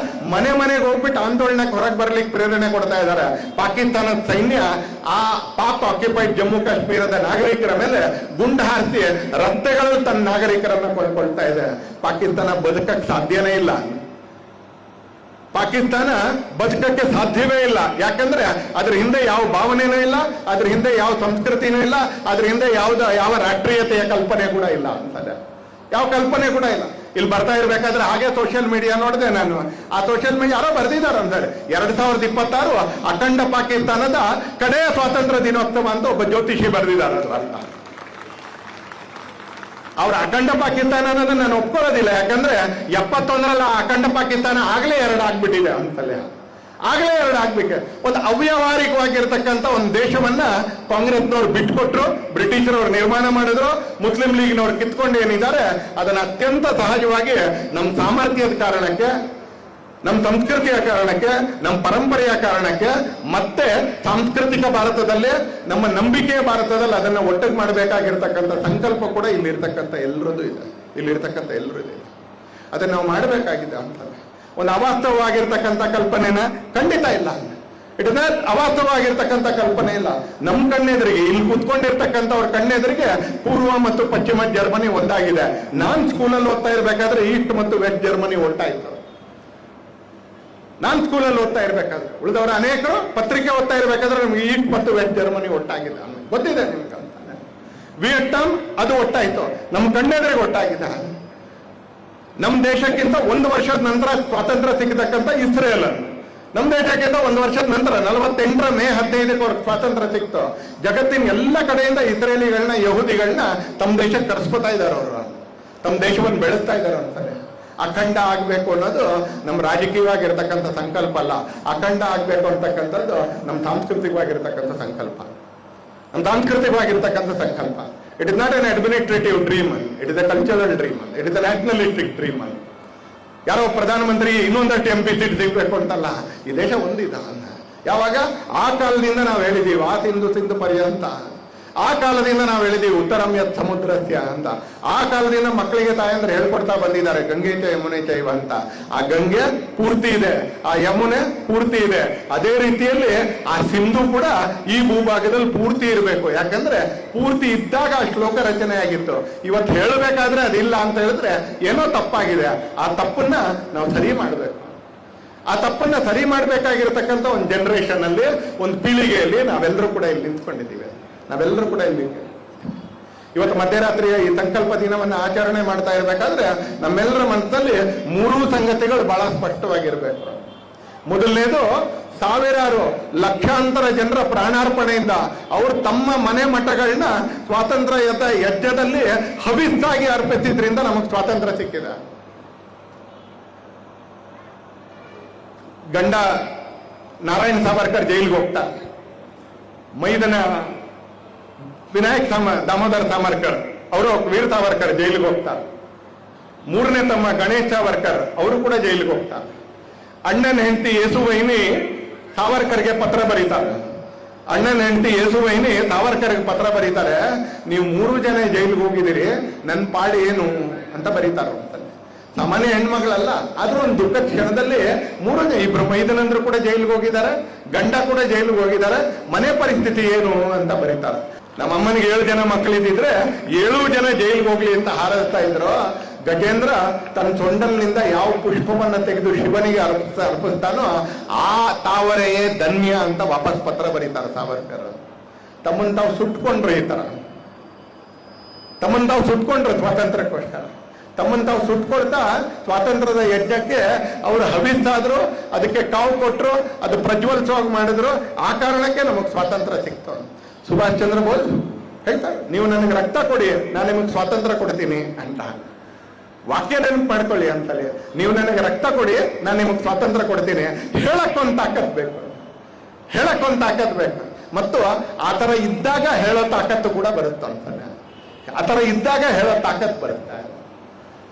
ಮನೆಗೆ ಹೋಗ್ಬಿಟ್ಟು ಆಂದೋಲನಕ್ಕೆ ಹೊರಗೆ ಬರ್ಲಿಕ್ಕೆ ಪ್ರೇರಣೆ ಕೊಡ್ತಾ ಇದ್ದಾರೆ. ಪಾಕಿಸ್ತಾನದ ಸೈನ್ಯ ಆ ಪಾಕ್ ಆಕ್ಯುಪೈಡ್ ಜಮ್ಮು ಕಾಶ್ಮೀರದ ನಾಗರಿಕರ ಮೇಲೆ ಗುಂಡು ಹಾರಿಸಿ ರಸ್ತೆಗಳಲ್ಲಿ ತನ್ನ ನಾಗರಿಕರನ್ನ ಕೊಂಡ್ಕೊಳ್ತಾ ಇದೆ. ಪಾಕಿಸ್ತಾನ ಬದುಕಕ್ಕೆ ಸಾಧ್ಯನೇ ಇಲ್ಲ. ಪಾಕಿಸ್ತಾನ ಬದುಕಕ್ಕೆ ಸಾಧ್ಯವೇ ಇಲ್ಲ. ಯಾಕಂದ್ರೆ ಅದ್ರ ಹಿಂದೆ ಯಾವ ಭಾವನೆನೂ ಇಲ್ಲ, ಅದ್ರ ಹಿಂದೆ ಯಾವ ಸಂಸ್ಕೃತಿನೂ ಇಲ್ಲ, ಅದ್ರ ಹಿಂದೆ ಯಾವ ರಾಷ್ಟ್ರೀಯತೆಯ ಕಲ್ಪನೆ ಕೂಡ ಇಲ್ಲ ಅಂತದೆ. ಯಾವ ಕಲ್ಪನೆ ಕೂಡ ಇಲ್ಲ. ಇಲ್ಲಿ ಬರ್ತಾ ಇರ್ಬೇಕಾದ್ರೆ ಹಾಗೆ ಸೋಷಿಯಲ್ ಮೀಡಿಯಾ ನೋಡಿದೆ ನಾನು. ಆ ಸೋಷಿಯಲ್ ಮೀಡಿಯಾ ಯಾರೋ ಬರ್ದಿದ್ದಾರೆ ಅಂತಾರೆ 2026 ಅಖಂಡ ಪಾಕಿಸ್ತಾನದ ಕಡೆಯ ಸ್ವಾತಂತ್ರ್ಯ ದಿನೋತ್ಸವ ಅಂತ ಒಬ್ಬ ಜ್ಯೋತಿಷಿ ಬರ್ದಿದ್ದಾರೆ. ಅರ್ಥ ಅವ್ರ ಅಖಂಡ ಪಾಕಿಸ್ತಾನ ಅನ್ನೋದನ್ನ ನಾನು ಒಪ್ಕೊಳ್ಳೋದಿಲ್ಲ. ಯಾಕಂದ್ರೆ 71ರಲ್ಲಿ ಅಖಂಡ ಪಾಕಿಸ್ತಾನ ಆಗ್ಲೇ 2 ಆಗ್ಬಿಟ್ಟಿದೆ ಅಂತಲೇ. ಆಗ್ಲೇ 2 ಆಗ್ಬೇಕು. ಒಂದು ಅವ್ಯವಹಾರಿಕವಾಗಿರ್ತಕ್ಕಂಥ ಒಂದು ದೇಶವನ್ನ ಕಾಂಗ್ರೆಸ್ನವ್ರು ಬಿಟ್ಕೊಟ್ರು, ಬ್ರಿಟಿಷರವ್ರು ನಿರ್ಮಾಣ ಮಾಡಿದ್ರು, ಮುಸ್ಲಿಂ ಲೀಗ್ನವ್ರು ಕಿತ್ಕೊಂಡು ಏನಿದ್ದಾರೆ ಅದನ್ನ ಅತ್ಯಂತ ಸಹಜವಾಗಿ ನಮ್ಮ ಸಾಮರ್ಥ್ಯದ ಕಾರಣಕ್ಕೆ, ನಮ್ಮ ಸಂಸ್ಕೃತಿಯ ಕಾರಣಕ್ಕೆ, ನಮ್ಮ ಪರಂಪರೆಯ ಕಾರಣಕ್ಕೆ, ಮತ್ತೆ ಸಾಂಸ್ಕೃತಿಕ ಭಾರತದಲ್ಲಿ, ನಮ್ಮ ನಂಬಿಕೆಯ ಭಾರತದಲ್ಲಿ ಅದನ್ನ ಒಟ್ಟಿಗೆ ಮಾಡಬೇಕಾಗಿರ್ತಕ್ಕಂಥ ಸಂಕಲ್ಪ ಕೂಡ ಇಲ್ಲಿರ್ತಕ್ಕಂಥ ಎಲ್ಲರದ್ದು ಇದೆ. ಇಲ್ಲಿರ್ತಕ್ಕಂಥ ಎಲ್ಲರೂ ಇದೆ. ಅದನ್ನ ನಾವು ಮಾಡಬೇಕಾಗಿದೆ ಅಂತ. ಒಂದು ಅವಾಸ್ತವವಾಗಿರ್ತಕ್ಕಂಥ ಕಲ್ಪನೆನ ಖಂಡಿತ ಇಲ್ಲ. ಇಟ್ ಇಸ್ ನಾಟ್ ಅವಾಸ್ತವವಾಗಿರ್ತಕ್ಕಂಥ ಕಲ್ಪನೆ ಇಲ್ಲ. ನಮ್ಮ ಕಣ್ಣೆದುರಿಗೆ, ಇಲ್ಲಿ ಕೂತ್ಕೊಂಡಿರ್ತಕ್ಕಂಥವ್ರ ಕಣ್ಣೆದುರಿಗೆ ಪೂರ್ವ ಮತ್ತು ಪಶ್ಚಿಮ ಜರ್ಮನಿ ಒಂದಾಗಿದೆ. ನಾನ್ ಸ್ಕೂಲಲ್ಲಿ ಓದ್ತಾ ಇರ್ಬೇಕಾದ್ರೆ ಈಸ್ಟ್ ಮತ್ತು ವೆಸ್ಟ್ ಜರ್ಮನಿ ಒಟ್ಟಾಯ್ತು. ನಾನ್ ಸ್ಕೂಲಲ್ಲಿ ಓದ್ತಾ ಇರ್ಬೇಕಾದ್ರೆ, ಉಳಿದವರ ಅನೇಕರು ಪತ್ರಿಕೆ ಓದ್ತಾ ಇರ್ಬೇಕಾದ್ರೆ ನಮ್ಗೆ ಈಸ್ಟ್ ಮತ್ತು ವೆಸ್ಟ್ ಜರ್ಮನಿ ಒಟ್ಟಾಗಿದೆ. ಗೊತ್ತಿದೆ ನಿಮ್ಗೆ ಅಂತ. ವಿಯೆಟ್ನಾಂ ಅದು ಒಟ್ಟಾಯ್ತು, ನಮ್ಮ ಕಣ್ಣೆದುರಿಗೆ ಒಟ್ಟಾಗಿದೆ. ನಮ್ಮ ದೇಶಕ್ಕಿಂತ 1 ವರ್ಷದ ನಂತರ ಸ್ವಾತಂತ್ರ್ಯ ಸಿಗತಕ್ಕಂಥ ಇಸ್ರೇಲ್, ನಮ್ಮ ದೇಶಕ್ಕಿಂತ 1 ವರ್ಷದ ನಂತರ 48 ಮೇ 15 ಅವ್ರಿಗೆ ಸ್ವಾತಂತ್ರ್ಯ ಸಿಕ್ತು. ಜಗತ್ತಿನ ಎಲ್ಲ ಕಡೆಯಿಂದ ಇಸ್ರೇಲಿಗಳನ್ನ, ಯಹೂದಿಗಳನ್ನ ತಮ್ಮ ದೇಶಕ್ಕೆ ಕರೆಸ್ಕೊತಾ ಇದ್ದಾರೆ. ಅವರು ತಮ್ಮ ದೇಶವನ್ನು ಬೆಳೆಸ್ತಾ ಇದ್ದಾರೆ ಅಂತಾರೆ. ಅಖಂಡ ಆಗ್ಬೇಕು ಅನ್ನೋದು ನಮ್ಮ ರಾಜಕೀಯವಾಗಿರ್ತಕ್ಕಂಥ ಸಂಕಲ್ಪ ಅಲ್ಲ. ಅಖಂಡ ಆಗ್ಬೇಕು ಅಂತಕ್ಕಂಥದ್ದು ನಮ್ಮ ಸಾಂಸ್ಕೃತಿಕವಾಗಿರ್ತಕ್ಕಂಥ ಸಂಕಲ್ಪ, ನಮ್ಮ ಸಾಂಸ್ಕೃತಿಕವಾಗಿರ್ತಕ್ಕಂಥ ಸಂಕಲ್ಪ. It is not an administrative dream, it is A cultural dream, it is A nationalistic dream. ಯಾರೋ ಪ್ರಧಾನಮಂತ್ರಿ ಇನ್ನೊಂದಷ್ಟು MP ಸೀಟ್ ಸಿಗ್ಬೇಕು ಅಂತಲ್ಲ, ಈ ದೇಶ ಒಂದಿದ. ಯಾವಾಗ ಆ ಕಾಲದಿಂದ ನಾವು ಹೇಳಿದೀವಿ, ಆ ಸಿಂಧು ಪರ್ಯಂತ ಆ ಕಾಲದಿಂದ ನಾವು ಹೇಳಿದೀವಿ ಉತ್ತರಂ ಯತ್ ಸಮುದ್ರಸ್ಯ ಅಂತ. ಆ ಕಾಲದಿಂದ ಮಕ್ಕಳಿಗೆ ತಾಯಂದ್ರೆ ಹೇಳ್ಕೊಡ್ತಾ ಬಂದಿದ್ದಾರೆ ಗಂಗೆ ಚ ಯಮುನೆ ಚೈವ ಅಂತ. ಆ ಗಂಗೆ ಪೂರ್ತಿ ಇದೆ, ಆ ಯಮುನೆ ಪೂರ್ತಿ ಇದೆ. ಅದೇ ರೀತಿಯಲ್ಲಿ ಆ ಸಿಂಧು ಕೂಡ ಈ ಭೂಭಾಗದಲ್ಲಿ ಪೂರ್ತಿ ಇರಬೇಕು. ಯಾಕಂದ್ರೆ ಪೂರ್ತಿ ಇದ್ದಾಗ ಆ ಶ್ಲೋಕ ರಚನೆ ಆಗಿತ್ತು. ಇವತ್ತು ಹೇಳಬೇಕಾದ್ರೆ ಅದಿಲ್ಲ ಅಂತ ಹೇಳಿದ್ರೆ ಏನೋ ತಪ್ಪಾಗಿದೆ. ಆ ತಪ್ಪನ್ನ ನಾವು ಸರಿ ಮಾಡಬೇಕು. ಆ ತಪ್ಪನ್ನ ಸರಿ ಮಾಡಬೇಕಾಗಿರತಕ್ಕಂಥ ಒಂದು ಜನರೇಷನ್ ಅಲ್ಲಿ, ಒಂದು ಪೀಳಿಗೆಯಲ್ಲಿ ನಾವೆಲ್ಲರೂ ಕೂಡ ಇಲ್ಲಿ ನಿಂತ್ಕೊಂಡಿದ್ದೀವಿ. ನಾವೆಲ್ಲರೂ ಕೂಡ ಇಲ್ಲಿ ಇವತ್ತು ಮಧ್ಯರಾತ್ರಿಯ ಈ ಸಂಕಲ್ಪ ದಿನವನ್ನು ಆಚರಣೆ ಮಾಡ್ತಾ ಇರಬೇಕಾದ್ರೆ ನಮ್ಮೆಲ್ಲರ ಮನಸ್ಸಲ್ಲಿ 3 ಸಂಗತಿಗಳು ಬಹಳ ಸ್ಪಷ್ಟವಾಗಿರ್ಬೇಕು. ಮೊದಲನೇದು, ಸಾವಿರಾರು ಲಕ್ಷಾಂತರ ಜನರ ಪ್ರಾಣಾರ್ಪಣೆಯಿಂದ ಅವರು ತಮ್ಮ ಮನೆ ಮಠಗಳನ್ನ ಸ್ವಾತಂತ್ರ್ಯದ ಯಜ್ಞದಲ್ಲಿ ಹವಿಸ್ಸಾಗಿ ಅರ್ಪಿಸಿದ್ರಿಂದ ನಮಗೆ ಸ್ವಾತಂತ್ರ್ಯ ಸಿಕ್ಕಿದೆ. ಗಂಡ ನಾರಾಯಣ್ ಸಾವರ್ಕರ್ ಜೈಲಿಗೆ ಹೋಗ್ತಾರೆ. ಮೈದನ ವಿನಾಯಕ್ ದಾಮೋದರ್ ಸಾವರ್ಕರ್ ಅವರು ವೀರ್ ಸಾವರ್ಕರ್ ಜೈಲಿಗೆ ಹೋಗ್ತಾರೆ. 3ನೇ ತಮ್ಮ ಗಣೇಶ್ ಸಾವರ್ಕರ್ ಅವರು ಕೂಡ ಜೈಲಿಗೆ ಹೋಗ್ತಾರೆ. ಅಣ್ಣನ ಹೆಂಡತಿ ಯೇಸುವೈನಿ ಸಾವರ್ಕರ್ಗೆ ಪತ್ರ ಬರೀತಾರೆ. ಅಣ್ಣನ ಹೆಂಡತಿ ಯೇಸುವೈನಿ ಸಾವರ್ಕರ್ಗೆ ಪತ್ರ ಬರೀತಾರೆ, ನೀವು 3 ಜನ ಜೈಲಿಗೆ ಹೋಗಿದ್ದೀರಿ, ನನ್ನ ಪಾಡಿ ಏನು ಅಂತ ಬರೀತಾರೆ. ಸಾಮಾನ್ಯ ಹೆಣ್ಮಗಳಲ್ಲ, ಆದ್ರೂ ಒಂದು ದುಃಖದ ಕ್ಷಣದಲ್ಲಿ 3 ಜನ, ಇಬ್ರು ಮೈದನಂದ್ರು ಕೂಡ ಜೈಲಿಗೆ ಹೋಗಿದ್ದಾರೆ, ಗಂಡ ಕೂಡ ಜೈಲಿಗೆ ಹೋಗಿದ್ದಾರೆ, ಮನೆ ಪರಿಸ್ಥಿತಿ ಏನು ಅಂತ ಬರೀತಾರೆ. ನಮ್ಮ ಅಮ್ಮನಿಗೆ 7 ಜನ ಮಕ್ಕಳಿದ್ದಿದ್ರೆ 7 ಜನ ಜೈಲಿಗೆ ಹೋಗ್ಲಿ ಅಂತ ಹಾರೈಸ್ತಾ ಇದ್ರು. ಗಜೇಂದ್ರ ತನ್ನ ಸೊಂಡಲ್ನಿಂದ ಯಾವ ಪುಷ್ಪವನ್ನ ತೆಗೆದು ಶಿವನಿಗೆ ಅರ್ಪಿಸ್ತಾನೋ ಆ ತಾವರೆಯೇ ಧನ್ಯ ಅಂತ ವಾಪಸ್ ಪತ್ರ ಬರೀತಾರೆ ಸಾವರ್ಕರ್. ತಮ್ಮನ್ನು ತಾವು ಸುಟ್ಕೊಂಡ್ರು, ಈ ತರ ತಮ್ಮನ್ನು ತಾವು ಸುಟ್ಕೊಂಡ್ರು ಸ್ವಾತಂತ್ರ್ಯಕ್ಕೋಸ್ಕರ. ತಮ್ಮನ್ನು ತಾವು ಸುಟ್ಕೊಳ್ತಾ ಸ್ವಾತಂತ್ರ್ಯದ ಯಜ್ಞಕ್ಕೆ ಅವರು ಹವಿಸ್ಸಾದ್ರು, ಅದಕ್ಕೆ ಕಾವು ಕೊಟ್ಟರು, ಅದು ಪ್ರಜ್ವಲಿಸುವಾಗಿ ಮಾಡಿದ್ರು. ಆ ಕಾರಣಕ್ಕೆ ನಮಗೆ ಸ್ವಾತಂತ್ರ್ಯ ಸಿಕ್ತು. ಸುಭಾಷ್ ಚಂದ್ರ ಬೋಸ್ ಹೇಳ್ತಾರೆ, ನೀವು ನನಗೆ ರಕ್ತ ಕೊಡಿ, ನಾನು ನಿಮಗೆ ಸ್ವಾತಂತ್ರ್ಯ ಕೊಡ್ತೀನಿ ಅಂತ. ವಾಕ್ಯ ನೆನಪು ಮಾಡ್ಕೊಳ್ಳಿ ಅಂತಲೇ, ನೀವು ನನಗೆ ರಕ್ತ ಕೊಡಿ, ನಾನು ನಿಮಗೆ ಸ್ವಾತಂತ್ರ್ಯ ಕೊಡ್ತೀನಿ. ಹೇಳಕ್ಕೊಂದು ತಾಕತ್ ಬೇಕು, ಹೇಳಕ್ಕೊಂದು ತಾಕತ್ ಬೇಕು. ಮತ್ತು ಆ ಥರ ಇದ್ದಾಗ ಹೇಳೋ ತಾಕತ್ತು ಕೂಡ ಬರುತ್ತೆ ಅಂತಾನೆ. ಆ ಥರ ಇದ್ದಾಗ ಹೇಳೋ ತಾಕತ್ ಬರುತ್ತೆ.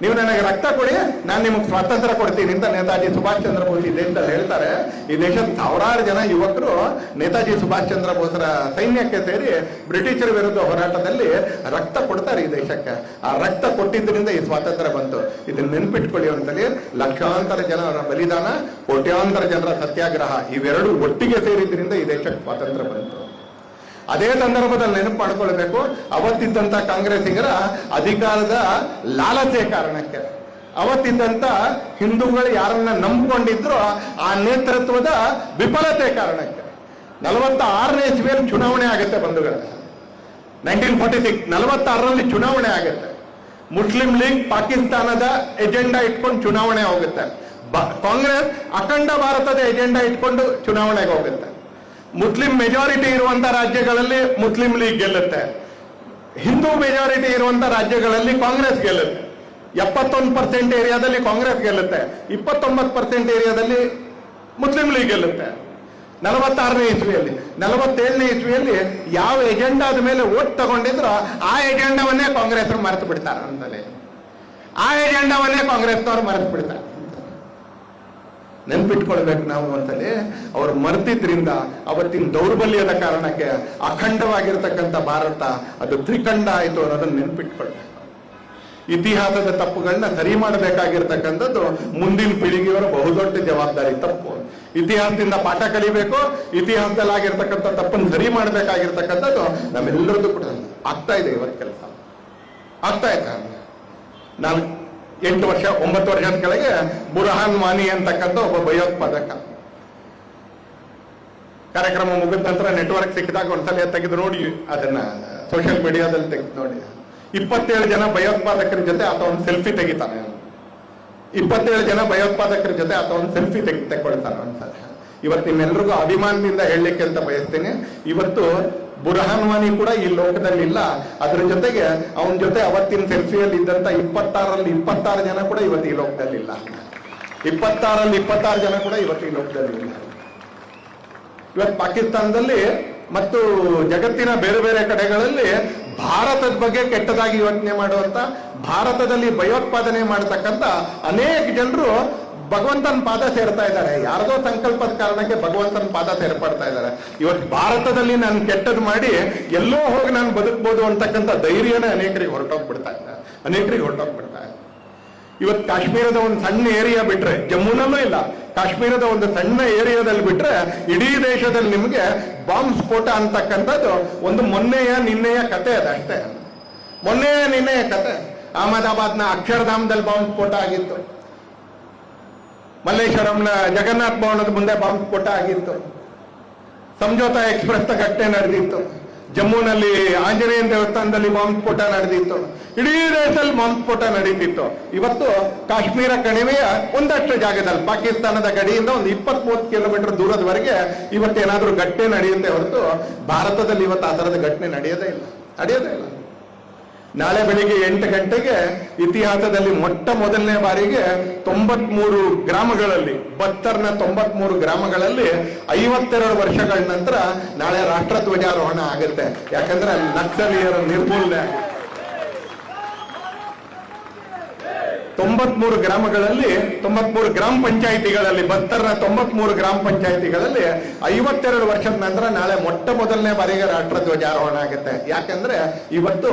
ನೀವು ನನಗೆ ರಕ್ತ ಕೊಡಿ, ನಾನು ನಿಮಗೆ ಸ್ವಾತಂತ್ರ್ಯ ಕೊಡ್ತೀನಿ ಅಂತ ನೇತಾಜಿ ಸುಭಾಷ್ ಚಂದ್ರ ಬೋಸ್ ಈ ದೇಶದಲ್ಲಿ ಹೇಳ್ತಾರೆ. ಈ ದೇಶದ ಸಾವಿರಾರು ಜನ ಯುವಕರು ನೇತಾಜಿ ಸುಭಾಷ್ ಚಂದ್ರ ಬೋಸರ ಸೈನ್ಯಕ್ಕೆ ಸೇರಿ ಬ್ರಿಟಿಷರ ವಿರುದ್ಧ ಹೋರಾಟದಲ್ಲಿ ರಕ್ತ ಕೊಡ್ತಾರೆ ಈ ದೇಶಕ್ಕೆ. ಆ ರಕ್ತ ಕೊಟ್ಟಿದ್ದರಿಂದ ಈ ಸ್ವಾತಂತ್ರ್ಯ ಬಂತು. ಇದನ್ನ ನೆನ್ಪಿಟ್ಕೊಳ್ಳಿ ಅಂತೇಳಿ ಲಕ್ಷಾಂತರ ಜನರ ಬಲಿದಾನ, ಕೋಟ್ಯಾಂತರ ಜನರ ಸತ್ಯಾಗ್ರಹ ಇವೆರಡು ಒಟ್ಟಿಗೆ ಸೇರಿದ್ರಿಂದ ಈ ದೇಶಕ್ಕೆ ಸ್ವಾತಂತ್ರ್ಯ ಬಂತು. ಅದೇ ಸಂದರ್ಭದಲ್ಲಿ ನೆನಪು ಮಾಡ್ಕೊಳ್ಬೇಕು, ಅವತ್ತಿದ್ದಂತ ಕಾಂಗ್ರೆಸ್ಸಿಗರ ಅಧಿಕಾರದ ಲಾಲಸೆ ಕಾರಣಕ್ಕೆ, ಅವತ್ತಿದ್ದಂತ ಹಿಂದೂಗಳು ಯಾರನ್ನ ನಂಬಿಕೊಂಡಿದ್ರು ಆ ನೇತೃತ್ವದ ವಿಫಲತೆ ಕಾರಣಕ್ಕೆ 46ನೇ ಇಸ್ವಿಯಲ್ಲಿ ಚುನಾವಣೆ ಆಗುತ್ತೆ ಬಂಧುಗಳ. 1946 46ರಲ್ಲಿ ಚುನಾವಣೆ ಆಗುತ್ತೆ. ಮುಸ್ಲಿಂ ಲೀಗ್ ಪಾಕಿಸ್ತಾನದ ಎಜೆಂಡಾ ಇಟ್ಕೊಂಡು ಚುನಾವಣೆ ಹೋಗುತ್ತೆ. ಕಾಂಗ್ರೆಸ್ ಅಖಂಡ ಭಾರತದ ಎಜೆಂಡಾ ಇಟ್ಕೊಂಡು ಚುನಾವಣೆಗೆ ಹೋಗುತ್ತೆ. ಮುಸ್ಲಿಂ ಮೆಜಾರಿಟಿ ಇರುವಂತ ರಾಜ್ಯಗಳಲ್ಲಿ ಮುಸ್ಲಿಂ ಲೀಗ್ ಗೆಲ್ಲುತ್ತೆ, ಹಿಂದೂ ಮೆಜಾರಿಟಿ ಇರುವಂತ ರಾಜ್ಯಗಳಲ್ಲಿ ಕಾಂಗ್ರೆಸ್ ಗೆಲ್ಲುತ್ತೆ. 71% ಏರಿಯಾದಲ್ಲಿ ಕಾಂಗ್ರೆಸ್ ಗೆಲ್ಲುತ್ತೆ, 29% ಏರಿಯಾದಲ್ಲಿ ಮುಸ್ಲಿಂ ಲೀಗ್ ಗೆಲ್ಲುತ್ತೆ. 46ನೇ ಇಸ್ವಿಯಲ್ಲಿ 47ನೇ ಇಸ್ವಿಯಲ್ಲಿ ಯಾವ ಎಜೆಂಡಾದ ಮೇಲೆ ಓಟ್ ತಗೊಂಡಿದ್ರು ಆ ಎಜೆಂಡಾವನ್ನೇ ಕಾಂಗ್ರೆಸ್ ಮರೆತು ಬಿಡ್ತಾರೆ ಅಂತಲೇ, ಆ ಎಜೆಂಡಾವನ್ನೇ ಕಾಂಗ್ರೆಸ್ನವ್ರು ಮರೆತು ಬಿಡ್ತಾರೆ. ನೆನ್ಪಿಟ್ಕೊಳ್ಬೇಕು ನಾವು ಅಂತಲೇ. ಅವ್ರು ಮರೆತಿದ್ರಿಂದ ಅವತ್ತಿನ ದೌರ್ಬಲ್ಯದ ಕಾರಣಕ್ಕೆ ಅಖಂಡವಾಗಿರ್ತಕ್ಕಂಥ ಭಾರತ ಅದು ತ್ರಿಖಂಡ ಆಯಿತು ಅನ್ನೋದನ್ನ ನೆನ್ಪಿಟ್ಕೊಳ್ಬೇಕು. ಇತಿಹಾಸದ ತಪ್ಪುಗಳನ್ನ ಸರಿ ಮಾಡಬೇಕಾಗಿರ್ತಕ್ಕಂಥದ್ದು ಮುಂದಿನ ಪೀಳಿಗೆಯವರ ಬಹುದೊಡ್ಡ ಜವಾಬ್ದಾರಿ. ತಪ್ಪು ಇತಿಹಾಸದಿಂದ ಪಾಠ ಕಲಿಬೇಕು, ಇತಿಹಾಸದಲ್ಲಿ ಆಗಿರ್ತಕ್ಕಂಥ ತಪ್ಪನ್ನು ಸರಿ ಮಾಡಬೇಕಾಗಿರ್ತಕ್ಕಂಥದ್ದು ನಮ್ಮೆಲ್ಲರದ್ದು ಕೂಡ ಆಗ್ತಾ ಇದೆ. ಇವತ್ತು ಕೆಲಸ ಆಗ್ತಾ ಇದೆ. ನಾನು 9 ವರ್ಷದ ಕೆಳಗೆ ಬುರಹಾನ್ ವಾನಿ ಅಂತಕ್ಕಂಥ ಒಬ್ಬ ಭಯೋತ್ಪಾದಕ ಕಾರ್ಯಕ್ರಮ ಮುಗಿದ ನಂತರ ನೆಟ್ವರ್ಕ್ ಸಿಕ್ಕಿದಾಗ ಒಂದ್ಸಲ ತೆಗೆದು ನೋಡಿ, ಅದನ್ನ ಸೋಷಿಯಲ್ ಮೀಡಿಯಾದಲ್ಲಿ ತೆಗೆದು ನೋಡಿ. 27 ಜನ ಭಯೋತ್ಪಾದಕರ ಜೊತೆ ಆತ ಒಂದು ಸೆಲ್ಫಿ ತೆಗಿತಾನೆ. 27 ಜನ ಭಯೋತ್ಪಾದಕರ ಜೊತೆ ಆತ ಒಂದು ಸೆಲ್ಫಿ ತೆಕ್ಕೊಳ್ತಾನೆ ಒಂದ್ಸಲ. ಇವತ್ತು ನಿಮ್ಮೆಲ್ರಿಗೂ ಅಭಿಮಾನದಿಂದ ಹೇಳಲಿಕ್ಕೆ ಅಂತ ಬಯಸ್ತೀನಿ, ಇವತ್ತು ಬುರಹಾನ್ ವಾನಿ ಕೂಡ ಈ ಲೋಕದಲ್ಲಿ ಇಲ್ಲ. ಅದ್ರ ಜೊತೆಗೆ ಅವನ ಜೊತೆ ಅವತ್ತಿನ ಸೆಲ್ಫಿಯಲ್ಲಿ ಇದ್ದಂತ 26ರಲ್ಲಿ 26 ಜನ ಕೂಡ ಇವತ್ತು ಈ ಲೋಕದಲ್ಲಿ ಇಲ್ಲ. 26ರಲ್ಲಿ 26 ಜನ ಕೂಡ ಇವತ್ತು ಈ ಲೋಕದಲ್ಲಿ ಇಲ್ಲ. ಇವತ್ತು ಪಾಕಿಸ್ತಾನದಲ್ಲಿ ಮತ್ತು ಜಗತ್ತಿನ ಬೇರೆ ಬೇರೆ ಕಡೆಗಳಲ್ಲಿ ಭಾರತದ ಬಗ್ಗೆ ಕೆಟ್ಟದಾಗಿ ಯೋಚನೆ ಮಾಡುವಂತ, ಭಾರತದಲ್ಲಿ ಭಯೋತ್ಪಾದನೆ ಮಾಡತಕ್ಕಂತ ಅನೇಕ ಜನರು ಭಗವಂತನ ಪಾದ ಸೇರ್ತಾ ಇದ್ದಾರೆ. ಯಾರದೋ ಸಂಕಲ್ಪದ ಕಾರಣಕ್ಕೆ ಭಗವಂತನ ಪಾದ ಸೇರ್ಪಡ್ತಾ ಇದ್ದಾರೆ. ಇವತ್ತು ಭಾರತದಲ್ಲಿ ನಾನು ಕೆಟ್ಟದ್ದು ಮಾಡಿ ಎಲ್ಲೋ ಹೋಗಿ ನಾನು ಬದುಕ್ಬೋದು ಅಂತಕ್ಕಂಥ ಧೈರ್ಯನೇ ಅನೇಕರಿಗೆ ಹೊರಟೋಗ್ಬಿಡ್ತಾ ಇದೆ. ಇವತ್ತು ಕಾಶ್ಮೀರದ ಒಂದು ಸಣ್ಣ ಏರಿಯಾ ಬಿಟ್ರೆ, ಜಮ್ಮುನಲ್ಲೂ ಇಲ್ಲ, ಕಾಶ್ಮೀರದ ಒಂದು ಸಣ್ಣ ಏರಿಯಾದಲ್ಲಿ ಬಿಟ್ರೆ ಇಡೀ ದೇಶದಲ್ಲಿ ನಿಮಗೆ ಬಾಂಬ್ ಸ್ಫೋಟ ಅಂತಕ್ಕಂಥದ್ದು ಒಂದು ನಿನ್ನೆಯ ಕತೆ ಅದಷ್ಟೇ. ನಿನ್ನೆಯ ಕತೆ. ಅಹಮದಾಬಾದ್ನ ಅಕ್ಷರಧಾಮದಲ್ಲಿ ಬಾಂಬ್ ಸ್ಫೋಟ ಆಗಿತ್ತು. ಮಲ್ಲೇಶ್ವರಂನ ಜಗನ್ನಾಥ್ ಭವನದ ಮುಂದೆ ಬಾಂಬ್ ಸ್ಫೋಟ ಆಗಿತ್ತು. ಸಂಜೋತಾ ಎಕ್ಸ್ಪ್ರೆಸ್ ಘಟನೆ ನಡೆದಿತ್ತು. ಜಮ್ಮುನಲ್ಲಿ ಆಂಜನೇಯನ ದೇವಸ್ಥಾನದಲ್ಲಿ ಬಾಂಬ್ ಸ್ಫೋಟ ನಡೆದಿತ್ತು. ಇಡೀ ದೇಶದಲ್ಲಿ ಬಾಂಬ್ ಸ್ಫೋಟ ನಡೀತಿತ್ತು. ಇವತ್ತು ಕಾಶ್ಮೀರ ಕಣಿವೆಯ ಒಂದಷ್ಟು ಜಾಗದಲ್ಲಿ ಪಾಕಿಸ್ತಾನದ ಗಡಿಯಿಂದ ಒಂದು 20-30 ಕಿಲೋಮೀಟರ್ ದೂರದವರೆಗೆ ಇವತ್ತೇನಾದ್ರೂ ಘಟನೆ ನಡೆಯುತ್ತೆ ಹೊರತು ಭಾರತದಲ್ಲಿ ಇವತ್ತು ಆ ಥರದ ಘಟನೆ ನಡೆಯೋದೇ ಇಲ್ಲ. ನಾಳೆ ಬೆಳಿಗ್ಗೆ 8 ಗಂಟೆಗೆ ಇತಿಹಾಸದಲ್ಲಿ ಮೊದಲನೇ ಬಾರಿಗೆ 93 ಗ್ರಾಮಗಳಲ್ಲಿ, ಬತ್ತರ್ನ 93 ಗ್ರಾಮಗಳಲ್ಲಿ 52 ವರ್ಷಗಳ ನಂತರ ನಾಳೆ ರಾಷ್ಟ್ರ ಧ್ವಜಾರೋಹಣ ಆಗುತ್ತೆ. ಯಾಕಂದ್ರೆ ಅಲ್ಲಿ ನಕ್ಸಲೀಯರ ನಿರ್ಮೂಲನೆ 93 ಗ್ರಾಮಗಳಲ್ಲಿ, 93 ಗ್ರಾಮ ಪಂಚಾಯಿತಿಗಳಲ್ಲಿ, ಬತ್ತರ್ನ 93 ಗ್ರಾಮ ಪಂಚಾಯಿತಿಗಳಲ್ಲಿ 52 ವರ್ಷದ ನಂತರ ನಾಳೆ ಮೊದಲನೇ ಬಾರಿಗೆ ರಾಷ್ಟ್ರ ಧ್ವಜಾರೋಹಣ ಆಗುತ್ತೆ. ಯಾಕಂದ್ರೆ ಇವತ್ತು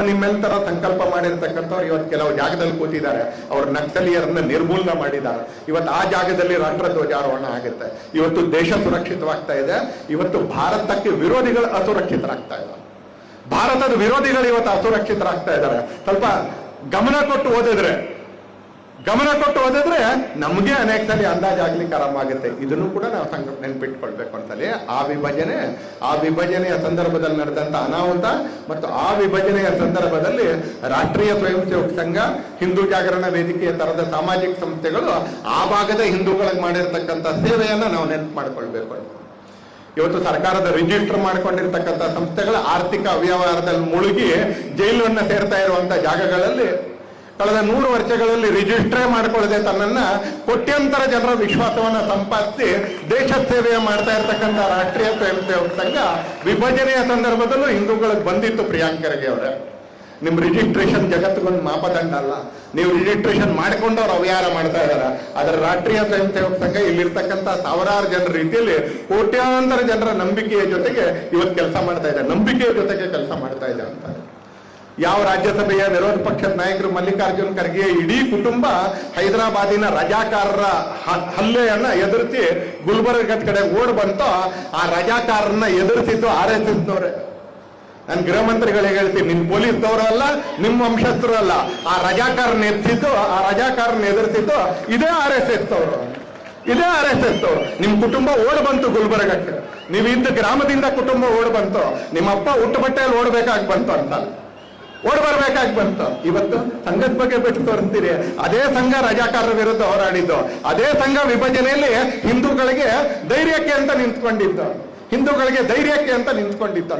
ನಿಮ್ಮೆಲ್ಲರ ಸಂಕಲ್ಪ ಮಾಡಿರ್ತಕ್ಕಂಥವ್ರು ಇವತ್ತು ಕೆಲವು ಜಾಗದಲ್ಲಿ ಕೂತಿದ್ದಾರೆ. ಅವ್ರು ನಕ್ಸಲೀಯರನ್ನ ನಿರ್ಮೂಲನೆ ಮಾಡಿದ್ದಾರೆ. ಇವತ್ತು ಆ ಜಾಗದಲ್ಲಿ ರಾಷ್ಟ್ರ ಧ್ವಜಾರೋಹಣ ಆಗುತ್ತೆ. ಇವತ್ತು ದೇಶ ಸುರಕ್ಷಿತವಾಗ್ತಾ ಇದೆ. ಇವತ್ತು ಭಾರತಕ್ಕೆ ವಿರೋಧಿಗಳು ಅಸುರಕ್ಷಿತರಾಗ್ತಾ ಇದ್ದಾರೆ. ಭಾರತದ ವಿರೋಧಿಗಳು ಇವತ್ತು ಅಸುರಕ್ಷಿತರಾಗ್ತಾ ಇದ್ದಾರೆ. ಸ್ವಲ್ಪ ಗಮನ ಕೊಟ್ಟು ಓದಿದ್ರೆ ನಮಗೆ ಅನೇಕ ಸಲ ಅಂದಾಜಾಗ್ಲಿಕ್ಕೆ ಆರಂಭಾಗುತ್ತೆ. ಇದನ್ನು ಕೂಡ ನಾವು ನೆನ್ಪಿಟ್ಕೊಳ್ಬೇಕು ಅಂತಲೇ ಆ ವಿಭಜನೆಯ ಸಂದರ್ಭದಲ್ಲಿ ನಡೆದಂತ ಅನಾಹುತ ಮತ್ತು ಆ ವಿಭಜನೆಯ ಸಂದರ್ಭದಲ್ಲಿ ರಾಷ್ಟ್ರೀಯ ಸ್ವಯಂ ಸೇವಕ ಸಂಘ, ಹಿಂದೂ ಜಾಗರಣ ವೇದಿಕೆಯ ತರದ ಸಾಮಾಜಿಕ ಸಂಸ್ಥೆಗಳು ಆ ಭಾಗದ ಹಿಂದೂಗಳಿಗೆ ಮಾಡಿರ್ತಕ್ಕಂಥ ಸೇವೆಯನ್ನ ನಾವು ನೆನಪು ಮಾಡ್ಕೊಳ್ಬೇಕು. ಇವತ್ತು ಸರ್ಕಾರದ ರಿಜಿಸ್ಟರ್ ಮಾಡ್ಕೊಂಡಿರ್ತಕ್ಕಂಥ ಸಂಸ್ಥೆಗಳ ಆರ್ಥಿಕ ಅವ್ಯವಹಾರದಲ್ಲಿ ಮುಳುಗಿ ಜೈಲನ್ನ ಸೇರ್ತಾ ಇರುವಂತ ಜಾಗಗಳಲ್ಲಿ ಕಳೆದ 100 ವರ್ಷಗಳಲ್ಲಿ ರಿಜಿಸ್ಟ್ರೇ ಮಾಡಿಕೊಳ್ಳದೆ ತನ್ನನ್ನ ಕೋಟ್ಯಾಂತರ ಜನರ ವಿಶ್ವಾಸವನ್ನ ಸಂಪಾದಿಸಿ ದೇಶ ಸೇವೆಯ ಮಾಡ್ತಾ ಇರ್ತಕ್ಕಂಥ ರಾಷ್ಟ್ರೀಯ ಸ್ವಯಂ ಸೇವಕ ಸಂಘ ವಿಭಜನೆಯ ಸಂದರ್ಭದಲ್ಲೂ ಹಿಂದೂಗಳಿಗೆ ಬಂದಿತ್ತು. ಪ್ರಿಯಾಂಕರ್ಗೆ ಅವರೇ, ನಿಮ್ ರಿಜಿಸ್ಟ್ರೇಷನ್ ಜಗತ್ತಿಗೊಂದು ಮಾಪದಂಡ ಅಲ್ಲ. ನೀವು ರಿಜಿಸ್ಟ್ರೇಷನ್ ಮಾಡಿಕೊಂಡವ್ರು ಅವ್ಯವಹಾರ ಮಾಡ್ತಾ ಇದಾರ. ಅದರ ರಾಷ್ಟ್ರೀಯ ಸ್ವಯಂ ಸೇವಕ ಸಂಘ ಇಲ್ಲಿರ್ತಕ್ಕಂಥ ಸಾವಿರಾರು ಜನರ ರೀತಿಯಲ್ಲಿ ಕೋಟ್ಯಾಂತರ ಜನರ ನಂಬಿಕೆಯ ಜೊತೆಗೆ ಇವತ್ತು ಕೆಲಸ ಮಾಡ್ತಾ ಇದೆ. ನಂಬಿಕೆಯ ಜೊತೆಗೆ ಕೆಲಸ ಮಾಡ್ತಾ ಇದೆ ಅಂತ ಯಾವ ರಾಜ್ಯಸಭೆಯ ವಿರೋಧ ಪಕ್ಷದ ನಾಯಕರು ಮಲ್ಲಿಕಾರ್ಜುನ್ ಖರ್ಗೆ ಇಡೀ ಕುಟುಂಬ ಹೈದರಾಬಾದಿನ ರಜಾಕಾರರ ಹಲ್ಲೆಯನ್ನ ಎದುರಿಸಿ ಗುಲ್ಬರ್ಗ ಕಡೆ ಓಡ್ ಬಂತೋ ಆ ರಜಾಕಾರನ್ನ ಎದುರಿಸಿದ್ದು RSSನವರೇ. ನಾನು ಗೃಹ ಮಂತ್ರಿಗಳಿಗೆ ಹೇಳ್ತೀನಿ, ನಿಮ್ ಪೊಲೀಸ್ದವರಲ್ಲ, ನಿಮ್ಮ ವಂಶಸ್ಥರು ಅಲ್ಲ. ಆ ರಜಾಕಾರನ ಎದುರಿಸಿದ್ದು ಇದೇ RSS ಅವರು. ನಿಮ್ ಕುಟುಂಬ ಓಡ್ ಬಂತು ಗುಲ್ಬರ್ಗಕ್ಕೆ. ನೀವು ಇದ್ದ ಗ್ರಾಮದಿಂದ ಕುಟುಂಬ ಓಡ್ ಬಂತು. ನಿಮ್ಮಪ್ಪ ಹುಟ್ಟು ಬಟ್ಟೆಯಲ್ಲಿ ಓಡ್ಬೇಕಾಗಿ ಬಂತು ಅಂತ ಓಡ್ ಬರ್ಬೇಕಾಗಿ ಬಂತು. ಇವತ್ತು ಸಂಘದ ಬಗ್ಗೆ ಬಿಟ್ಟು ತೋರಿಸ್ತೀರಿ. ಅದೇ ಸಂಘ ರಜಾಕಾರರ ವಿರುದ್ಧ ಹೋರಾಡಿದ್ದು, ಅದೇ ಸಂಘ ವಿಭಜನೆಯಲ್ಲಿ ಹಿಂದೂಗಳಿಗೆ ಧೈರ್ಯಕ್ಕೆ ಅಂತ ನಿಂತ್ಕೊಂಡಿದ್ದು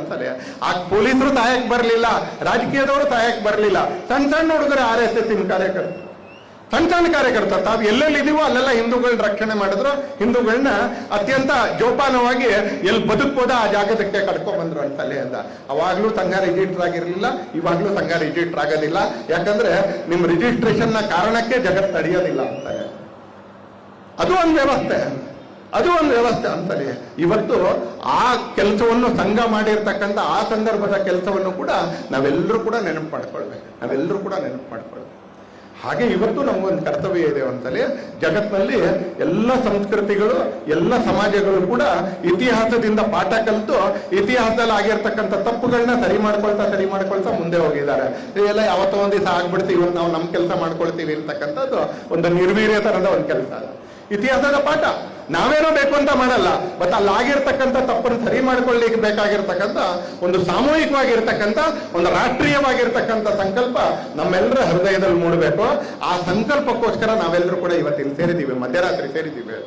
ಅಂತಲೇ. ಆ ಪೊಲೀಸರು ಸಹಾಯಕ್ಕೆ ಬರಲಿಲ್ಲ, ರಾಜಕೀಯದವರು ಸಹಾಯಕ್ಕೆ ಬರಲಿಲ್ಲ. ಸಣ್ಣ ಹುಡುಗರು RSS ಕಾರ್ಯಕರ್ತರು, ಸಣ್ಣ ಕಾರ್ಯಕರ್ತರು ತಾವು ಎಲ್ಲೆಲ್ಲಿದೀವೋ ಅಲ್ಲೆಲ್ಲ ಹಿಂದೂಗಳನ್ನ ರಕ್ಷಣೆ ಮಾಡಿದ್ರು. ಹಿಂದೂಗಳನ್ನ ಅತ್ಯಂತ ಜೋಪಾನವಾಗಿ ಎಲ್ಲಿ ಬದುಕ್ಬೋದ ಆ ಜಾಗದಕ್ಕೆ ಕರ್ಕೊಂಡ್ ಬಂದ್ರು ಅಂತಲೇ ಅಂತ. ಅವಾಗ್ಲೂ ಸಂಘ ರಿಜಿಸ್ಟರ್ ಆಗಿರ್ಲಿಲ್ಲ, ಇವಾಗ್ಲೂ ಸಂಘ ರಿಜಿಸ್ಟರ್ ಆಗೋದಿಲ್ಲ. ಯಾಕಂದ್ರೆ ನಿಮ್ ರಿಜಿಸ್ಟ್ರೇಷನ್ ನ ಕಾರಣಕ್ಕೆ ಜಗತ್ತು ನಡೆಯೋದಿಲ್ಲ ಅಂತಾರೆ. ಅದು ಒಂದು ವ್ಯವಸ್ಥೆ ಅಂತಾರೆ. ಇವತ್ತು ಆ ಕೆಲಸವನ್ನು ಸಂಘ ಮಾಡಿರ್ತಕ್ಕಂಥ ಆ ಸಂದರ್ಭದ ಕೆಲಸವನ್ನು ಕೂಡ ನಾವೆಲ್ಲರೂ ಕೂಡ ನೆನಪು ಮಾಡ್ಕೊಳ್ಬೇಕು. ಹಾಗೆ ಇವತ್ತು ನಮಗೊಂದು ಕರ್ತವ್ಯ ಇದೆ ಅಂತಲೇ. ಜಗತ್ತಿನಲ್ಲಿ ಎಲ್ಲ ಸಂಸ್ಕೃತಿಗಳು, ಎಲ್ಲ ಸಮಾಜಗಳು ಕೂಡ ಇತಿಹಾಸದಿಂದ ಪಾಠ ಕಲಿತು ಇತಿಹಾಸದಲ್ಲಿ ಆಗಿರ್ತಕ್ಕಂಥ ತಪ್ಪುಗಳನ್ನ ಸರಿ ಮಾಡ್ಕೊಳ್ತಾ ಮುಂದೆ ಹೋಗಿದ್ದಾರೆ. ಇದೆಲ್ಲ ಯಾವತ್ತೋ ಒಂದ್ ದಿವಸ ಆಗ್ಬಿಡ್ತೀವಿ, ಇವತ್ತು ನಾವು ನಮ್ಮ ಕೆಲಸ ಮಾಡ್ಕೊಳ್ತೀವಿ ಅಂತಕ್ಕಂಥದ್ದು ಒಂದು ನಿರ್ವೀರ್ಯ ತರದ ಒಂದು ಕೆಲಸ. ಇತಿಹಾಸದ ಪಾಠ ನಾವೇನೋ ಬೇಕು ಅಂತ ಮಾಡಲ್ಲ, ಬಟ್ ಅಲ್ಲಿ ಆಗಿರ್ತಕ್ಕಂಥ ತಪ್ಪನ್ನು ಸರಿ ಮಾಡ್ಕೊಳ್ಳಿಕ್ಕೆ ಬೇಕಾಗಿರ್ತಕ್ಕಂಥ ಒಂದು ಸಾಮೂಹಿಕವಾಗಿರ್ತಕ್ಕಂಥ ಒಂದು ರಾಷ್ಟ್ರೀಯವಾಗಿರ್ತಕ್ಕಂಥ ಸಂಕಲ್ಪ ನಮ್ಮೆಲ್ಲರ ಹೃದಯದಲ್ಲಿ ಮೂಡಬೇಕು. ಆ ಸಂಕಲ್ಪಕ್ಕೋಸ್ಕರ ನಾವೆಲ್ಲರೂ ಕೂಡ ಇವತ್ತಿನ ಸೇರಿದ್ದೀವಿ, ಮಧ್ಯರಾತ್ರಿ ಸೇರಿದ್ದೀವಿ.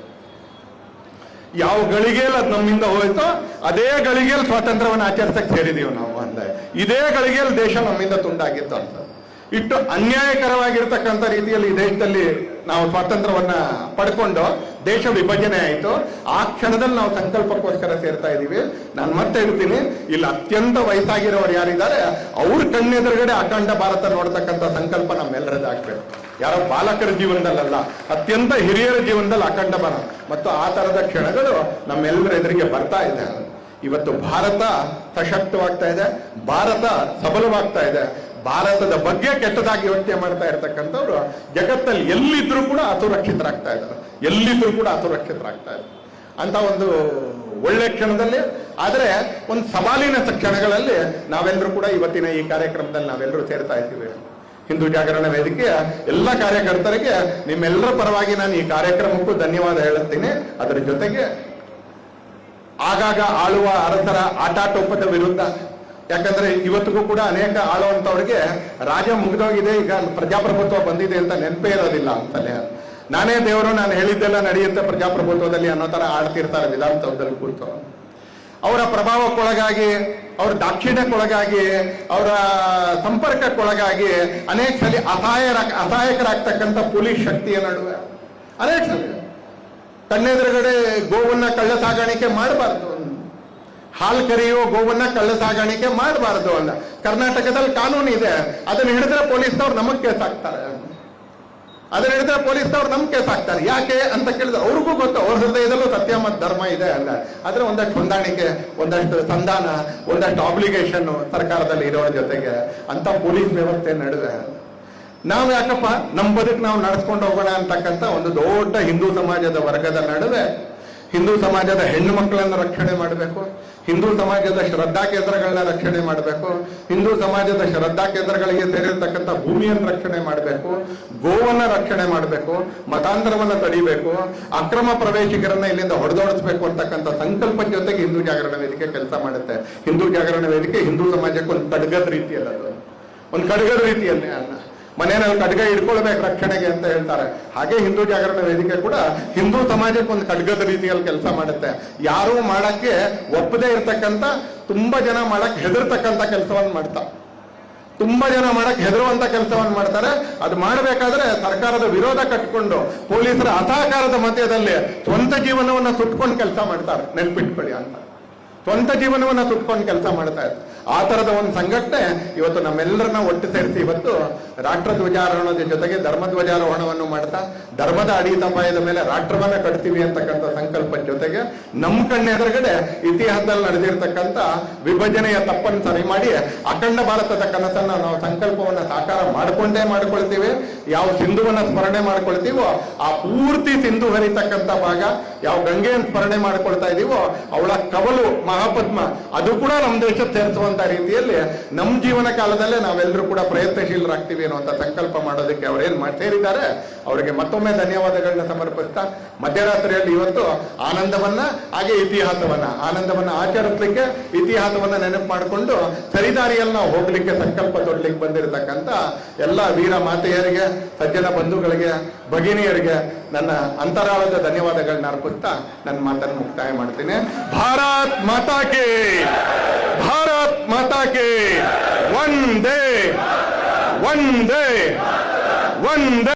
ಯಾವ ಗಳಿಗೆಯಲ್ಲಿ ಅದು ನಮ್ಮಿಂದ ಹೋಯ್ತೋ ಅದೇ ಗಳಿಗೆಯಲ್ಲಿ ಸ್ವಾತಂತ್ರ್ಯವನ್ನು ಆಚರಿಸಕ್ಕೆ ಸೇರಿದೀವಿ ನಾವು ಅಂದ್ರೆ. ಇದೇ ಗಳಿಗೆಯಲ್ಲಿ ದೇಶ ನಮ್ಮಿಂದ ತುಂಡಾಗಿತ್ತು ಅಂತ. ಇಟ್ಟು ಅನ್ಯಾಯಕರವಾಗಿರ್ತಕ್ಕಂಥ ರೀತಿಯಲ್ಲಿ ಈ ದೇಶದಲ್ಲಿ ನಾವು ಸ್ವಾತಂತ್ರ್ಯವನ್ನ ಪಡ್ಕೊಂಡು ದೇಶ ವಿಭಜನೆ ಆಯಿತು. ಆ ಕ್ಷಣದಲ್ಲಿ ನಾವು ಸಂಕಲ್ಪಕ್ಕೋಸ್ಕರ ಸೇರ್ತಾ ಇದ್ದೀವಿ. ನಾನು ಮತ್ತೆ ಹೇಳ್ತೀನಿ, ಇಲ್ಲಿ ಅತ್ಯಂತ ವಯಸ್ಸಾಗಿರೋರು ಯಾರಿದ್ದಾರೆ ಅವ್ರ ಕಣ್ಣೆದುರುಗಡೆ ಅಖಂಡ ಭಾರತ ನೋಡ್ತಕ್ಕಂಥ ಸಂಕಲ್ಪ ನಮ್ಮೆಲ್ಲರದಾಗಬೇಕು. ಯಾರೋ ಬಾಲಕರ ಜೀವನದಲ್ಲ, ಅತ್ಯಂತ ಹಿರಿಯರ ಜೀವನದಲ್ಲಿ ಅಖಂಡ ಭಾರತ. ಮತ್ತು ಆ ತರದ ಕ್ಷಣಗಳು ನಮ್ಮೆಲ್ಲರ ಎದುರಿಗೆ ಬರ್ತಾ ಇದೆ. ಇವತ್ತು ಭಾರತ ಸಶಕ್ತವಾಗ್ತಾ ಇದೆ, ಭಾರತ ಸಬಲವಾಗ್ತಾ ಇದೆ. ಭಾರತದ ಬಗ್ಗೆ ಕೆಟ್ಟದಾಗಿ ಯೋಚನೆ ಮಾಡ್ತಾ ಇರ್ತಕ್ಕಂಥವ್ರು ಜಗತ್ತಲ್ಲಿ ಎಲ್ಲಿದ್ರೂ ಕೂಡ ಅಸುರಕ್ಷಿತರಾಗ್ತಾ ಇದ್ದಾರೆ, ಎಲ್ಲಿದ್ರೂ ಕೂಡ ಅಸುರಕ್ಷಿತರಾಗ್ತಾ ಇದ್ದಾರೆ ಅಂತ ಒಂದು ಒಳ್ಳೆ ಕ್ಷಣದಲ್ಲಿ. ಆದರೆ ಒಂದು ಸವಾಲಿನ ಕ್ಷಣಗಳಲ್ಲಿ ನಾವೆಲ್ಲರೂ ಕೂಡ ಇವತ್ತಿನ ಈ ಕಾರ್ಯಕ್ರಮದಲ್ಲಿ ನಾವೆಲ್ಲರೂ ಸೇರ್ತಾ ಇದ್ದೀವಿ. ಹಿಂದೂ ಜಾಗರಣ ವೇದಿಕೆಯ ಎಲ್ಲ ಕಾರ್ಯಕರ್ತರಿಗೆ ನಿಮ್ಮೆಲ್ಲರ ಪರವಾಗಿ ನಾನು ಈ ಕಾರ್ಯಕ್ರಮಕ್ಕೂ ಧನ್ಯವಾದ ಹೇಳುತ್ತೀನಿ. ಅದರ ಜೊತೆಗೆ ಆಗಾಗ ಆಳುವ ಅರಸರ ಆಟಾಟೋಪದ ವಿರುದ್ಧ, ಯಾಕಂದ್ರೆ ಇವತ್ತಿಗೂ ಕೂಡ ಅನೇಕ ಆಳುವಂತವ್ರಿಗೆ ರಾಜ ಮುಗಿದೋಗಿದೆ, ಈಗ ಪ್ರಜಾಪ್ರಭುತ್ವ ಬಂದಿದೆ ಅಂತ ನೆನಪೇ ಇರೋದಿಲ್ಲ ಅಂತಲೇ. ನಾನೇ ದೇವರು, ನಾನು ಹೇಳಿದ್ದೆಲ್ಲ ನಡೆಯುತ್ತೆ ಪ್ರಜಾಪ್ರಭುತ್ವದಲ್ಲಿ ಅನ್ನೋ ತರ ಆಡ್ತಿರ್ತಾರೆ ವಿಧಾನಸೌಧದಲ್ಲಿ ಕೂತು. ಅವರ ಪ್ರಭಾವಕ್ಕೊಳಗಾಗಿ, ಅವರ ದಾಕ್ಷಿಣ್ಯಕ್ಕೊಳಗಾಗಿ, ಅವರ ಸಂಪರ್ಕಕ್ಕೊಳಗಾಗಿ ಅನೇಕ ಸಲ ಅಸಹಾಯಕರಾಗ್ತಕ್ಕಂಥ ಪೊಲೀಸ್ ಶಕ್ತಿಯ ನಡುವೆ ಅನೇಕ ಸಲ ಕಣ್ಣೆದುರುಗಡೆ ಗೋವನ್ನ ಕಳ್ಳ ಸಾಗಾಣಿಕೆ ಮಾಡಬಾರ್ದು, ಹಾಲು ಕರೆಯುವ ಗೋವನ್ನ ಕಳ್ಳ ಸಾಗಾಣಿಕೆ ಮಾಡಬಾರ್ದು ಅಂತ ಕರ್ನಾಟಕದಲ್ಲಿ ಕಾನೂನು ಇದೆ. ಅದನ್ನ ಹಿಡಿದ್ರೆ ಪೊಲೀಸ್ನವ್ರು ನಮಗ್ ಕೇಸ್ ಹಾಕ್ತಾರೆ, ಅದನ್ನ ಹಿಡಿದ್ರೆ ಪೊಲೀಸ್ನವ್ರು ನಮ್ ಕೇಸ್ ಹಾಕ್ತಾರೆ. ಯಾಕೆ ಅಂತ ಕೇಳಿದ್ರೆ ಅವ್ರಿಗೂ ಗೊತ್ತು, ಅವ್ರ ಹೃದಯದಲ್ಲೂ ಸತ್ಯ ಮತ್ತು ಧರ್ಮ ಇದೆ ಅಲ್ಲ. ಆದ್ರೆ ಒಂದಷ್ಟು ಹೊಂದಾಣಿಕೆ, ಒಂದಷ್ಟು ಸಂಧಾನ, ಒಂದಷ್ಟು ಆಬ್ಲಿಗೇಷನ್ ಸರ್ಕಾರದಲ್ಲಿ ಇರೋರ ಜೊತೆಗೆ ಅಂತ ಪೊಲೀಸ್ ವ್ಯವಸ್ಥೆ ನಡುವೆ ನಾವು ಯಾಕಪ್ಪ ನಮ್ಮ ಬದುಕು ನಾವು ನಡೆಸ್ಕೊಂಡು ಹೋಗೋಣ ಅಂತಕ್ಕಂಥ ಒಂದು ದೊಡ್ಡ ಹಿಂದೂ ಸಮಾಜದ ವರ್ಗದ ನಡುವೆ ಹಿಂದೂ ಸಮಾಜದ ಹೆಣ್ಣು ಮಕ್ಕಳನ್ನ ರಕ್ಷಣೆ ಮಾಡಬೇಕು, ಹಿಂದೂ ಸಮಾಜದ ಶ್ರದ್ಧಾ ಕೇಂದ್ರಗಳನ್ನ ರಕ್ಷಣೆ ಮಾಡಬೇಕು, ಹಿಂದೂ ಸಮಾಜದ ಶ್ರದ್ಧಾ ಕೇಂದ್ರಗಳಿಗೆ ಸೇರಿರ್ತಕ್ಕಂಥ ಭೂಮಿಯನ್ನು ರಕ್ಷಣೆ ಮಾಡಬೇಕು, ಗೋವನ್ನ ರಕ್ಷಣೆ ಮಾಡಬೇಕು, ಮತಾಂತರವನ್ನ ತಡಿಬೇಕು, ಅಕ್ರಮ ಪ್ರವೇಶಿಗರನ್ನ ಇಲ್ಲಿಂದ ಹೊಡೆದೋಡಿಸ್ಬೇಕು ಅಂತಕ್ಕಂಥ ಸಂಕಲ್ಪದ ಜೊತೆಗೆ ಹಿಂದೂ ಜಾಗರಣ ವೇದಿಕೆ ಕೆಲಸ ಮಾಡುತ್ತೆ. ಹಿಂದೂ ಜಾಗರಣ ವೇದಿಕೆ ಹಿಂದೂ ಸಮಾಜಕ್ಕೆ ಒಂದು ಖಡ್ಗದ ರೀತಿಯಲ್ಲಿ, ಅದು ಒಂದು ಖಡ್ಗದ ರೀತಿಯಲ್ಲಿ ಮನೆಯಲ್ಲಿ ಖಡ್ಗ ಇಟ್ಕೊಳ್ಬೇಕು ರಕ್ಷಣೆಗೆ ಅಂತ ಹೇಳ್ತಾರೆ. ಹಾಗೆ ಹಿಂದೂ ಜಾಗರಣ ವೇದಿಕೆ ಕೂಡ ಹಿಂದೂ ಸಮಾಜಕ್ಕೆ ಒಂದು ಖಡ್ಗದ ರೀತಿಯಲ್ಲಿ ಕೆಲಸ ಮಾಡುತ್ತೆ. ಯಾರೂ ಮಾಡಕ್ಕೆ ಒಪ್ಪದೇ ಇರ್ತಕ್ಕಂಥ, ತುಂಬಾ ಜನ ಮಾಡಕ್ ಹೆದರ್ತಕ್ಕಂಥ ಕೆಲಸವನ್ನು ಮಾಡ್ತಾರೆ, ತುಂಬಾ ಜನ ಮಾಡಕ್ ಹೆದರುವಂತ ಕೆಲಸವನ್ನು ಮಾಡ್ತಾರೆ. ಅದು ಮಾಡಬೇಕಾದ್ರೆ ಸರ್ಕಾರದ ವಿರೋಧ ಕಟ್ಕೊಂಡು ಪೊಲೀಸರ ಅಸಹಕಾರದ ಮಧ್ಯದಲ್ಲಿ ಸ್ವಂತ ಜೀವನವನ್ನ ಸುಟ್ಕೊಂಡು ಕೆಲಸ ಮಾಡ್ತಾರೆ. ನೆನ್ಪಿಟ್ಕೊಳ್ಳಿ ಅಂತ, ಸ್ವಂತ ಜೀವನವನ್ನ ಸುಟ್ಕೊಂಡು ಕೆಲಸ ಮಾಡ್ತಾ ಇದ್ದಾರೆ. ಆ ತರದ ಒಂದು ಸಂಘಟನೆ ಇವತ್ತು ನಮ್ಮೆಲ್ಲರನ್ನ ಒಟ್ಟು ಸೇರಿಸಿ ಇವತ್ತು ರಾಷ್ಟ್ರ ಧ್ವಜಾರೋಹಣದ ಜೊತೆಗೆ ಧರ್ಮ ಧ್ವಜಾರೋಹಣವನ್ನು ಮಾಡ್ತಾ ಧರ್ಮದ ಅಡಿತಪಾಯದ ಮೇಲೆ ರಾಷ್ಟ್ರವನ್ನ ಕಟ್ತೀವಿ ಅಂತಕ್ಕಂಥ ಸಂಕಲ್ಪದ ಜೊತೆಗೆ ನಮ್ಮ ಕಣ್ಣೆದುರುಗಡೆ ಇತಿಹಾಸದಲ್ಲಿ ನಡೆದಿರ್ತಕ್ಕಂಥ ವಿಭಜನೆಯ ತಪ್ಪನ್ನು ಸರಿ ಮಾಡಿ ಅಖಂಡ ಭಾರತದ ಕನಸನ್ನ ನಾವು ಸಂಕಲ್ಪವನ್ನ ಸಾಕಾರ ಮಾಡ್ಕೊಳ್ತೀವಿ. ಯಾವ ಸಿಂಧುವನ್ನ ಸ್ಮರಣೆ ಮಾಡ್ಕೊಳ್ತೀವೋ ಆ ಪೂರ್ತಿ ಸಿಂಧು ಹರಿತಕ್ಕಂಥ ಭಾಗ, ಯಾವ ಗಂಗೆಯನ್ನು ಸ್ಮರಣೆ ಮಾಡ್ಕೊಳ್ತಾ ಇದೀವೋ ಅವಳ ಕವಲು ಮಹಾಪದ್ಮ, ಅದು ಕೂಡ ನಮ್ಮ ದೇಶದ ಸೇರಿಸುವಂತ ರೀತಿಯಲ್ಲಿ ನಮ್ಮ ಜೀವನ ಕಾಲದಲ್ಲೇ ನಾವೆಲ್ಲರೂ ಕೂಡ ಪ್ರಯತ್ನಶೀಲರಾಗ್ತೀವಿ ಅನ್ನುವಂತ ಸಂಕಲ್ಪ ಮಾಡೋದಕ್ಕೆ ಅವ್ರೇನ್ ಸೇರಿದ್ದಾರೆ. ಅವರಿಗೆ ಮತ್ತೊಮ್ಮೆ ಧನ್ಯವಾದಗಳನ್ನ ಸಮರ್ಪಿಸ್ತಾ, ಮಧ್ಯರಾತ್ರಿಯಲ್ಲಿ ಇವತ್ತು ಆನಂದವನ್ನ ಹಾಗೆ ಇತಿಹಾಸವನ್ನ ಆನಂದವನ್ನ ಆಚರಿಸಲಿಕ್ಕೆ, ಇತಿಹಾಸವನ್ನ ನೆನಪು ಮಾಡಿಕೊಂಡು ಸರಿದಾರಿಯಲ್ಲಿ ನಾವು ಹೋಗ್ಲಿಕ್ಕೆ ಸಂಕಲ್ಪ ತೊಡಲಿಕ್ಕೆ ಬಂದಿರತಕ್ಕಂತ ಎಲ್ಲ ವೀರ ಮಾತೆಯರಿಗೆ, ಸಜ್ಜನ ಬಂಧುಗಳಿಗೆ, ಭಗಿನಿಯರಿಗೆ ನನ್ನ ಅಂತರಾಳದ ಧನ್ಯವಾದಗಳನ್ನ ಅರ್ಪಿಸ್ತಾ ನನ್ನ ಮಾತನ್ನು ಮುಕ್ತಾಯ ಮಾಡ್ತೀನಿ. ಭಾರತ್ ಮಾತಾ ಕೇ, ಭಾರತ್ ಮಾತಾ ಕೇ, ವಂದೇ ವಂದೇ ವಂದೇ.